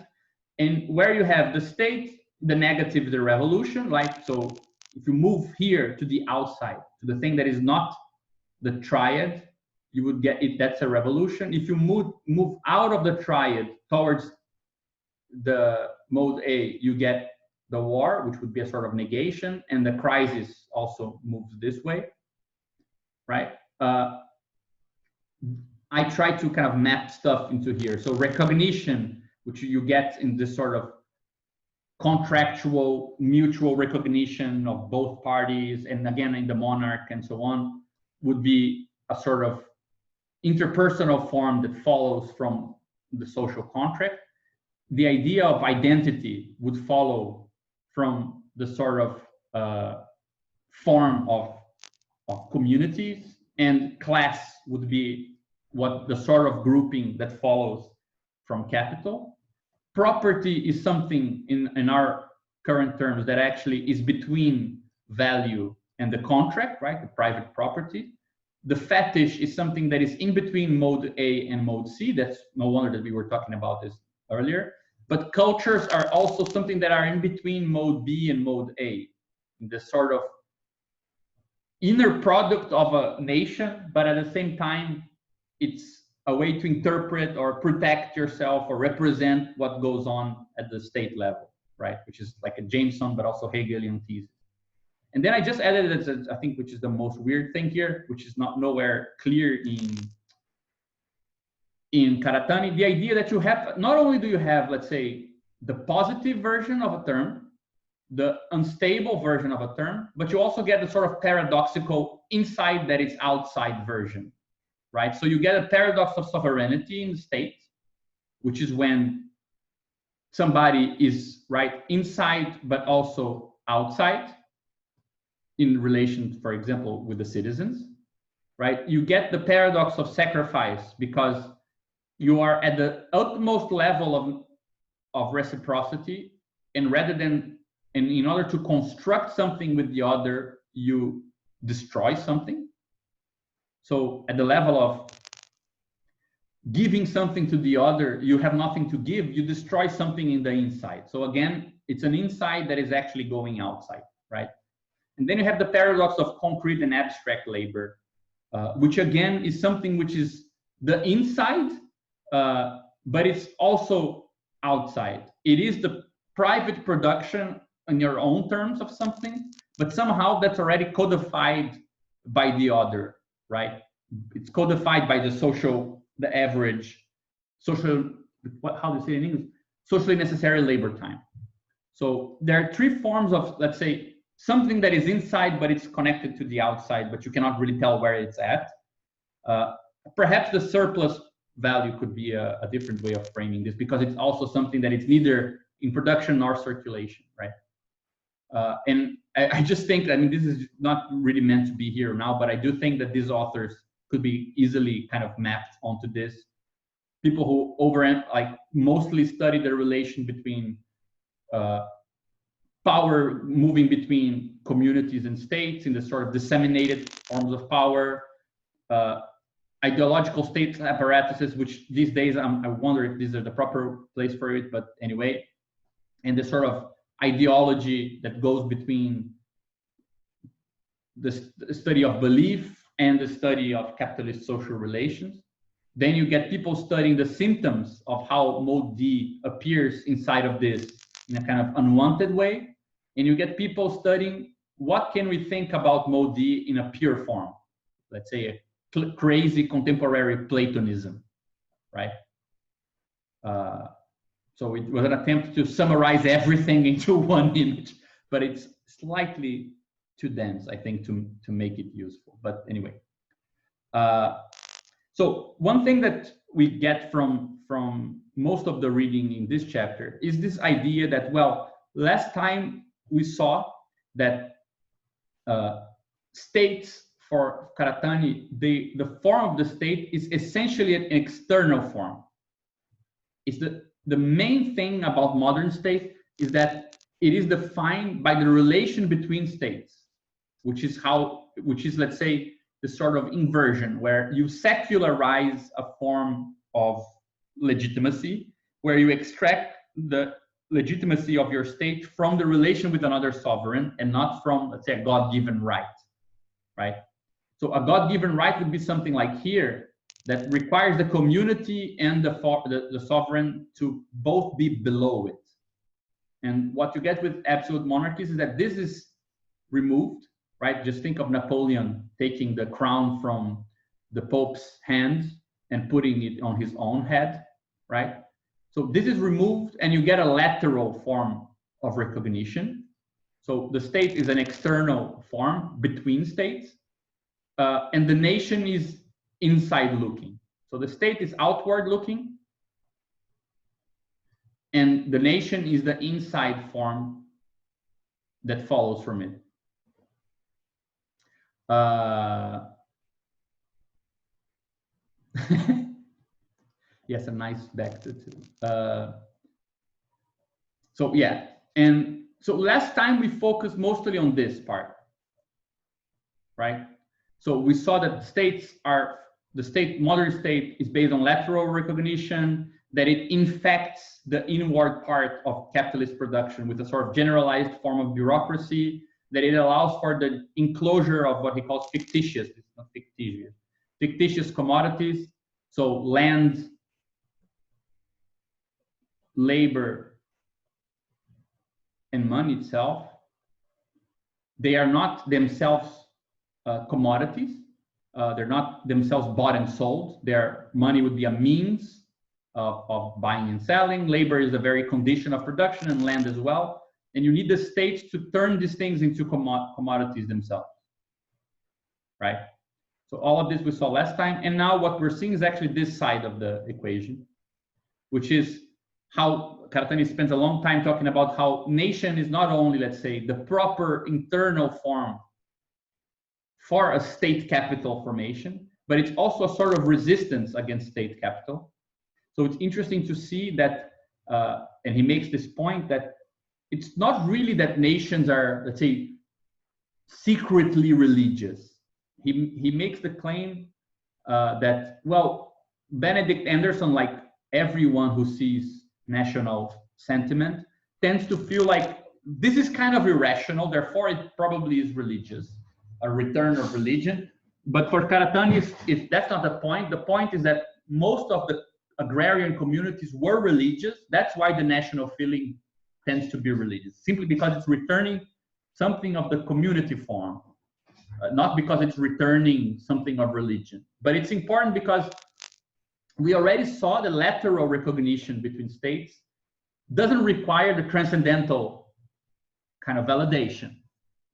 And where you have the state, the negative is the revolution, right? So if you move here to the outside, to the thing that is not the triad, you would get it, that's a revolution. If you move out of the triad towards the mode A, you get the war, which would be a sort of negation, and the crisis also moves this way, right? I try to kind of map stuff into here. So recognition, which you get in this sort of contractual, mutual recognition of both parties, and again in the monarch and so on, would be a sort of interpersonal form that follows from the social contract. The idea of identity would follow from the sort of form of communities, and class would be what the sort of grouping that follows from capital. Property is something in our current terms that actually is between value and the contract, right? The private property. The fetish is something that is in between mode A and mode C. That's no wonder that we were talking about this earlier. But cultures are also something that are in between mode B and mode A, the sort of inner product of a nation, but at the same time, it's a way to interpret or protect yourself or represent what goes on at the state level, right? Which is like a Jameson, but also Hegelian thesis. And then I just added it, I think, which is the most weird thing here, which is nowhere clear in Karatani, the idea that you have, not only do you have, let's say, the positive version of a term, the unstable version of a term, but you also get the sort of paradoxical inside that it's outside version, right? So you get a paradox of sovereignty in the state, which is when somebody is right inside, but also outside in relation, for example, with the citizens, right? You get the paradox of sacrifice because you are at the utmost level of reciprocity, and in order to construct something with the other, you destroy something. So at the level of giving something to the other, you have nothing to give, you destroy something in the inside. So again, it's an inside that is actually going outside, right? And then you have the paradox of concrete and abstract labor, which again is something which is the inside, but it's also outside. It is the private production in your own terms of something, but somehow that's already codified by the other, right? It's codified by the average social, how do you say it in English? Socially necessary labor time. So there are three forms of, let's say, something that is inside, but it's connected to the outside, but you cannot really tell where it's at. Perhaps the surplus value could be a different way of framing this, because it's also something that it's neither in production nor circulation, right? And I just think, I mean, this is not really meant to be here now, but I do think that these authors could be easily kind of mapped onto this. People who mostly study the relation between power moving between communities and states in the sort of disseminated forms of power, ideological state apparatuses, which these days I wonder if these are the proper place for it, but anyway, and the sort of ideology that goes between the study of belief and the study of capitalist social relations. Then you get people studying the symptoms of how mode D appears inside of this in a kind of unwanted way. And you get people studying what can we think about mode D in a pure form, let's say a crazy contemporary Platonism, right? So it was an attempt to summarize everything into one image, but it's slightly too dense, I think, to make it useful. But anyway, so one thing that we get from most of the reading in this chapter is this idea that, well, last time we saw that states for Karatani, the form of the state is essentially an external form. It's the main thing about modern state is that it is defined by the relation between states, which is, let's say, the sort of inversion where you secularize a form of legitimacy, where you extract the legitimacy of your state from the relation with another sovereign and not from, let's say, a God-given right, right? So a God-given right would be something like here that requires the community and the sovereign to both be below it. And what you get with absolute monarchies is that this is removed, right? Just think of Napoleon taking the crown from the Pope's hand and putting it on his own head, right? So this is removed and you get a lateral form of recognition. So the state is an external form between states, and the nation is inside looking. So the state is outward looking, and the nation is the inside form that follows from it. Yes, a nice back to so yeah, and so last time we focused mostly on this part, right? So we saw that modern state is based on lateral recognition, that it infects the inward part of capitalist production with a sort of generalized form of bureaucracy, that it allows for the enclosure of what he calls fictitious, it's not fictitious, fictitious commodities. So land, labor, and money itself, they are not themselves commodities. They're not themselves bought and sold. Their money would be a means of buying and selling. Labor is a very condition of production, and land as well. And you need the states to turn these things into commodities themselves, right? So all of this we saw last time. And now what we're seeing is actually this side of the equation, which is how Karatani spends a long time talking about how nation is not only, let's say, the proper internal form for a state capital formation, but it's also a sort of resistance against state capital. So it's interesting to see that, and he makes this point that it's not really that nations are, let's say, secretly religious. He makes the claim that, well, Benedict Anderson, like everyone who sees national sentiment, tends to feel like this is kind of irrational, therefore it probably is religious, a return of religion. But for Karatani, if that's not the point is that most of the agrarian communities were religious. That's why the national feeling tends to be religious, simply because it's returning something of the community form, not because it's returning something of religion. But it's important because we already saw the lateral recognition between states doesn't require the transcendental kind of validation.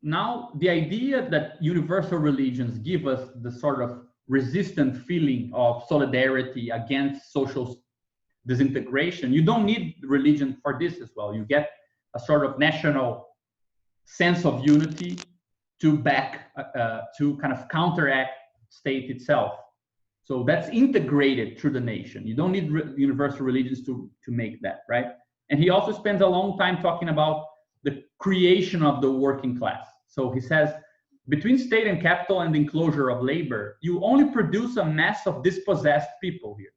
Now, the idea that universal religions give us the sort of resistant feeling of solidarity against social disintegration, you don't need religion for this as well. You get a sort of national sense of unity to to kind of counteract state itself. So that's integrated through the nation. You don't need universal religions to make that, right? And he also spends a long time talking about the creation of the working class. So he says, between state and capital and the enclosure of labor, you only produce a mass of dispossessed people here.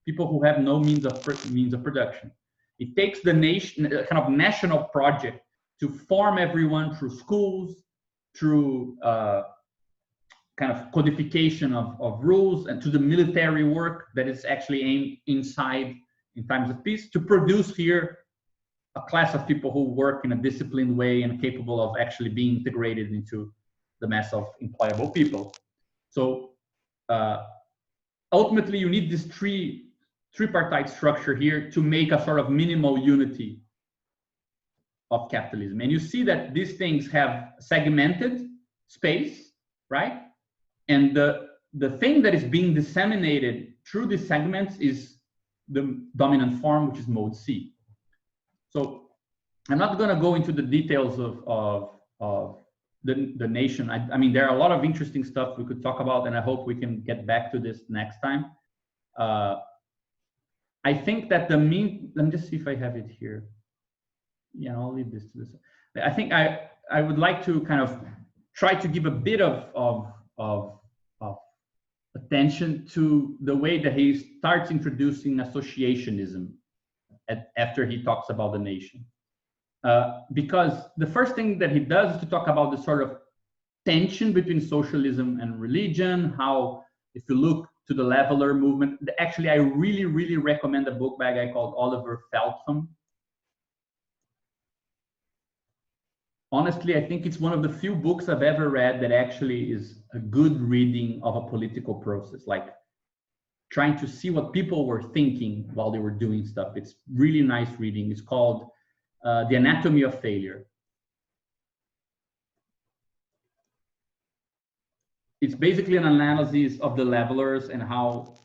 People who have no means of production. It takes the nation, a kind of national project, to form everyone through schools, through kind of codification of rules, and to the military work that is actually aimed inside in times of peace, to produce here a class of people who work in a disciplined way and capable of actually being integrated into the mass of employable people. So ultimately, you need this tripartite structure here to make a sort of minimal unity of capitalism. And you see that these things have segmented space, right? And the thing that is being disseminated through these segments is the dominant form, which is mode C. So I'm not going to go into the details of the nation. I mean, there are a lot of interesting stuff we could talk about, and I hope we can get back to this next time. I think that let me just see if I have it here. Yeah, I'll leave this to this. I think I would like to kind of try to give a bit of attention to the way that he starts introducing associationism after he talks about the nation. Because the first thing that he does is to talk about the sort of tension between socialism and religion, how if you look to the leveler movement, actually I really, really recommend a book by a guy called Oliver Feltham. Honestly, I think it's one of the few books I've ever read that actually is a good reading of a political process, like trying to see what people were thinking while they were doing stuff. It's really nice reading. It's called The Anatomy of Failure. It's basically an analysis of the levelers and how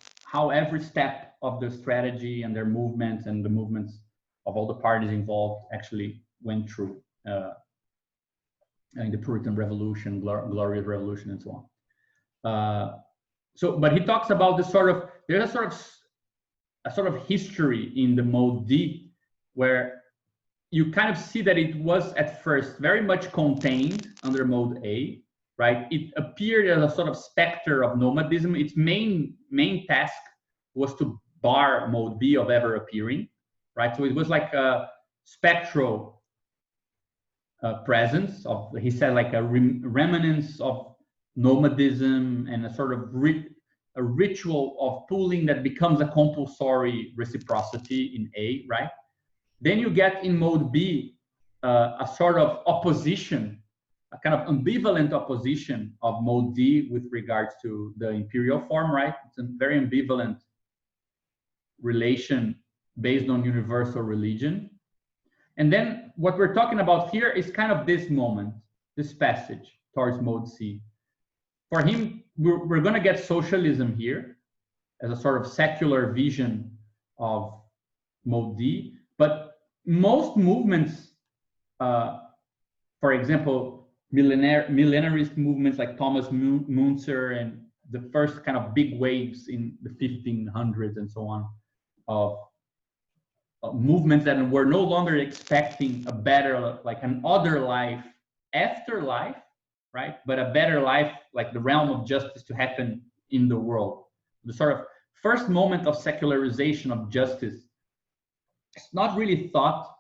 every step of the strategy and their movements and the movements of all the parties involved actually went through. In the Puritan Revolution, Glorious Revolution, and so on. But he talks about this sort of, there's a sort of history in the mode D, where you kind of see that it was at first very much contained under mode A, right? It appeared as a sort of specter of nomadism. Its main task was to bar mode B of ever appearing, right? So it was like a spectral presence of, he said, like a remnants of nomadism and a sort of a ritual of pooling that becomes a compulsory reciprocity in A, right? Then you get in mode B a sort of opposition, a kind of ambivalent opposition of mode D with regards to the imperial form, right? It's a very ambivalent relation based on universal religion. And then what we're talking about here is kind of this moment, this passage towards mode C. For him, we're going to get socialism here as a sort of secular vision of mode D. But most movements, for example, millenarist movements like Thomas Müntzer and the first kind of big waves in the 1500s and so on, of movements that were no longer expecting a better, like an other life after life, right? But a better life, like the realm of justice to happen in the world. The sort of first moment of secularization of justice. It's not really thought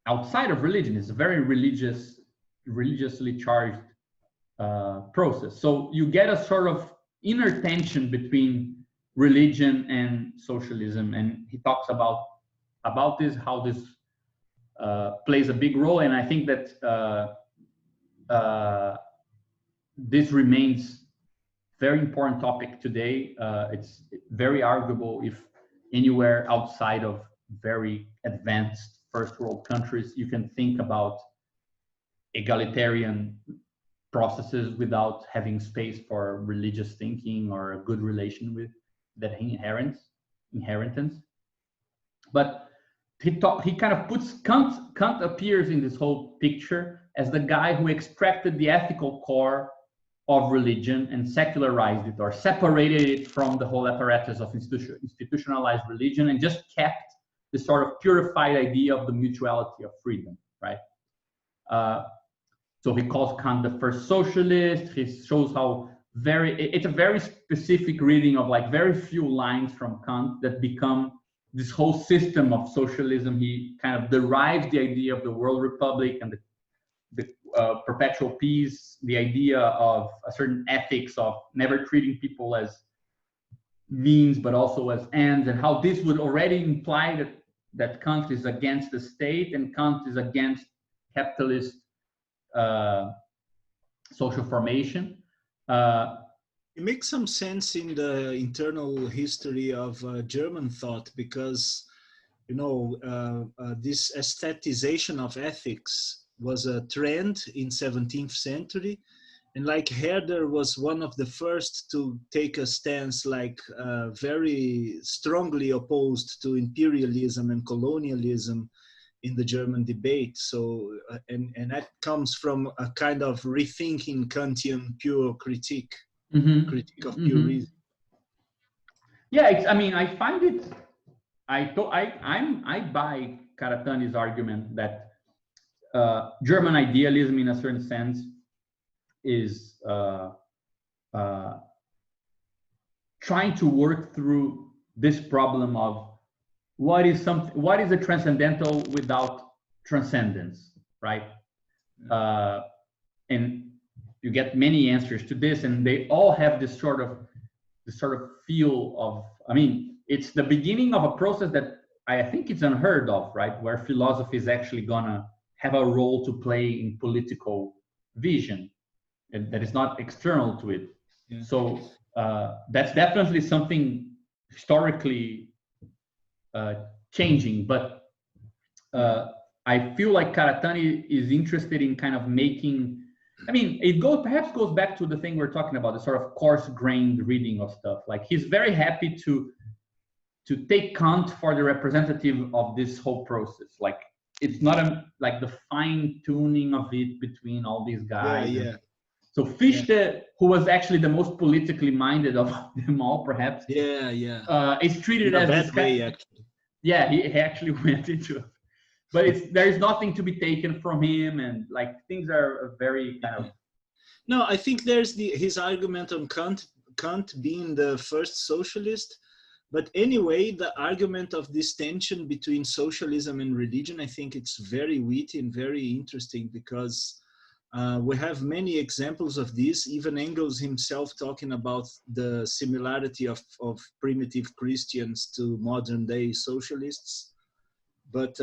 outside of religion. It's a very religiously charged process. So you get a sort of inner tension between religion and socialism, and he talks about about this, how this plays a big role. And I think that this remains very important topic today. It's very arguable if anywhere outside of very advanced first world countries you can think about egalitarian processes without having space for religious thinking or a good relation with that inheritance. But he kind of puts Kant appears in this whole picture as the guy who extracted the ethical core of religion and secularized it, or separated it from the whole apparatus of institutionalized religion, and just kept the sort of purified idea of the mutuality of freedom, right? So he calls Kant the first socialist. He shows how it's a very specific reading of like very few lines from Kant that become this whole system of socialism. He kind of derives the idea of the world republic and the perpetual peace, the idea of a certain ethics of never treating people as means but also as ends, and how this would already imply that Kant is against the state and Kant is against capitalist social formation. It makes some sense in the internal history of German thought, because this aestheticization of ethics was a trend in 17th century, and like Herder was one of the first to take a stance like very strongly opposed to imperialism and colonialism in the German debate. So and that comes from a kind of rethinking Kantian pure critique of pure reason. Yeah, I mean, I find it. I buy Karatani's argument that German idealism, in a certain sense, is trying to work through this problem of what is a transcendental without transcendence, right? And you get many answers to this, and they all have this sort of feel of. I mean, it's the beginning of a process that I think it's unheard of, right? Where philosophy is actually gonna have a role to play in political vision, and that is not external to it. Yeah. So that's definitely something historically changing. But I feel like Karatani is interested in kind of making. I mean, it perhaps goes back to the thing we're talking about, the sort of coarse-grained reading of stuff. Like he's very happy to take Kant for the representative of this whole process. Like it's not like the fine-tuning of it between all these guys. Yeah. So Fichte, who was actually the most politically minded of them all, perhaps. Yeah. Is treated in as a bad way, actually. Yeah, he actually went into it. But there is nothing to be taken from him, and like things are very kind of. No, I think there's his argument on Kant being the first socialist. But anyway, the argument of this tension between socialism and religion, I think it's very witty and very interesting, because we have many examples of this. Even Engels himself talking about the similarity of primitive Christians to modern day socialists. But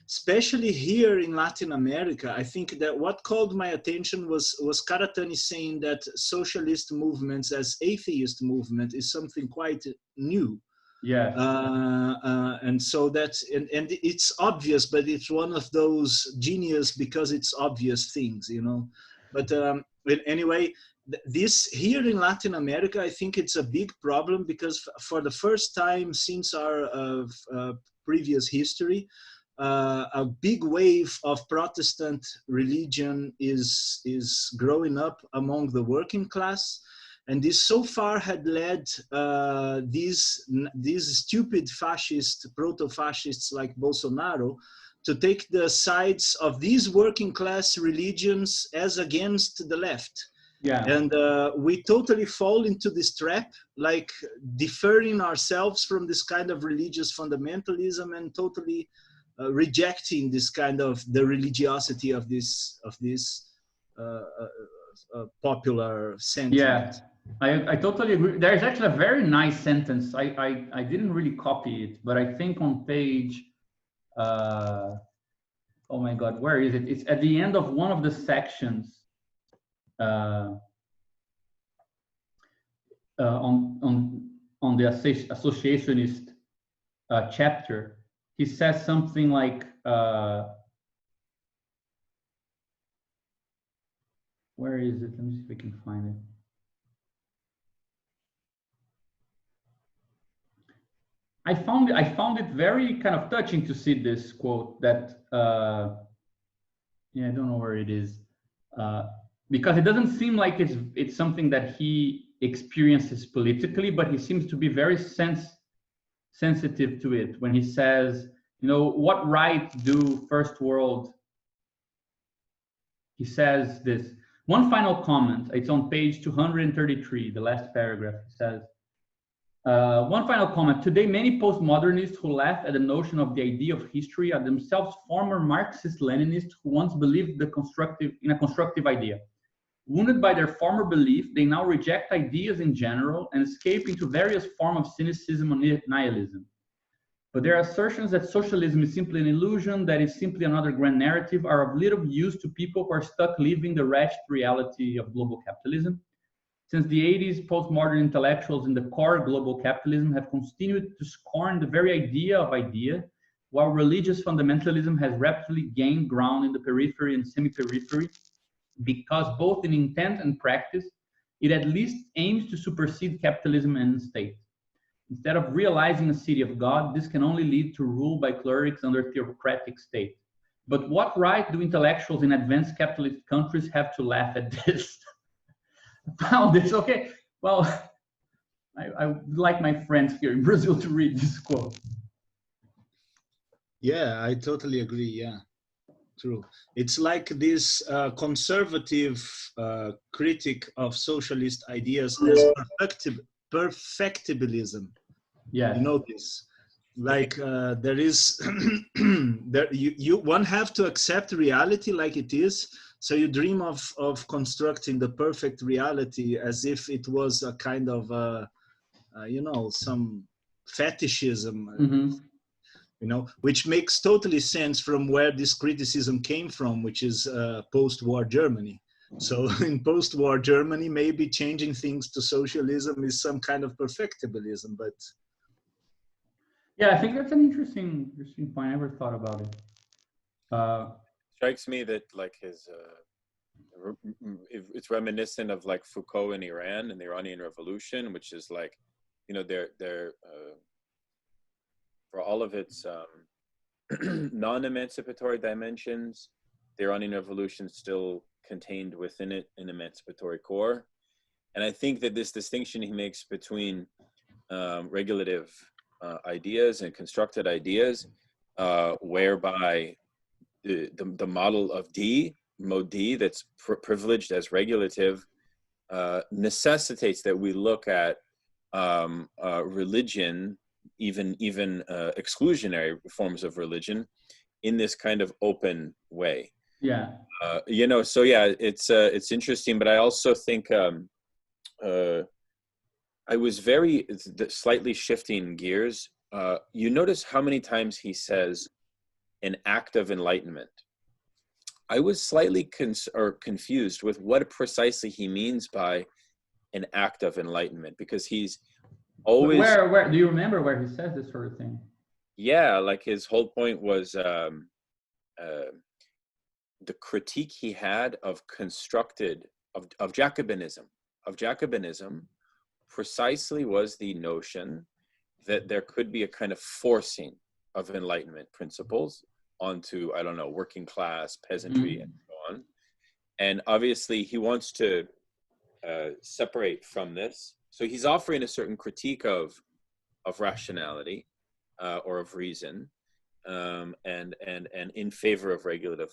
especially here in Latin America, I think that what called my attention was Karatani saying that socialist movements as atheist movement is something quite new. Yeah. And so that's, and it's obvious, but it's one of those genius because it's obvious things, But anyway, this here in Latin America, I think it's a big problem, because for the first time since our previous history, a big wave of Protestant religion is growing up among the working class. And this so far had led these stupid fascist, proto-fascists like Bolsonaro to take the sides of these working class religions as against the left. Yeah. And we totally fall into this trap, like deferring ourselves from this kind of religious fundamentalism and totally rejecting this kind of the religiosity of this popular sentiment. I totally agree. There's actually a very nice sentence. I didn't really copy it, but I think on page, oh my God, where is it? It's at the end of one of the sections on the Associationist chapter. He says something like, where is it? Let me see if I can find it. I found it very kind of touching to see this quote that, yeah, I don't know where it is, because it doesn't seem like it's something that he experiences politically, but he seems to be very sensitive to it when he says, you know, what right do first world, he says this, one final comment, it's on page 233, the last paragraph, he says, one final comment. Today, many postmodernists who laugh at the notion of the idea of history are themselves former Marxist-Leninists who once believed in a constructive idea. Wounded by their former belief, they now reject ideas in general and escape into various forms of cynicism and nihilism. But their assertions that socialism is simply an illusion, that is simply another grand narrative, are of little use to people who are stuck living the wretched reality of global capitalism. Since the 80s, postmodern intellectuals in the core global capitalism have continued to scorn the very idea of idea, while religious fundamentalism has rapidly gained ground in the periphery and semi-periphery, because both in intent and practice, it at least aims to supersede capitalism and state. Instead of realizing a city of God, this can only lead to rule by clerics under theocratic state. But what right do intellectuals in advanced capitalist countries have to laugh at this? Found this, okay. Well, I would like my friends here in Brazil to read this quote. Yeah, I totally agree. Yeah, true. It's like this conservative critic of socialist ideas as perfectibilism. Yeah, You know this. Like there is, one have to accept reality like it is. So you dream of constructing the perfect reality as if it was a kind of, you know, some fetishism, you know, which makes totally sense from where this criticism came from, which is post-war Germany. So in post-war Germany, maybe changing things to socialism is some kind of perfectibilism, but. yeah, I think that's an interesting point. I never thought about it. Strikes me that like his it's reminiscent of like Foucault in Iran and the Iranian Revolution, which is like, you know, they're for all of its non-emancipatory dimensions, the Iranian Revolution still contained within it an emancipatory core. And I think that this distinction he makes between regulative ideas and constructed ideas, whereby the model of mode D, that's privileged as regulative, necessitates that we look at religion, even exclusionary forms of religion, in this kind of open way. Yeah. You know, so yeah, it's interesting, but I also think I was slightly shifting gears. You notice how many times he says an act of enlightenment. I was slightly confused with what precisely he means by an act of enlightenment, because he's always... Where do you remember where he says this sort of thing? Yeah, like his whole point was the critique he had of Jacobinism. Jacobinism precisely was the notion that there could be a kind of forcing of enlightenment principles onto, I don't know, working class, peasantry, and so on. And obviously he wants to separate from this. So he's offering a certain critique of rationality or of reason, and in favor of regulative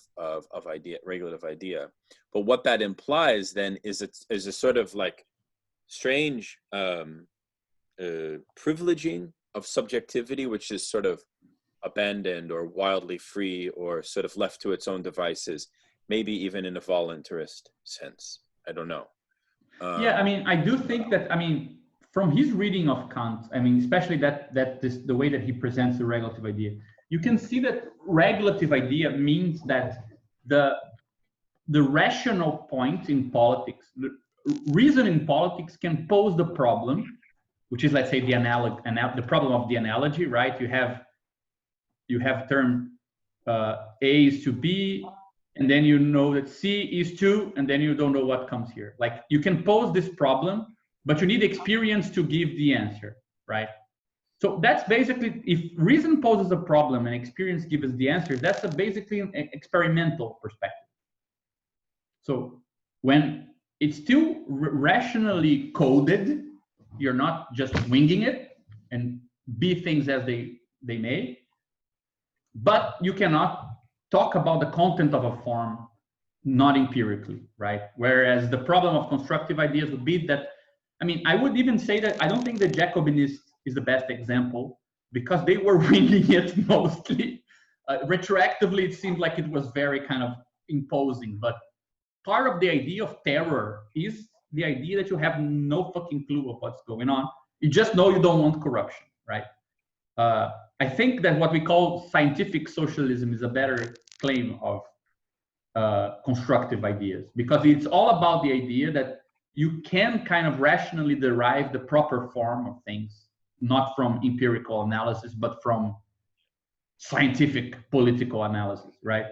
idea. But what that implies then is a sort of like strange privileging of subjectivity, which is sort of abandoned or wildly free or sort of left to its own devices, maybe even in a voluntarist sense. I don't know. Yeah, I mean, I do think that, I mean, from his reading of Kant, I mean, especially the way that he presents the regulative idea, you can see that regulative idea means that the rational point in politics, the reason in politics can pose the problem, which is, let's say, the problem of the analogy, right? You have term A is to B, and then you know that C is to, and then you don't know what comes here. Like, you can pose this problem, but you need experience to give the answer, right? So that's basically, if reason poses a problem and experience gives us the answer, that's basically an experimental perspective. So when it's still rationally coded, you're not just winging it and be things as they may, but you cannot talk about the content of a form not empirically, right? Whereas the problem of constructive ideas would be that, I mean, I would even say that I don't think the Jacobinist is the best example, because they were winging it mostly. Retroactively, it seemed like it was very kind of imposing, but part of the idea of terror is the idea that you have no fucking clue of what's going on. You just know you don't want corruption, right? I think that what we call scientific socialism is a better claim of constructive ideas, because it's all about the idea that you can kind of rationally derive the proper form of things, not from empirical analysis, but from scientific political analysis, right?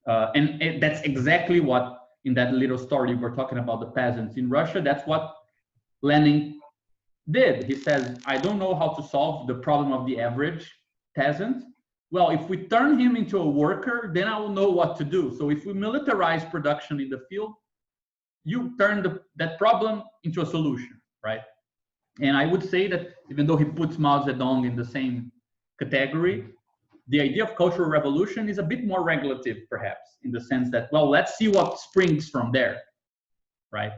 And that's exactly what, in that little story we're talking about the peasants in Russia, that's what Lenin did. He says, I don't know how to solve the problem of the average peasant. Well, if we turn him into a worker, then I will know what to do. So if we militarize production in the field, you turn that problem into a solution, right? And I would say that even though he puts Mao Zedong in the same category, the idea of cultural revolution is a bit more regulative, perhaps, in the sense that, well, let's see what springs from there, right?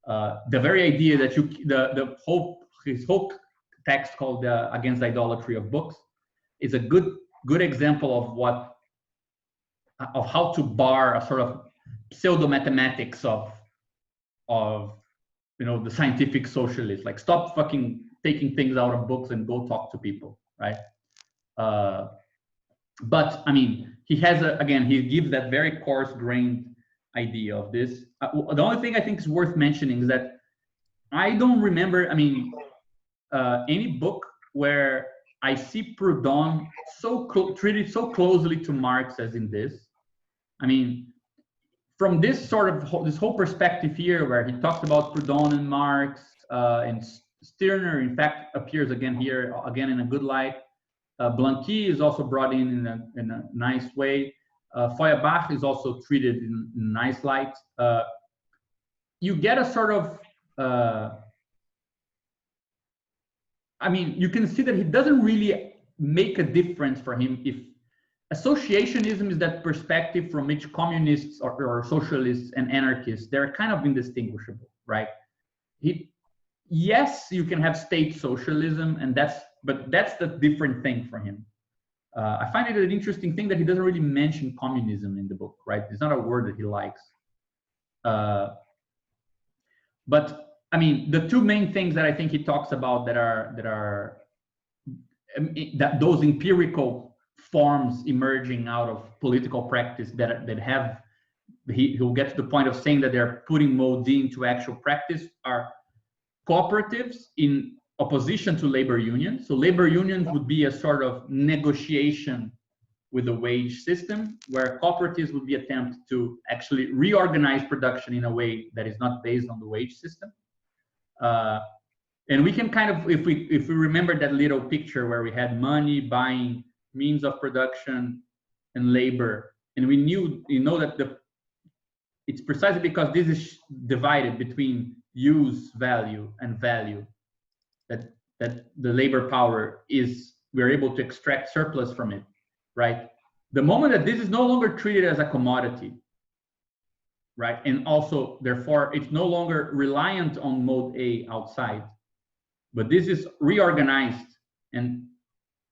The very idea that his whole text called Against the Idolatry of Books is a good example of how to bar a sort of pseudo mathematics of the scientific socialist. Like, stop fucking taking things out of books and go talk to people, right? But I mean, he has he gives that very coarse-grained idea of this. The only thing I think is worth mentioning is that I don't remember, I mean, any book where I see Proudhon treated so closely to Marx as in this. I mean, from this this whole perspective here, where he talked about Proudhon and Marx, and Stirner, in fact, appears again here, again in a good light. Blanqui is also brought in a nice way. Feuerbach is also treated in a nice light. You get a sort of, I mean, you can see that he doesn't really make a difference for him if associationism is that perspective from which communists or socialists and anarchists, they're kind of indistinguishable, right? Yes, you can have state socialism, but that's the different thing for him. I find it an interesting thing that he doesn't really mention communism in the book, right? It's not a word that he likes. But I mean, the two main things that I think he talks about that those empirical forms emerging out of political practice that have, he'll get to the point of saying that they're putting Modi into actual practice, are cooperatives in opposition to labor unions. So labor unions would be a sort of negotiation with the wage system, where cooperatives would be attempt to actually reorganize production in a way that is not based on the wage system. And we can kind of, if we remember that little picture where we had money buying means of production and labor, and we know that it's precisely because this is divided between use value and value that the labor power we're able to extract surplus from it, right? The moment that this is no longer treated as a commodity, right? And also, therefore, it's no longer reliant on mode A outside, but this is reorganized, and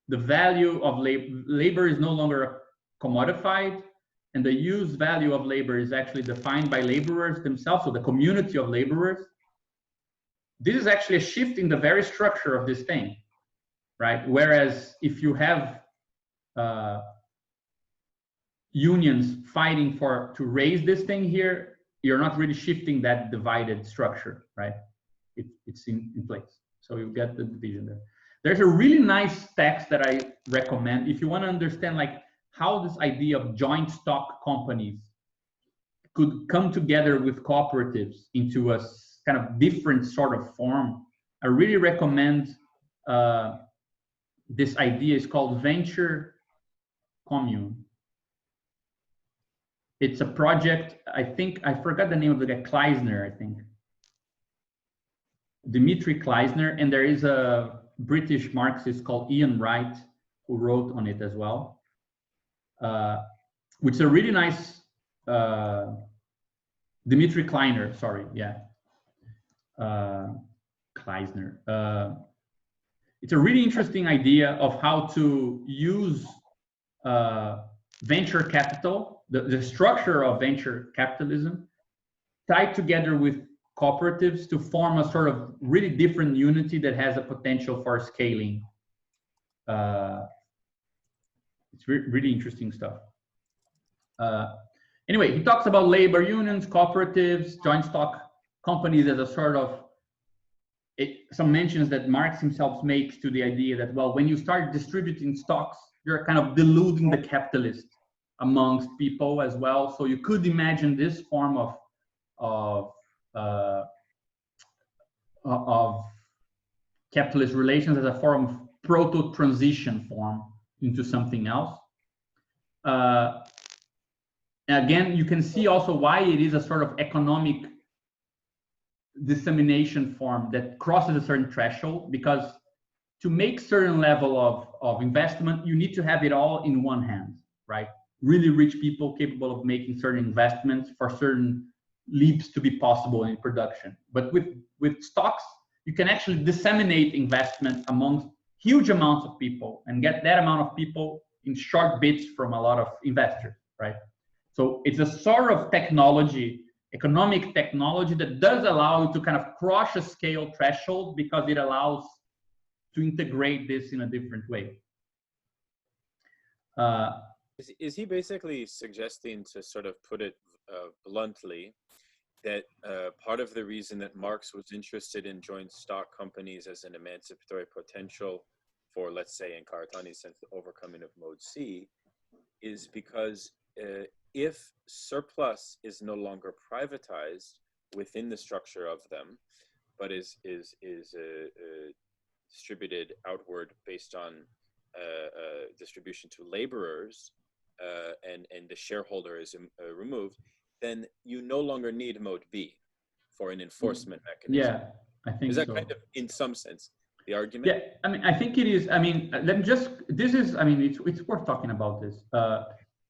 the value of labor is no longer commodified, and the use value of labor is actually defined by laborers themselves, so the community of laborers, this is actually a shift in the very structure of this thing, right? Whereas if you have unions fighting to raise this thing here, you're not really shifting that divided structure, right? It's in place. So you get the division there. There's a really nice text that I recommend if you want to understand like how this idea of joint stock companies could come together with cooperatives into a kind of different sort of form. I really recommend this idea. It's called Venture Commune. It's a project, I think, I forgot the name of the guy, Kleisner, I think. Dimitri Kleisner, and there is a British Marxist called Ian Wright who wrote on it as well. Which is a really nice, Dimitri Kleiner, sorry, yeah. Kleisner. It's a really interesting idea of how to use venture capital, the structure of venture capitalism, tied together with cooperatives to form a sort of really different unity that has a potential for scaling. It's really interesting stuff. Anyway, he talks about labor unions, cooperatives, joint stock companies as a sort of, some mentions that Marx himself makes to the idea that, well, when you start distributing stocks, you're kind of diluting the capitalist amongst people as well. So you could imagine this form of capitalist relations as a form of proto-transition form into something else. Again, you can see also why it is a sort of economic dissemination form that crosses a certain threshold, because to make certain level of investment, you need to have it all in one hand, right? Really rich people capable of making certain investments for certain leaps to be possible in production. But with stocks, you can actually disseminate investment amongst huge amounts of people and get that amount of people in short bits from a lot of investors, right? So it's a sort of technology, economic technology, that does allow you to kind of cross a scale threshold because it allows to integrate this in a different way. Is he basically suggesting, to sort of put it bluntly, that part of the reason that Marx was interested in joint stock companies as an emancipatory potential for, let's say, in Karatani's sense, the overcoming of Mode C, is because if surplus is no longer privatized within the structure of them, but is distributed outward based on distribution to laborers, and the shareholder is removed, then you no longer need Mode B for an enforcement mechanism. Yeah, I think is that so. kind of, in some sense, the argument? Yeah, I mean, I think it is. I mean, let me just, this is, I mean, it's worth talking about this.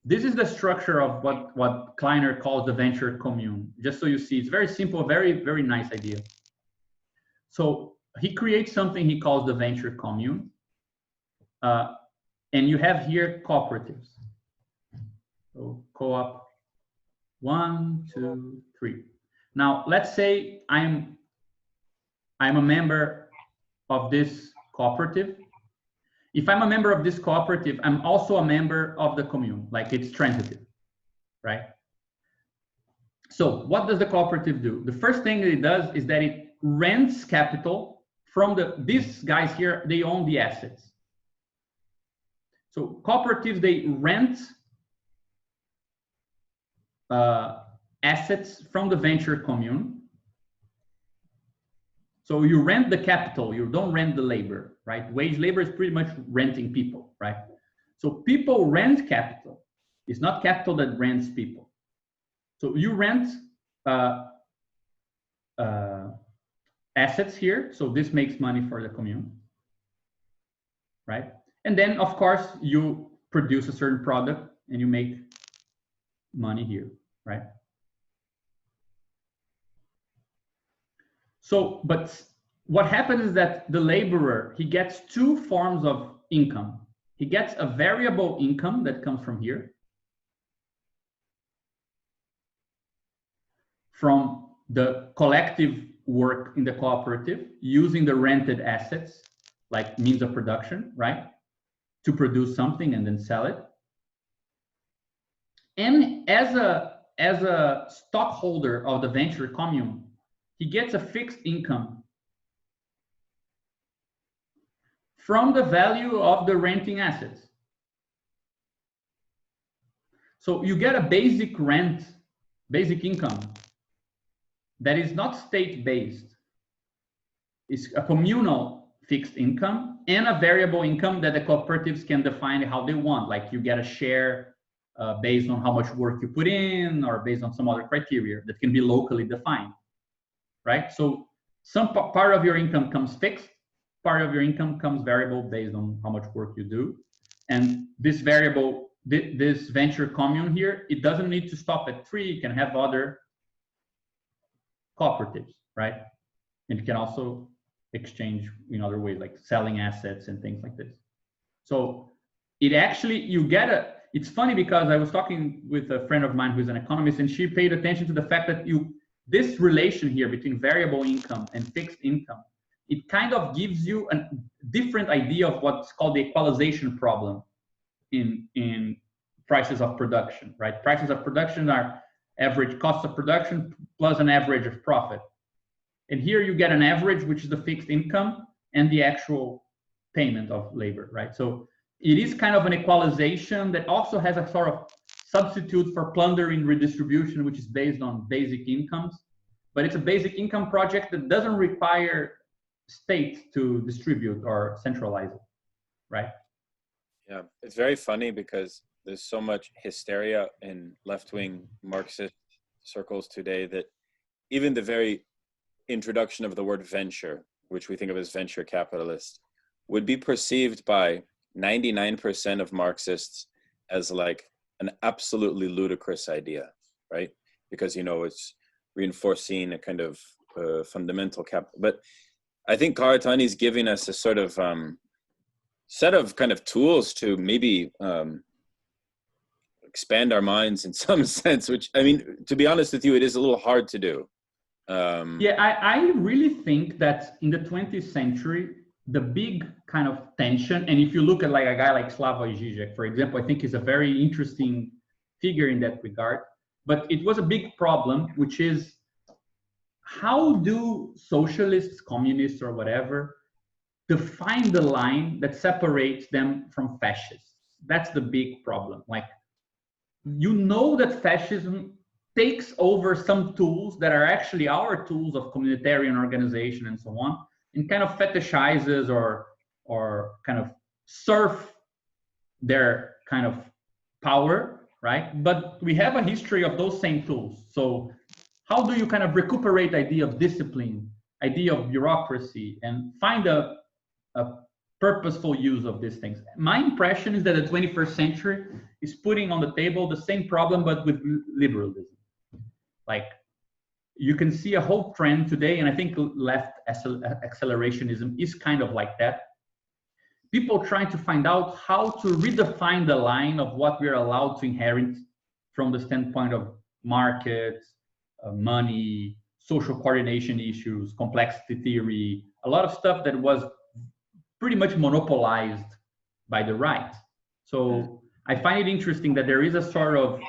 This is the structure of what Kleiner calls the venture commune. Just so you see, it's very simple, very, very nice idea. So he creates something he calls the venture commune. And you have here cooperatives. So co-op 1, 2, 3. Now, let's say I'm a member of this cooperative. If I'm a member of this cooperative, I'm also a member of the commune, like it's transitive, right? So what does the cooperative do? The first thing that it does is that it rents capital from these guys here, they own the assets. So cooperatives, they rent assets from the venture commune. So you rent the capital, you don't rent the labor, right? Wage labor is pretty much renting people, right? So people rent capital. It's not capital that rents people. So you rent assets here. So this makes money for the commune, right? And then, of course, you produce a certain product and you make money here, right? So, but what happens is that the laborer, he gets two forms of income. He gets a variable income that comes from here, from the collective work in the cooperative using the rented assets, like means of production, right? To produce something and then sell it. And as a stockholder of the venture commune, he gets a fixed income from the value of the renting assets. So you get a basic rent, basic income that is not state-based. It's a communal fixed income and a variable income that the cooperatives can define how they want. Like you get a share based on how much work you put in or based on some other criteria that can be locally defined, right? So some part of your income comes fixed, part of your income comes variable based on how much work you do. And this variable, this venture commune here, it doesn't need to stop at 3, it can have other cooperatives, right? And it can also exchange in other ways, like selling assets and things like this. So it actually, you get a, it's funny because I was talking with a friend of mine who's an economist, and she paid attention to the fact that this relation here between variable income and fixed income, it kind of gives you a different idea of what's called the equalization problem in prices of production, right? Prices of production are average cost of production plus an average of profit. And here you get an average, which is the fixed income and the actual payment of labor, right? So it is kind of an equalization that also has a sort of substitute for plundering redistribution, which is based on basic incomes. But it's a basic income project that doesn't require state to distribute or centralize it, right? Yeah, it's very funny because there's so much hysteria in left-wing Marxist circles today that even the very introduction of the word venture, which we think of as venture capitalist, would be perceived by 99% of Marxists as like an absolutely ludicrous idea, right? Because, you know, it's reinforcing a kind of fundamental capital. But I think Karatani is giving us a sort of set of kind of tools to maybe expand our minds in some sense, which, I mean, to be honest with you, it is a little hard to do. Yeah, I really think that in the 20th century, the big kind of tension, and if you look at like a guy like Slavoj Žižek, for example, I think he's a very interesting figure in that regard, but it was a big problem, which is how do socialists, communists, or whatever, define the line that separates them from fascists? That's the big problem. Like, you know that fascism takes over some tools that are actually our tools of communitarian organization and so on, and kind of fetishizes or kind of surf their kind of power, right? But we have a history of those same tools. So how do you kind of recuperate the idea of discipline, idea of bureaucracy, and find a purposeful use of these things? My impression is that the 21st century is putting on the table the same problem, but with liberalism. Like, you can see a whole trend today, and I think left accelerationism is kind of like that. People trying to find out how to redefine the line of what we're allowed to inherit from the standpoint of markets, money, social coordination issues, complexity theory, a lot of stuff that was pretty much monopolized by the right. So I find it interesting that there is a sort of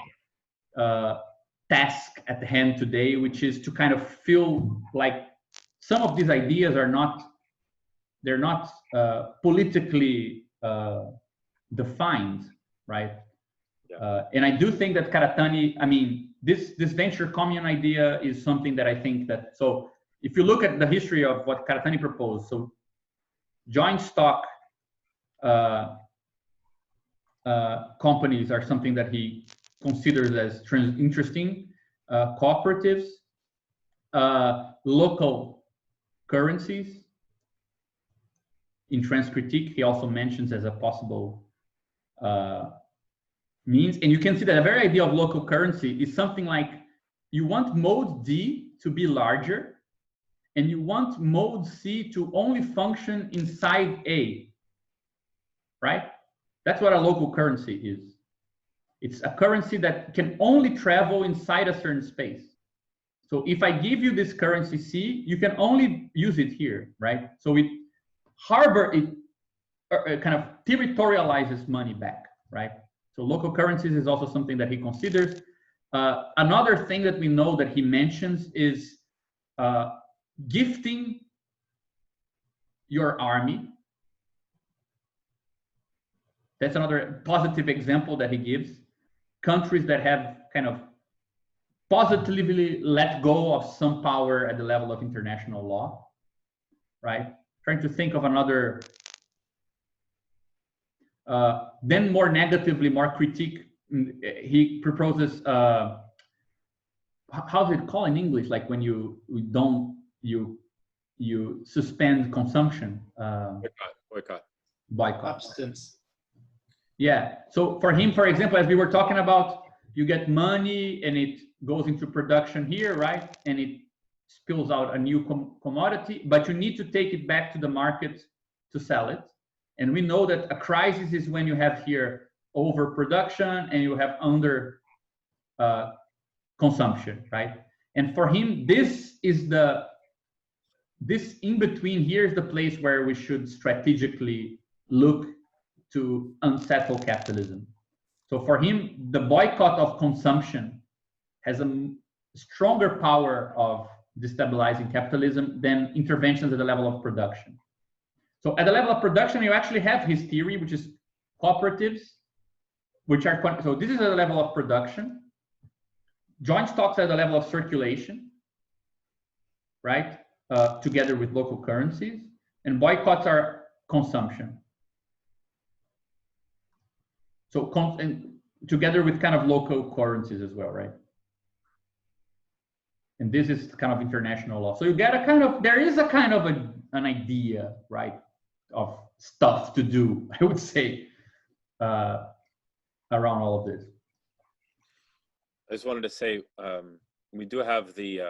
task at hand today, which is to kind of feel like some of these ideas are not, they're not politically defined, right? Yeah. And I do think that Karatani, I mean, this venture commune idea is something that I think that, so if you look at the history of what Karatani proposed, so joint stock companies are something that he considers as interesting, cooperatives, local currencies. In Transcritique, he also mentions as a possible means. And you can see that the very idea of local currency is something like you want mode D to be larger, and you want mode C to only function inside A, right? That's what a local currency is. It's a currency that can only travel inside a certain space. So if I give you this currency C, you can only use it here, right? So it kind of territorializes money back, right? So local currencies is also something that he considers. Another thing that we know that he mentions is gifting your army. That's another positive example that he gives. Countries that have kind of positively let go of some power at the level of international law, right? Trying to think of another, then more negatively, more critique. He proposes, how's it called in English? Like when you suspend consumption. Boycott. Abstinence. Yeah. So for him, for example, as we were talking about, you get money and it goes into production here, right? And it spills out a new commodity, but you need to take it back to the market to sell it. And we know that a crisis is when you have here overproduction and you have under consumption, right? And for him, this in between here is the place where we should strategically look to unsettle capitalism. So for him, the boycott of consumption has a stronger power of destabilizing capitalism than interventions at the level of production. So at the level of production, you actually have his theory, which is cooperatives, which are, so this is at the level of production. Joint stocks at the level of circulation, right? Together with local currencies, and boycotts are consumption. So and together with kind of local currencies as well, right? And this is kind of international law. So you get a kind of, there is a kind of an idea, right, of stuff to do, I would say, around all of this. I just wanted to say, we do have the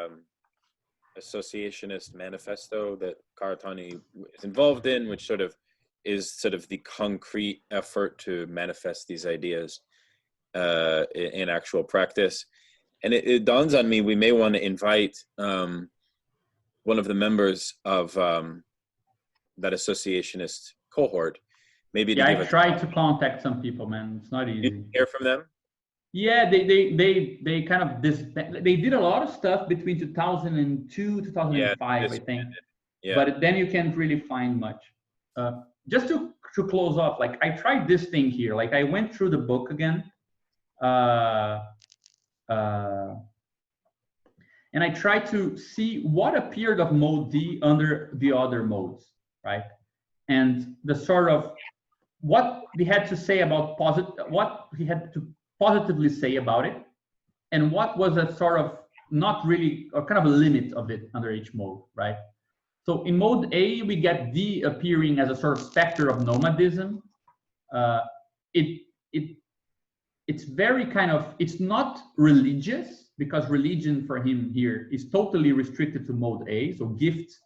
Associationist Manifesto that Karatani is involved in, which sort of is sort of the concrete effort to manifest these ideas in actual practice. And it dawns on me, we may want to invite one of the members of that associationist cohort, maybe. Yeah, I tried to contact some people, man. It's not easy. Did you hear from them? Yeah, they kind of they did a lot of stuff between 2002, 2005, I think. Yeah. But then you can't really find much. Just to close off, like I tried this thing here. Like I went through the book again. And I tried to see what appeared of mode D under the other modes, right? And the sort of what he had to say about what he had to positively say about it, and what was a sort of not really, or kind of a limit of it under each mode, right? So in mode A, we get D appearing as a sort of specter of nomadism. It's very kind of, it's not religious, because religion for him here is totally restricted to mode A. So gifts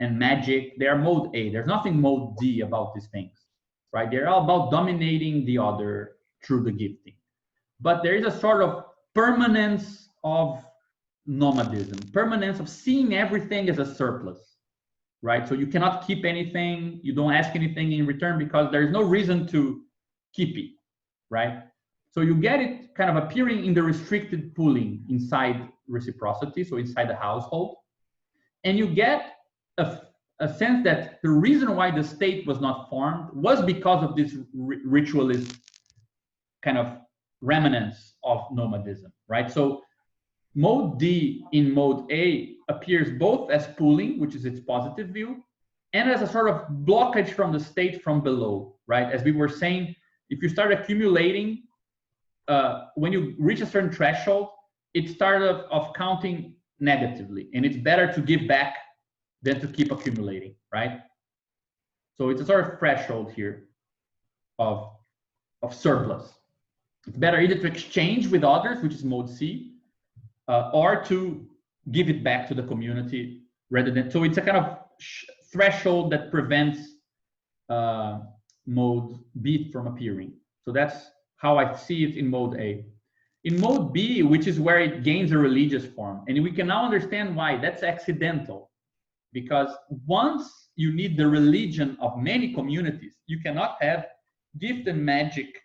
and magic, they are mode A. There's nothing mode D about these things, right? They're all about dominating the other through the gifting. But there is a sort of permanence of nomadism, permanence of seeing everything as a surplus, right? So you cannot keep anything, you don't ask anything in return because there's no reason to keep it, right? So you get it kind of appearing in the restricted pooling inside reciprocity, so inside the household. And you get a sense that the reason why the state was not formed was because of this ritualist kind of remnants of nomadism, right? So mode D in mode A appears both as pooling, which is its positive view, and as a sort of blockage from the state from below, right? As we were saying, if you start accumulating, when you reach a certain threshold, it starts off counting negatively, and it's better to give back than to keep accumulating, right? So it's a sort of threshold here of surplus. It's better either to exchange with others, which is mode C, or to give it back to the community rather than, so it's a kind of threshold that prevents mode B from appearing. So that's how I see it in mode A. In mode B, which is where it gains a religious form, and we can now understand why that's accidental, because once you need the religion of many communities, you cannot have gift and magic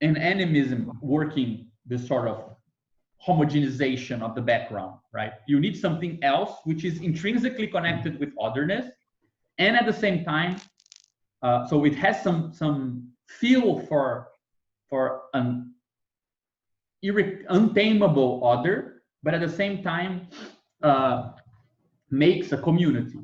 and animism working this sort of homogenization of the background, right? You need something else which is intrinsically connected with otherness, and at the same time, so it has some feel for an untamable other, but at the same time makes a community.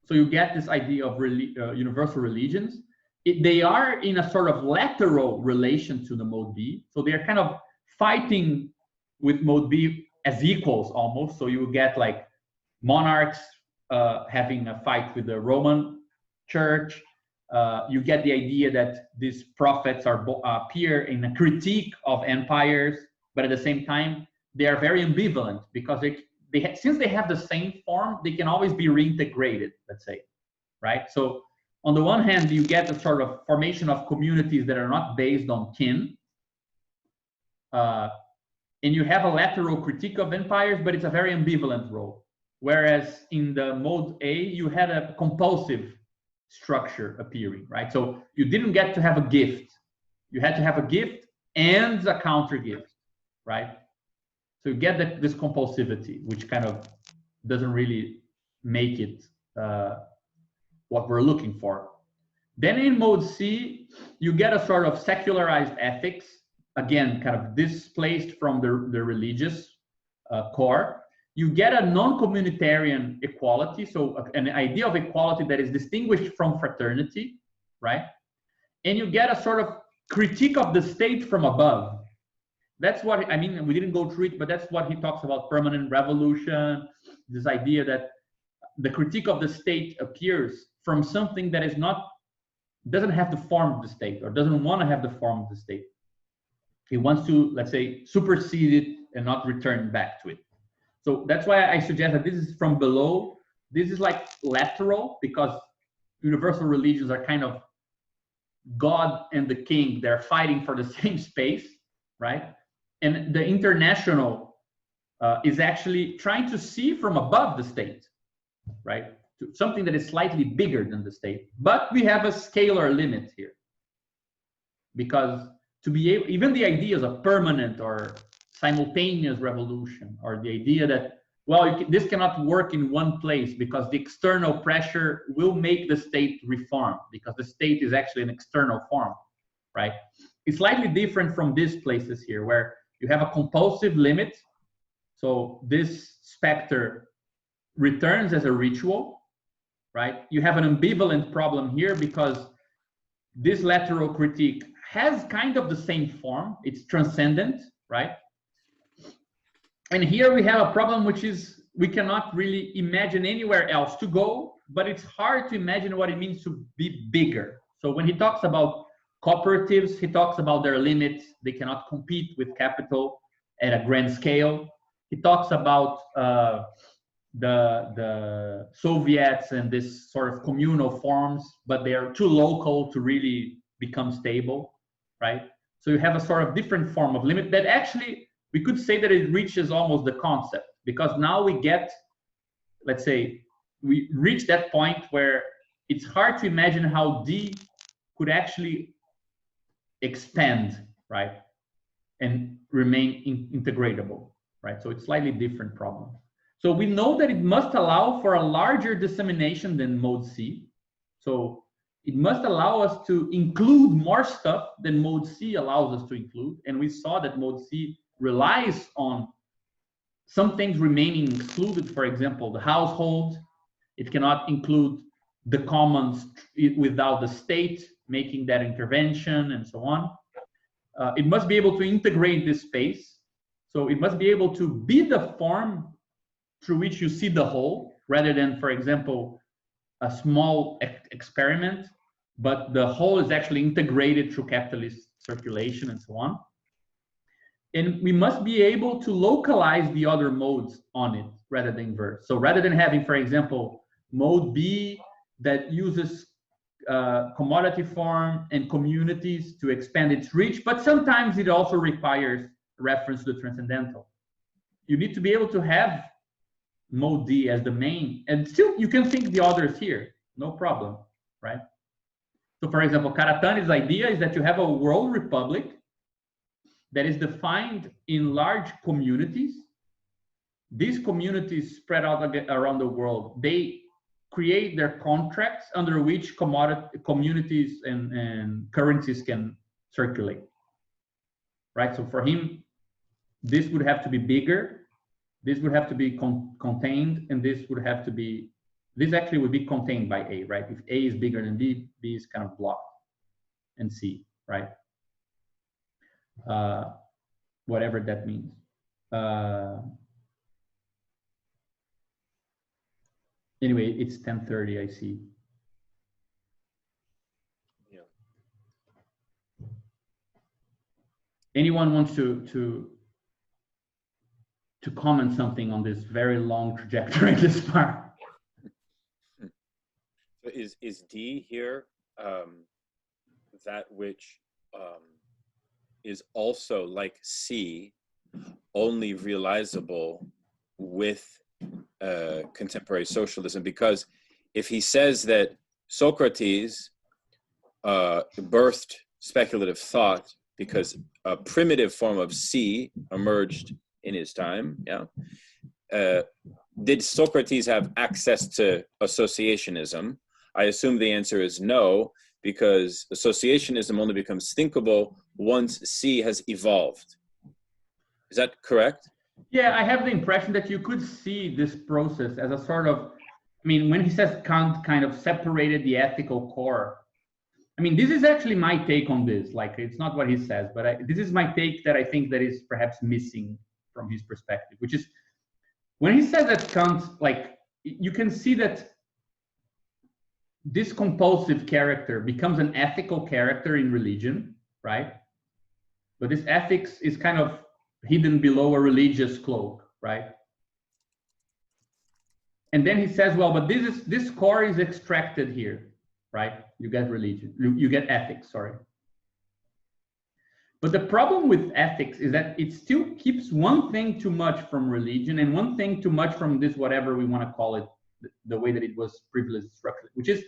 So you get this idea of universal religions. They are in a sort of lateral relation to the mode B. So they're kind of fighting with mode B as equals almost. So you get like monarchs having a fight with the Roman church. You get the idea that these prophets appear in a critique of empires, but at the same time, they are very ambivalent because since they have the same form, they can always be reintegrated, let's say, right? So on the one hand, you get a sort of formation of communities that are not based on kin, and you have a lateral critique of empires, but it's a very ambivalent role. Whereas in the mode A, you had a compulsive structure appearing, right? So you didn't get to have a gift. You had to have a gift and a counter gift, right? So you get this compulsivity, which kind of doesn't really make it what we're looking for. Then in mode C, you get a sort of secularized ethics, again, kind of displaced from the religious core. You get a non-communitarian equality, so an idea of equality that is distinguished from fraternity, right? And you get a sort of critique of the state from above. That's what, I mean, we didn't go through it, but that's what he talks about, permanent revolution, this idea that the critique of the state appears from something that is not, doesn't have the form of the state, or doesn't want to have the form of the state. He wants to, let's say, supersede it and not return back to it. So that's why I suggest that this is from below. This is like lateral, because universal religions are kind of God and the king. They're fighting for the same space, right? And the international is actually trying to see from above the state, right? To something that is slightly bigger than the state. But we have a scalar limit here, because to be able, even the ideas of permanent or simultaneous revolution, or the idea that, well, this cannot work in one place because the external pressure will make the state reform, because the state is actually an external form, right? It's slightly different from these places here, where you have a compulsive limit. So this specter returns as a ritual, right? You have an ambivalent problem here, because this lateral critique has kind of the same form. It's transcendent, right? And here we have a problem, which is we cannot really imagine anywhere else to go, but it's hard to imagine what it means to be bigger. So when he talks about cooperatives, he talks about their limits. They cannot compete with capital at a grand scale. He talks about the Soviets and this sort of communal forms, but they are too local to really become stable, right? So you have a sort of different form of limit that actually, we could say that it reaches almost the concept, because now we get, let's say, we reach that point where it's hard to imagine how D could actually expand, right? And remain integratable, right? So it's slightly different problem. So we know that it must allow for a larger dissemination than mode C. So it must allow us to include more stuff than mode C allows us to include. And we saw that mode C relies on some things remaining excluded. For example, the household. It cannot include the commons without the state making that intervention, and so on. It must be able to integrate this space. So it must be able to be the form through which you see the whole, rather than, for example, a small experiment, but the whole is actually integrated through capitalist circulation and so on. And we must be able to localize the other modes on it rather than inverse. So rather than having, for example, mode B that uses commodity form and communities to expand its reach, but sometimes it also requires reference to the transcendental. You need to be able to have mode D as the main, and still you can think the others here, no problem, right? So for example, Karatani's idea is that you have a world republic that is defined in large communities. These communities spread out around the world, they create their contracts under which communities and currencies can circulate, right? So for him, this would have to be bigger, this would have to be contained, and this would have to be, this actually would be contained by A, right? If A is bigger than B, B is kind of blocked, and C, right? Whatever that means. Anyway, it's 10:30, I see. Yeah. Anyone wants to comment something on this very long trajectory this far? So is D here that which is also like C, only realizable with contemporary socialism? Because if he says that Socrates birthed speculative thought because a primitive form of C emerged in his time, did Socrates have access to associationism? I assume the answer is no, because associationism only becomes thinkable once C has evolved. Is that correct? Yeah, I have the impression that you could see this process as a sort of, I mean, when he says Kant kind of separated the ethical core, I mean, this is actually my take on this. Like, it's not what he says, but this is my take that I think that is perhaps missing from his perspective, which is when he says that Kant, like, you can see that this compulsive character becomes an ethical character in religion, right? But this ethics is kind of hidden below a religious cloak, right? And then he says, well, but this core is extracted here, right? You get religion, you get ethics, sorry. But the problem with ethics is that it still keeps one thing too much from religion and one thing too much from this, whatever we want to call it, the way that it was previously structured, which is,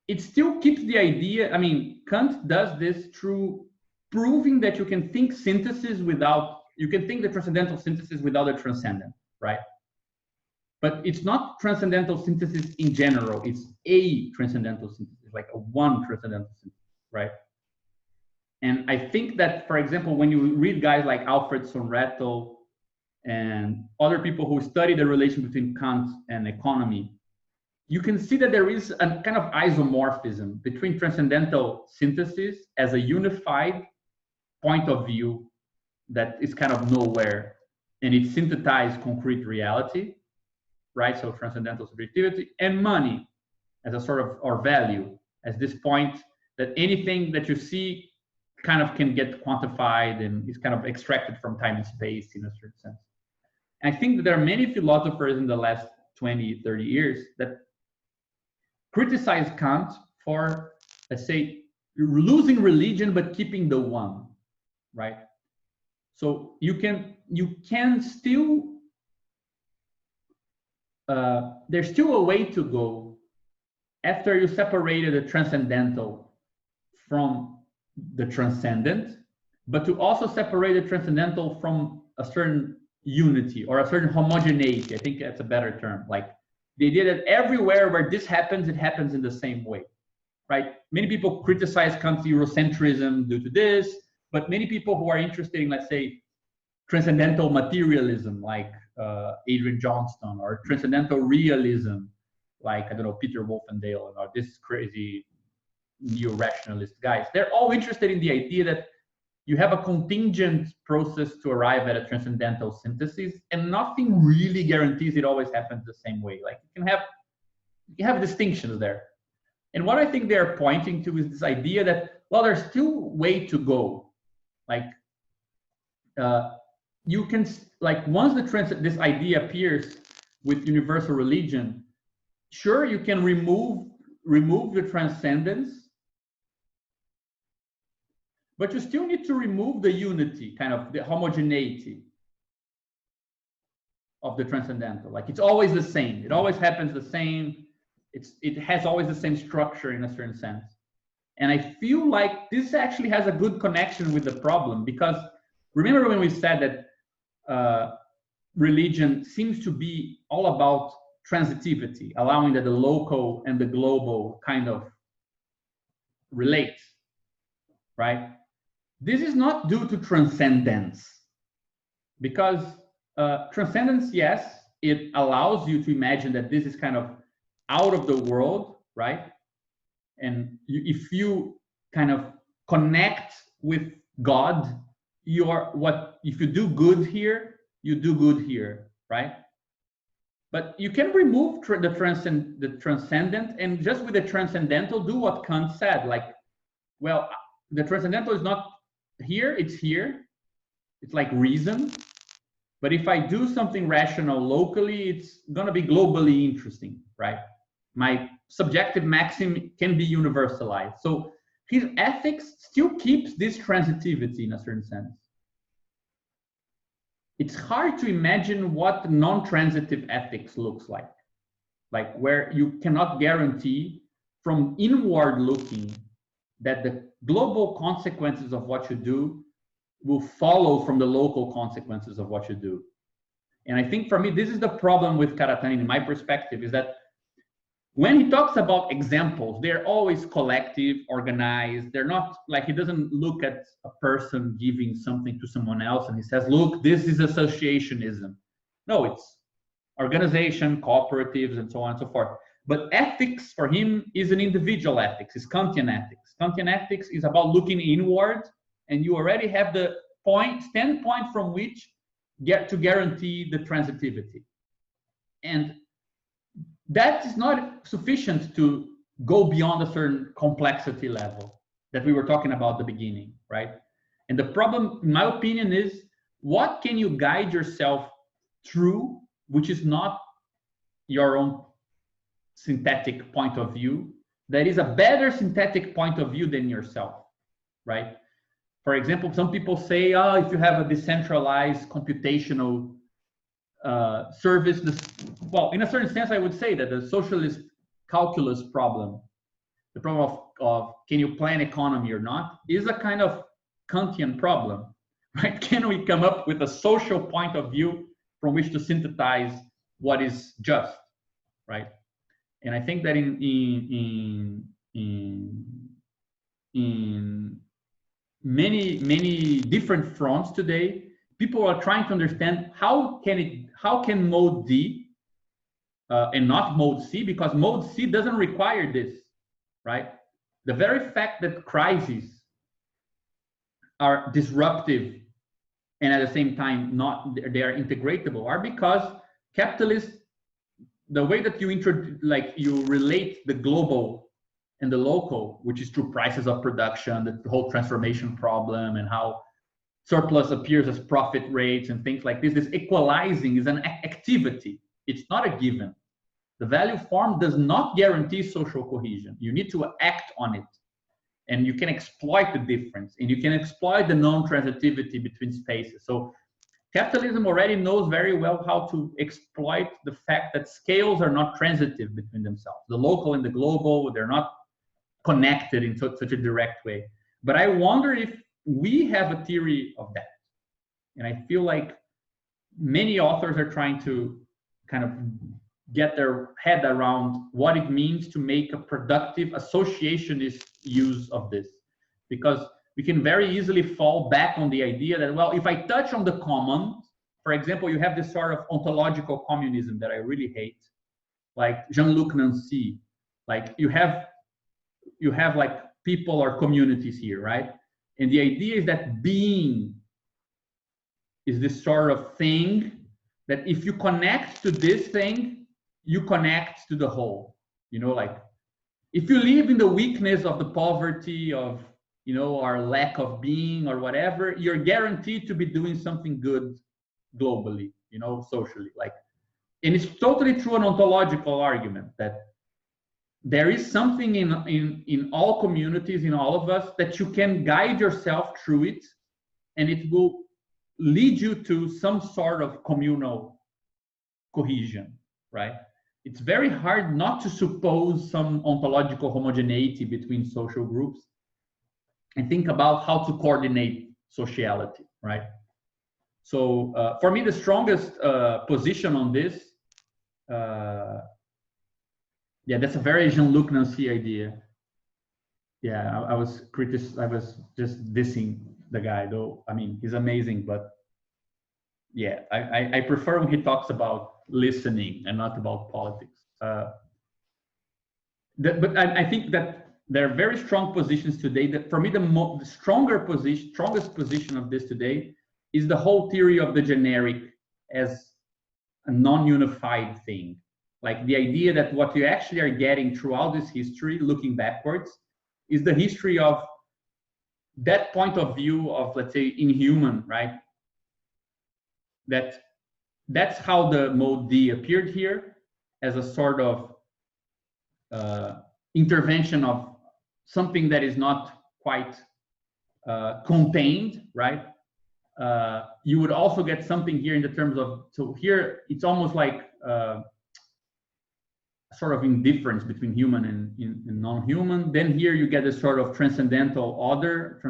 it still keeps the idea, I mean, Kant does this through proving that you can think synthesis without, you can think the transcendental synthesis without the transcendent, right? But it's not transcendental synthesis in general, it's a transcendental synthesis, like a one transcendental synthesis, right? And I think that, for example, when you read guys like Alfred Sonretto and other people who study the relation between Kant and economy, you can see that there is a kind of isomorphism between transcendental synthesis as a unified point of view that is kind of nowhere, and it synthesizes concrete reality, right? So transcendental subjectivity, and money as a sort of, or value, as this point that anything that you see kind of can get quantified and is kind of extracted from time and space in a certain sense. And I think that there are many philosophers in the last 20, 30 years that criticize Kant for, let's say, losing religion but keeping the one, right? So you can still, there's still a way to go after you separated the transcendental from the transcendent, but to also separate the transcendental from a certain unity or a certain homogeneity. I think that's a better term. Like the idea that everywhere where this happens, it happens in the same way, right? Many people criticize Kant's Eurocentrism due to this, but many people who are interested in, let's say, transcendental materialism, like Adrian Johnston, or transcendental realism, like, I don't know, Peter Wolfendale, or this crazy neo-rationalist guys, they're all interested in the idea that you have a contingent process to arrive at a transcendental synthesis, and nothing really guarantees it always happens the same way. Like you have distinctions there. And what I think they're pointing to is this idea that, well, there's still way to go. Like you can, like once this idea appears with universal religion, sure, you can remove the transcendence, but you still need to remove the unity, kind of the homogeneity of the transcendental. Like it's always the same. It always happens the same. It has always the same structure in a certain sense. And I feel like this actually has a good connection with the problem, because remember when we said that religion seems to be all about transitivity, allowing that the local and the global kind of relate, right? This is not due to transcendence, because transcendence, yes, it allows you to imagine that this is kind of out of the world, right? And if you kind of connect with God, if you do good here, you do good here, right? But you can remove the transcendent, and just with the transcendental, do what Kant said, like, well, the transcendental is not here, it's here. It's like reason. But if I do something rational locally, it's going to be globally interesting, right? My subjective maxim can be universalized. So his ethics still keeps this transitivity in a certain sense. It's hard to imagine what non-transitive ethics looks like where you cannot guarantee from inward looking that the global consequences of what you do will follow from the local consequences of what you do. And I think for me, this is the problem with Karatani, in my perspective, is that when he talks about examples, they're always collective, organized. They're not like, he doesn't look at a person giving something to someone else and he says, look, this is associationism. No, it's organization, cooperatives, and so on and so forth. But ethics for him is an individual ethics, it's Kantian ethics. Kantian ethics is about looking inward, and you already have the standpoint from which to guarantee the transitivity. And that is not sufficient to go beyond a certain complexity level that we were talking about at the beginning, right? And the problem, in my opinion, is what can you guide yourself through, which is not your own synthetic point of view, that is a better synthetic point of view than yourself, right? For example, some people say, oh, if you have a decentralized computational service, well, in a certain sense, I would say that the socialist calculus problem, the problem of can you plan economy or not, is a kind of Kantian problem, right? Can we come up with a social point of view from which to synthesize what is just, right? And I think that in many different fronts today, people are trying to understand how can mode D and not mode C, because mode C doesn't require this, right? The very fact that crises are disruptive and at the same time they are integratable are because capitalists, the way that you relate the global and the local, which is through prices of production, the whole transformation problem, and how surplus appears as profit rates and things like this. This equalizing is an activity. It's not a given. The value form does not guarantee social cohesion. You need to act on it. And you can exploit the difference, and you can exploit the non-transitivity between spaces. So capitalism already knows very well how to exploit the fact that scales are not transitive between themselves. The local and the global, they're not connected in such a direct way. But I wonder if we have a theory of that. And I feel like many authors are trying to kind of get their head around what it means to make a productive associationist use of this. Because we can very easily fall back on the idea that, well, if I touch on the common, for example, you have this sort of ontological communism that I really hate, like Jean-Luc Nancy. Like you have like people or communities here, right? And the idea is that being is this sort of thing that if you connect to this thing, you connect to the whole. You know, like if you live in the weakness of the poverty of, you know, our lack of being or whatever, you're guaranteed to be doing something good globally, you know, socially. Like, and it's totally true an ontological argument that there is something in all communities, in all of us, that you can guide yourself through it, and it will lead you to some sort of communal cohesion, right? It's very hard not to suppose some ontological homogeneity between social groups and think about how to coordinate sociality, right? So for me, the strongest position on this, yeah, that's a very Jean-Luc Nancy idea. Yeah, I was just dissing the guy, though. I mean, he's amazing, but yeah, I prefer when he talks about listening and not about politics. But I think that there are very strong positions today. That for me, the strongest position of this today is the whole theory of the generic as a non-unified thing. Like the idea that what you actually are getting throughout this history, looking backwards, is the history of that point of view of, let's say, inhuman, right? That's how the mode D appeared here, as a sort of intervention of something that is not quite contained, right? You would also get something here in the terms of, so here it's almost like sort of indifference between human and non-human. Then here you get a sort of transcendent other,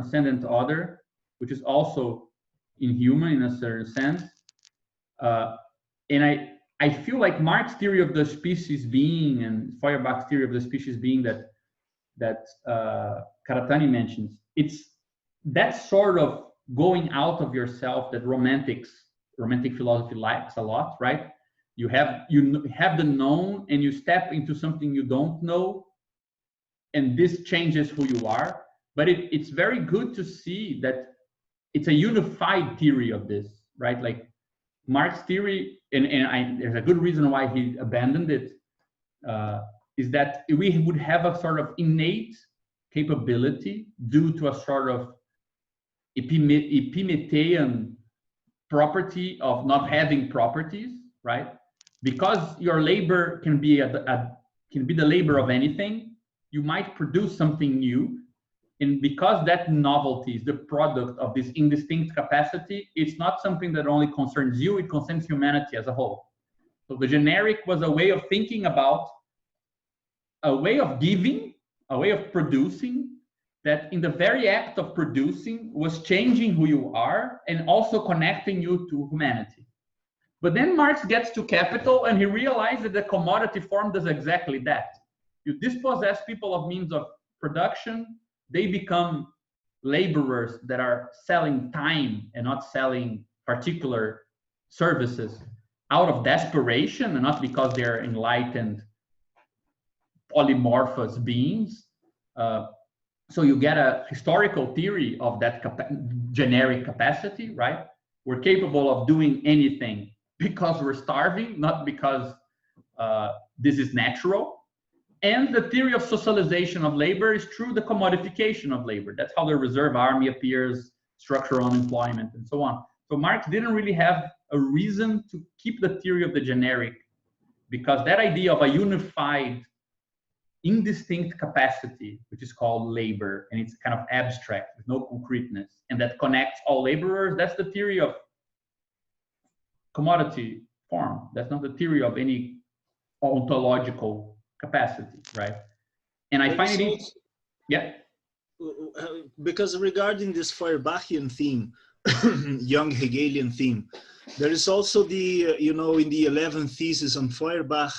which is also inhuman in a certain sense. And I feel like Marx's theory of the species being and Feuerbach's theory of the species being that Karatani mentions, it's that sort of going out of yourself that romantic philosophy likes a lot, right? You have the known and you step into something you don't know, and this changes who you are. But it's very good to see that it's a unified theory of this, right? Like Marx's theory, and there's a good reason why he abandoned it, is that we would have a sort of innate capability due to a sort of Epimethean property of not having properties, right? Because your labor can be the labor of anything, you might produce something new. And because that novelty is the product of this indistinct capacity, it's not something that only concerns you, it concerns humanity as a whole. So the generic was a way of thinking about a way of giving, a way of producing, that in the very act of producing was changing who you are and also connecting you to humanity. But then Marx gets to capital and he realized that the commodity form does exactly that. You dispossess people of means of production, they become laborers that are selling time and not selling particular services out of desperation and not because they're enlightened polymorphous beings. So you get a historical theory of that generic capacity, right? We're capable of doing anything because we're starving, not because this is natural. And the theory of socialization of labor is through the commodification of labor. That's how the reserve army appears, structural unemployment, and so on. So Marx didn't really have a reason to keep the theory of the generic, because that idea of a unified, indistinct capacity, which is called labor, and it's kind of abstract with no concreteness, and that connects all laborers, that's the theory of commodity form. That's not the theory of any ontological capacity, right? And I find it, yeah. Because regarding this Feuerbachian theme, young Hegelian theme, there is also the, in the 11th thesis on Feuerbach,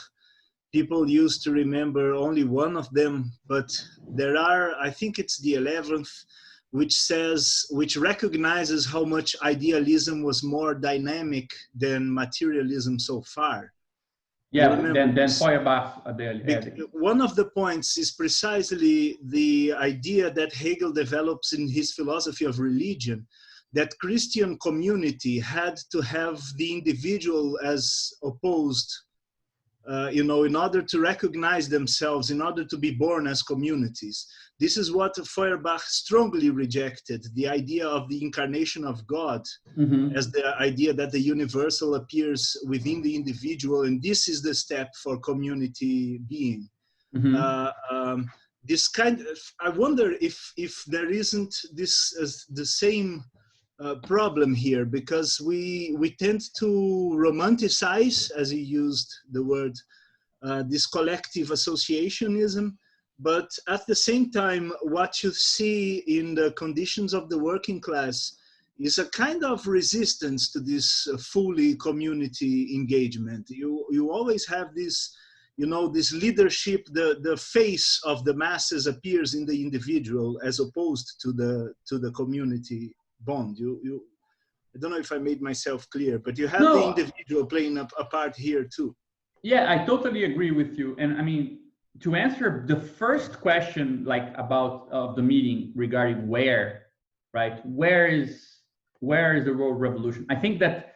people used to remember only one of them, but there are, I think it's the 11th, which recognizes how much idealism was more dynamic than materialism so far. Yeah, then Feuerbach. One of the points is precisely the idea that Hegel develops in his philosophy of religion, that Christian community had to have the individual as opposed, in order to recognize themselves, in order to be born as communities. This is what Feuerbach strongly rejected, the idea of the incarnation of God, as the idea that the universal appears within the individual, and this is the step for community being. This kind of, I wonder if there isn't this the same problem here, because we tend to romanticize, as he used the word, this collective associationism, but at the same time, what you see in the conditions of the working class is a kind of resistance to this fully community engagement. You always have this, you know, this leadership, the face of the masses appears in the individual as opposed to the community bond. I don't know if I made myself clear, but you have the individual playing a part here too. Yeah, I totally agree with you. And I mean, to answer the first question, like about the meeting regarding where, right? Where is the world revolution? I think that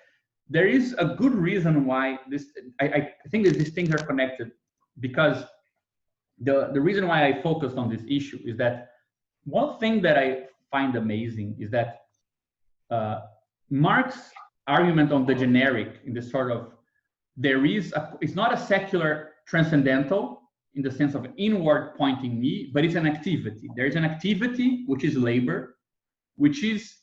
there is a good reason why this. I think that these things are connected, because the reason why I focused on this issue is that one thing that I find amazing is that Marx's argument on the generic, in this sort of, it's not a secular transcendental in the sense of inward pointing me, but it's an activity. There is an activity which is labor, which is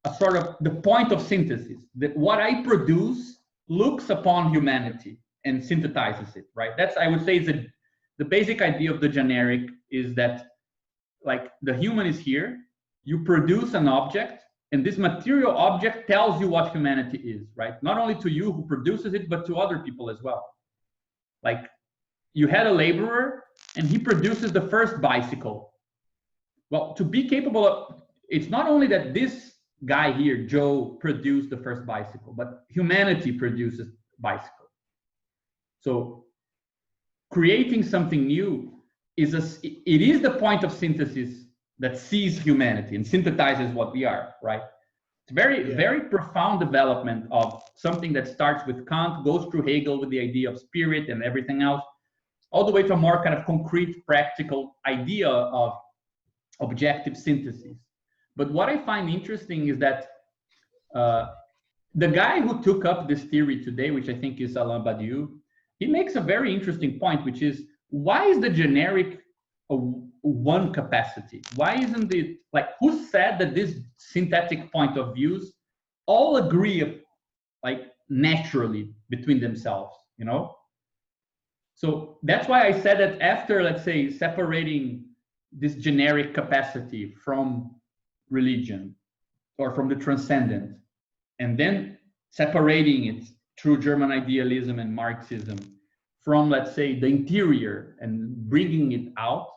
a sort of the point of synthesis, that what I produce looks upon humanity and synthesizes it, right? That's, I would say, is the basic idea of the generic, is that like the human is here, you produce an object, and this material object tells you what humanity is, right? Not only to you who produces it, but to other people as well. Like, you had a laborer and he produces the first bicycle. Well, to be capable of, it's not only that this guy here, Joe, produced the first bicycle, but humanity produces bicycle. So creating something new it is the point of synthesis that sees humanity and synthesizes what we are, right? It's very profound development of something that starts with Kant, goes through Hegel with the idea of spirit and everything else, all the way to a more kind of concrete, practical idea of objective synthesis. But what I find interesting is that the guy who took up this theory today, which I think is Alain Badiou, he makes a very interesting point, which is, why is the generic a one capacity? Why isn't it, like, who said that this synthetic point of views all agree, like, naturally between themselves, you know? So that's why I said that after, let's say, separating this generic capacity from religion or from the transcendent, and then separating it through German idealism and Marxism from, let's say, the interior and bringing it out,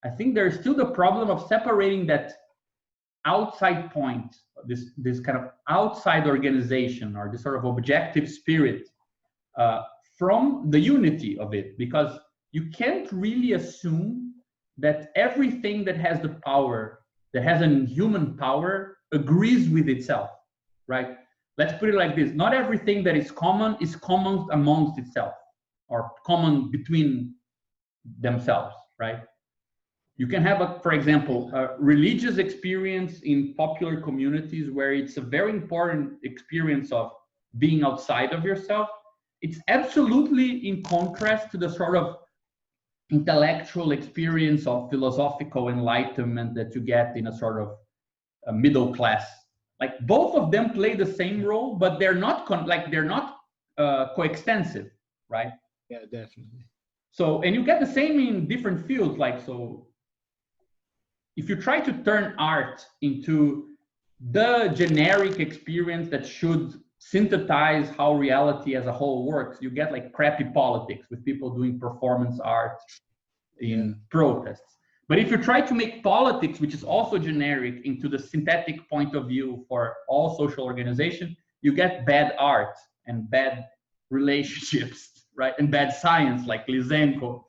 I think there's still the problem of separating that outside point, this kind of outside organization or this sort of objective spirit from the unity of it, because you can't really assume that everything that has the power, that has a human power, agrees with itself, right? Let's put it like this. Not everything that is common amongst itself or common between themselves, right? You can have, for example, a religious experience in popular communities where it's a very important experience of being outside of yourself. It's absolutely in contrast to the sort of intellectual experience of philosophical enlightenment that you get in a sort of a middle class. Like, both of them play the same role, but they're not coextensive, right? Yeah, definitely. So, and you get the same in different fields. Like, so if you try to turn art into the generic experience that should synthesize how reality as a whole works, you get like crappy politics with people doing performance art in protests. But if you try to make politics, which is also generic, into the synthetic point of view for all social organization, you get bad art and bad relationships, right? And bad science, like Lysenko.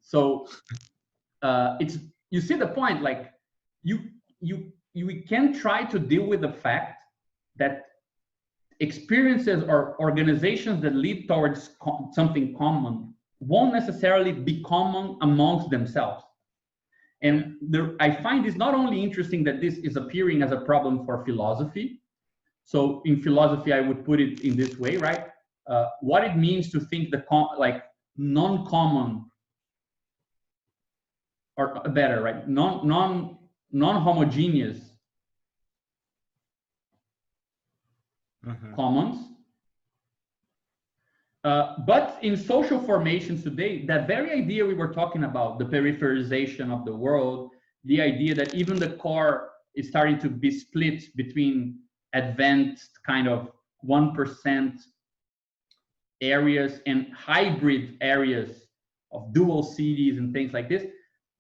So you see the point, like you can try to deal with the fact that experiences or organizations that lead towards something common won't necessarily be common amongst themselves. And I find this not only interesting that this is appearing as a problem for philosophy. So in philosophy, I would put it in this way, right? What it means to think like non-common or better, right? Non-homogeneous commons. But in social formations today, that very idea we were talking about, the peripherization of the world, the idea that even the core is starting to be split between advanced kind of 1% areas and hybrid areas of dual cities and things like this,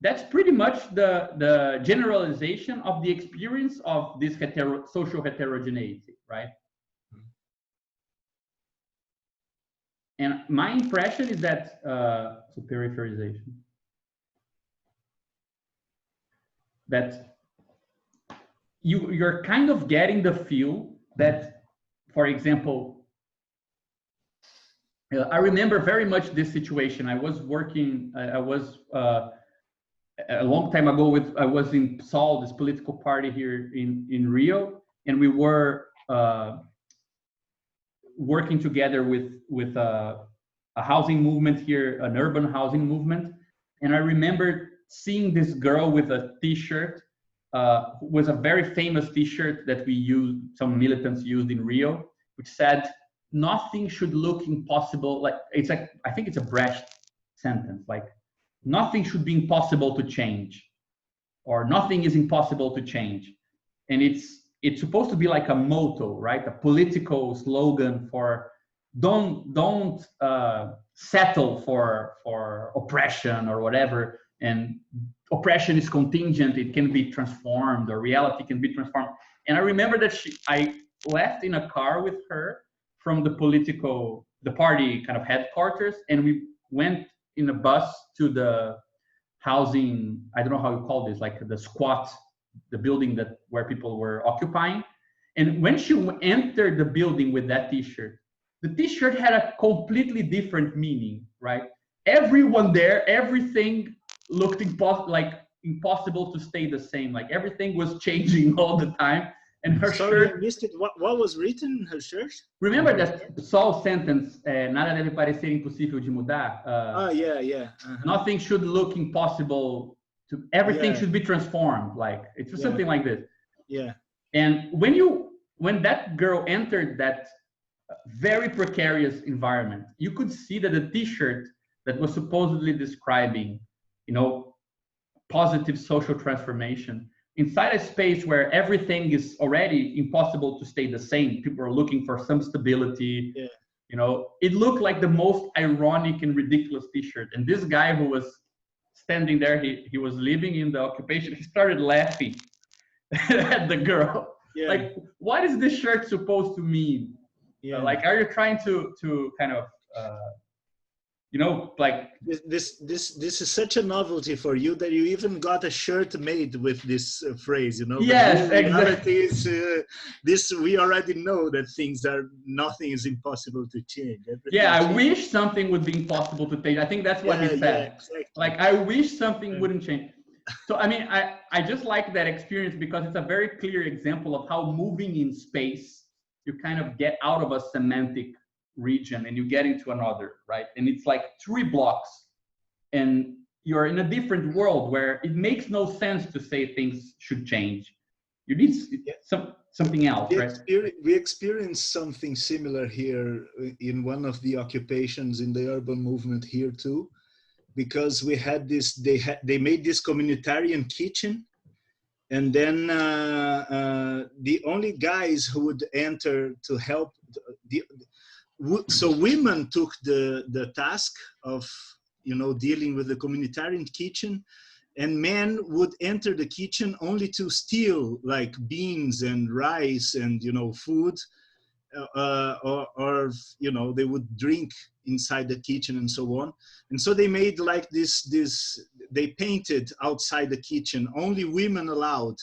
that's pretty much the generalization of the experience of this social heterogeneity, right? And my impression is that, so peripherization, that you're kind of getting the feel that, for example, I remember very much this situation. I was working, a long time ago I was in PSOL, this political party here in Rio, and we were working together with a housing movement here, an urban housing movement. And I remember seeing this girl with a t-shirt, was a very famous t-shirt that we used, some militants used in Rio, which said, nothing should look impossible. Like, it's like, I think it's a Brecht sentence, like, nothing should be impossible to change, or nothing is impossible to change. And it's supposed to be like a motto, right? A political slogan for don't settle for oppression or whatever. And oppression is contingent; it can be transformed, or reality can be transformed. And I remember that I left in a car with her from the party kind of headquarters, and we went in a bus to the housing, I don't know how you call this, like the squat, the building where people were occupying. And when she entered the building with that t-shirt, the t-shirt had a completely different meaning, right? Everyone there, everything looked impossible to stay the same. Like, everything was changing all the time. And her shirt. I missed it. What was written in her shirt? Remember that PSOL sentence, nada deve parecer impossível de mudar? Nothing should look impossible to, everything should be transformed. Like, it's something like this. Yeah. And when that girl entered that very precarious environment, you could see that the t-shirt that was supposedly describing, positive social transformation, inside a space where everything is already impossible to stay the same, people are looking for some stability. Yeah. It looked like the most ironic and ridiculous t-shirt. And this guy who was standing there, he was living in the occupation, he started laughing at the girl. Yeah. Like, what is this shirt supposed to mean? Yeah. Like, are you trying to kind of like, this is such a novelty for you that you even got a shirt made with this phrase, Yes, exactly. This, we already know that nothing is impossible to change. I wish something would be impossible to change. I think that's what he said. Yeah, exactly. Like, I wish something wouldn't change. So, I mean, I just like that experience because it's a very clear example of how moving in space, you kind of get out of a semantic region and you get into another, right? And it's like 3 blocks and you're in a different world where it makes no sense to say things should change. You need something else, right? We experienced something similar here in one of the occupations in the urban movement here too, because we had this, they made this communitarian kitchen, and then the only guys who would enter to help, so women took the task of, dealing with the communitarian kitchen, and men would enter the kitchen only to steal like beans and rice and, food, or they would drink inside the kitchen and so on. And so they made like they painted outside the kitchen, only women allowed.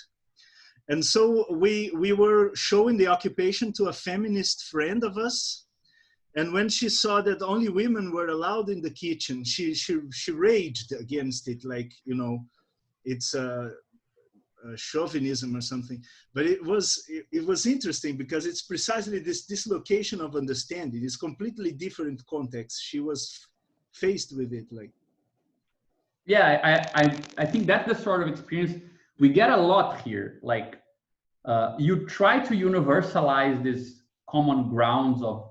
And so we were showing the occupation to a feminist friend of us. And when she saw that only women were allowed in the kitchen, she raged against it, like, it's chauvinism or something. But it was interesting because it's precisely this dislocation of understanding. It's completely different context. She was faced with it, like. Yeah, I think that's the sort of experience we get a lot here. Like, you try to universalize this common grounds of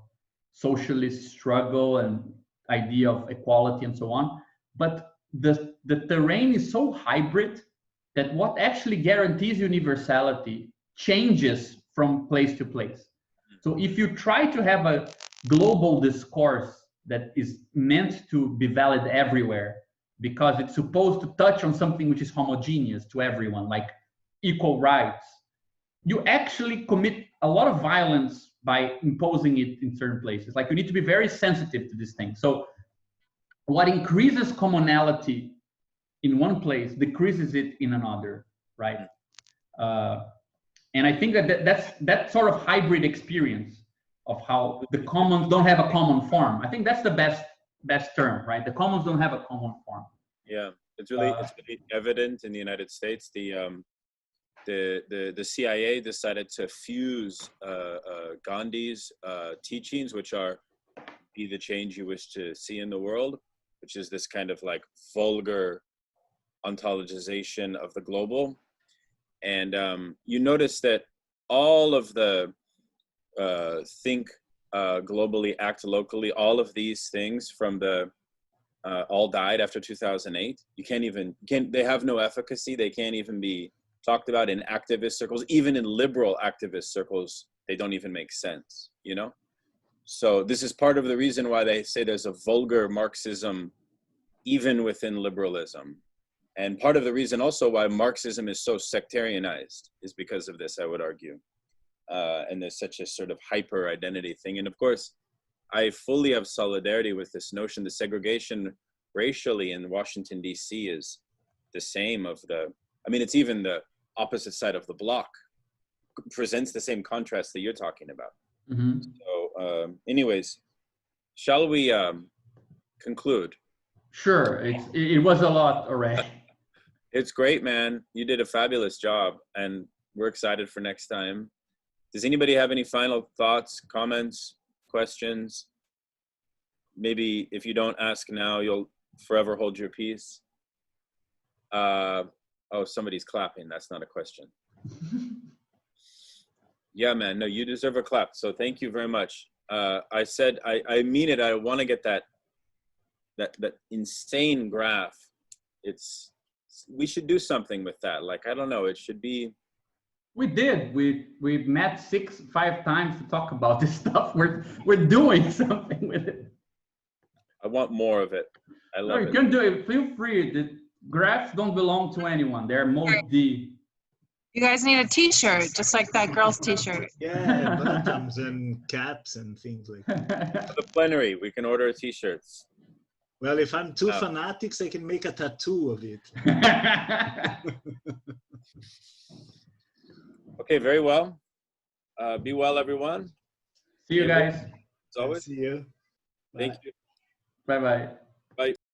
socialist struggle and idea of equality and so on, but the terrain is so hybrid that what actually guarantees universality changes from place to place. So if you try to have a global discourse that is meant to be valid everywhere, because it's supposed to touch on something which is homogeneous to everyone, like equal rights, you actually commit a lot of violence by imposing it in certain places. Like, you need to be very sensitive to this thing. So what increases commonality in one place decreases it in another, right? And I think that's that sort of hybrid experience of how the commons don't have a common form. I think that's the best term, right? The commons don't have a common form. Yeah, it's really evident in the United States. The CIA decided to fuse Gandhi's teachings, which are "be the change you wish to see in the world," which is this kind of like vulgar ontologization of the global. And you notice that all of the think globally, act locally, all of these things from the all died after 2008. They have no efficacy. They can't even be talked about in activist circles. Even in liberal activist circles, they don't even make sense, you know? So this is part of the reason why they say there's a vulgar Marxism even within liberalism. And part of the reason also why Marxism is so sectarianized is because of this, I would argue. And there's such a sort of hyper identity thing. And of course, I fully have solidarity with this notion. The segregation racially in Washington, D.C. is the same it's even the opposite side of the block, presents the same contrast that you're talking about. Mm-hmm. So anyways, shall we conclude? Sure, it was a lot already. It's great, man. You did a fabulous job, and we're excited for next time. Does anybody have any final thoughts, comments, questions? Maybe if you don't ask now, you'll forever hold your peace. Oh, somebody's clapping. That's not a question. Yeah, man. No, you deserve a clap. So thank you very much. I said, I mean it. I want to get that insane graph. We should do something with that. Like, I don't know. It should be. We did. We met 5 times to talk about this stuff. We're doing something with it. I want more of it. I love it. You can do it. Feel free. The graphs don't belong to anyone. They're mostly. You guys need a T-shirt, just like that girl's T-shirt. Yeah, buttons and caps and things like that. For the plenary, we can order T-shirts. Well, if I'm too fanatics, I can make a tattoo of it. Okay, very well. Be well, everyone. See you guys. As always. See you. Thank you. Bye-bye.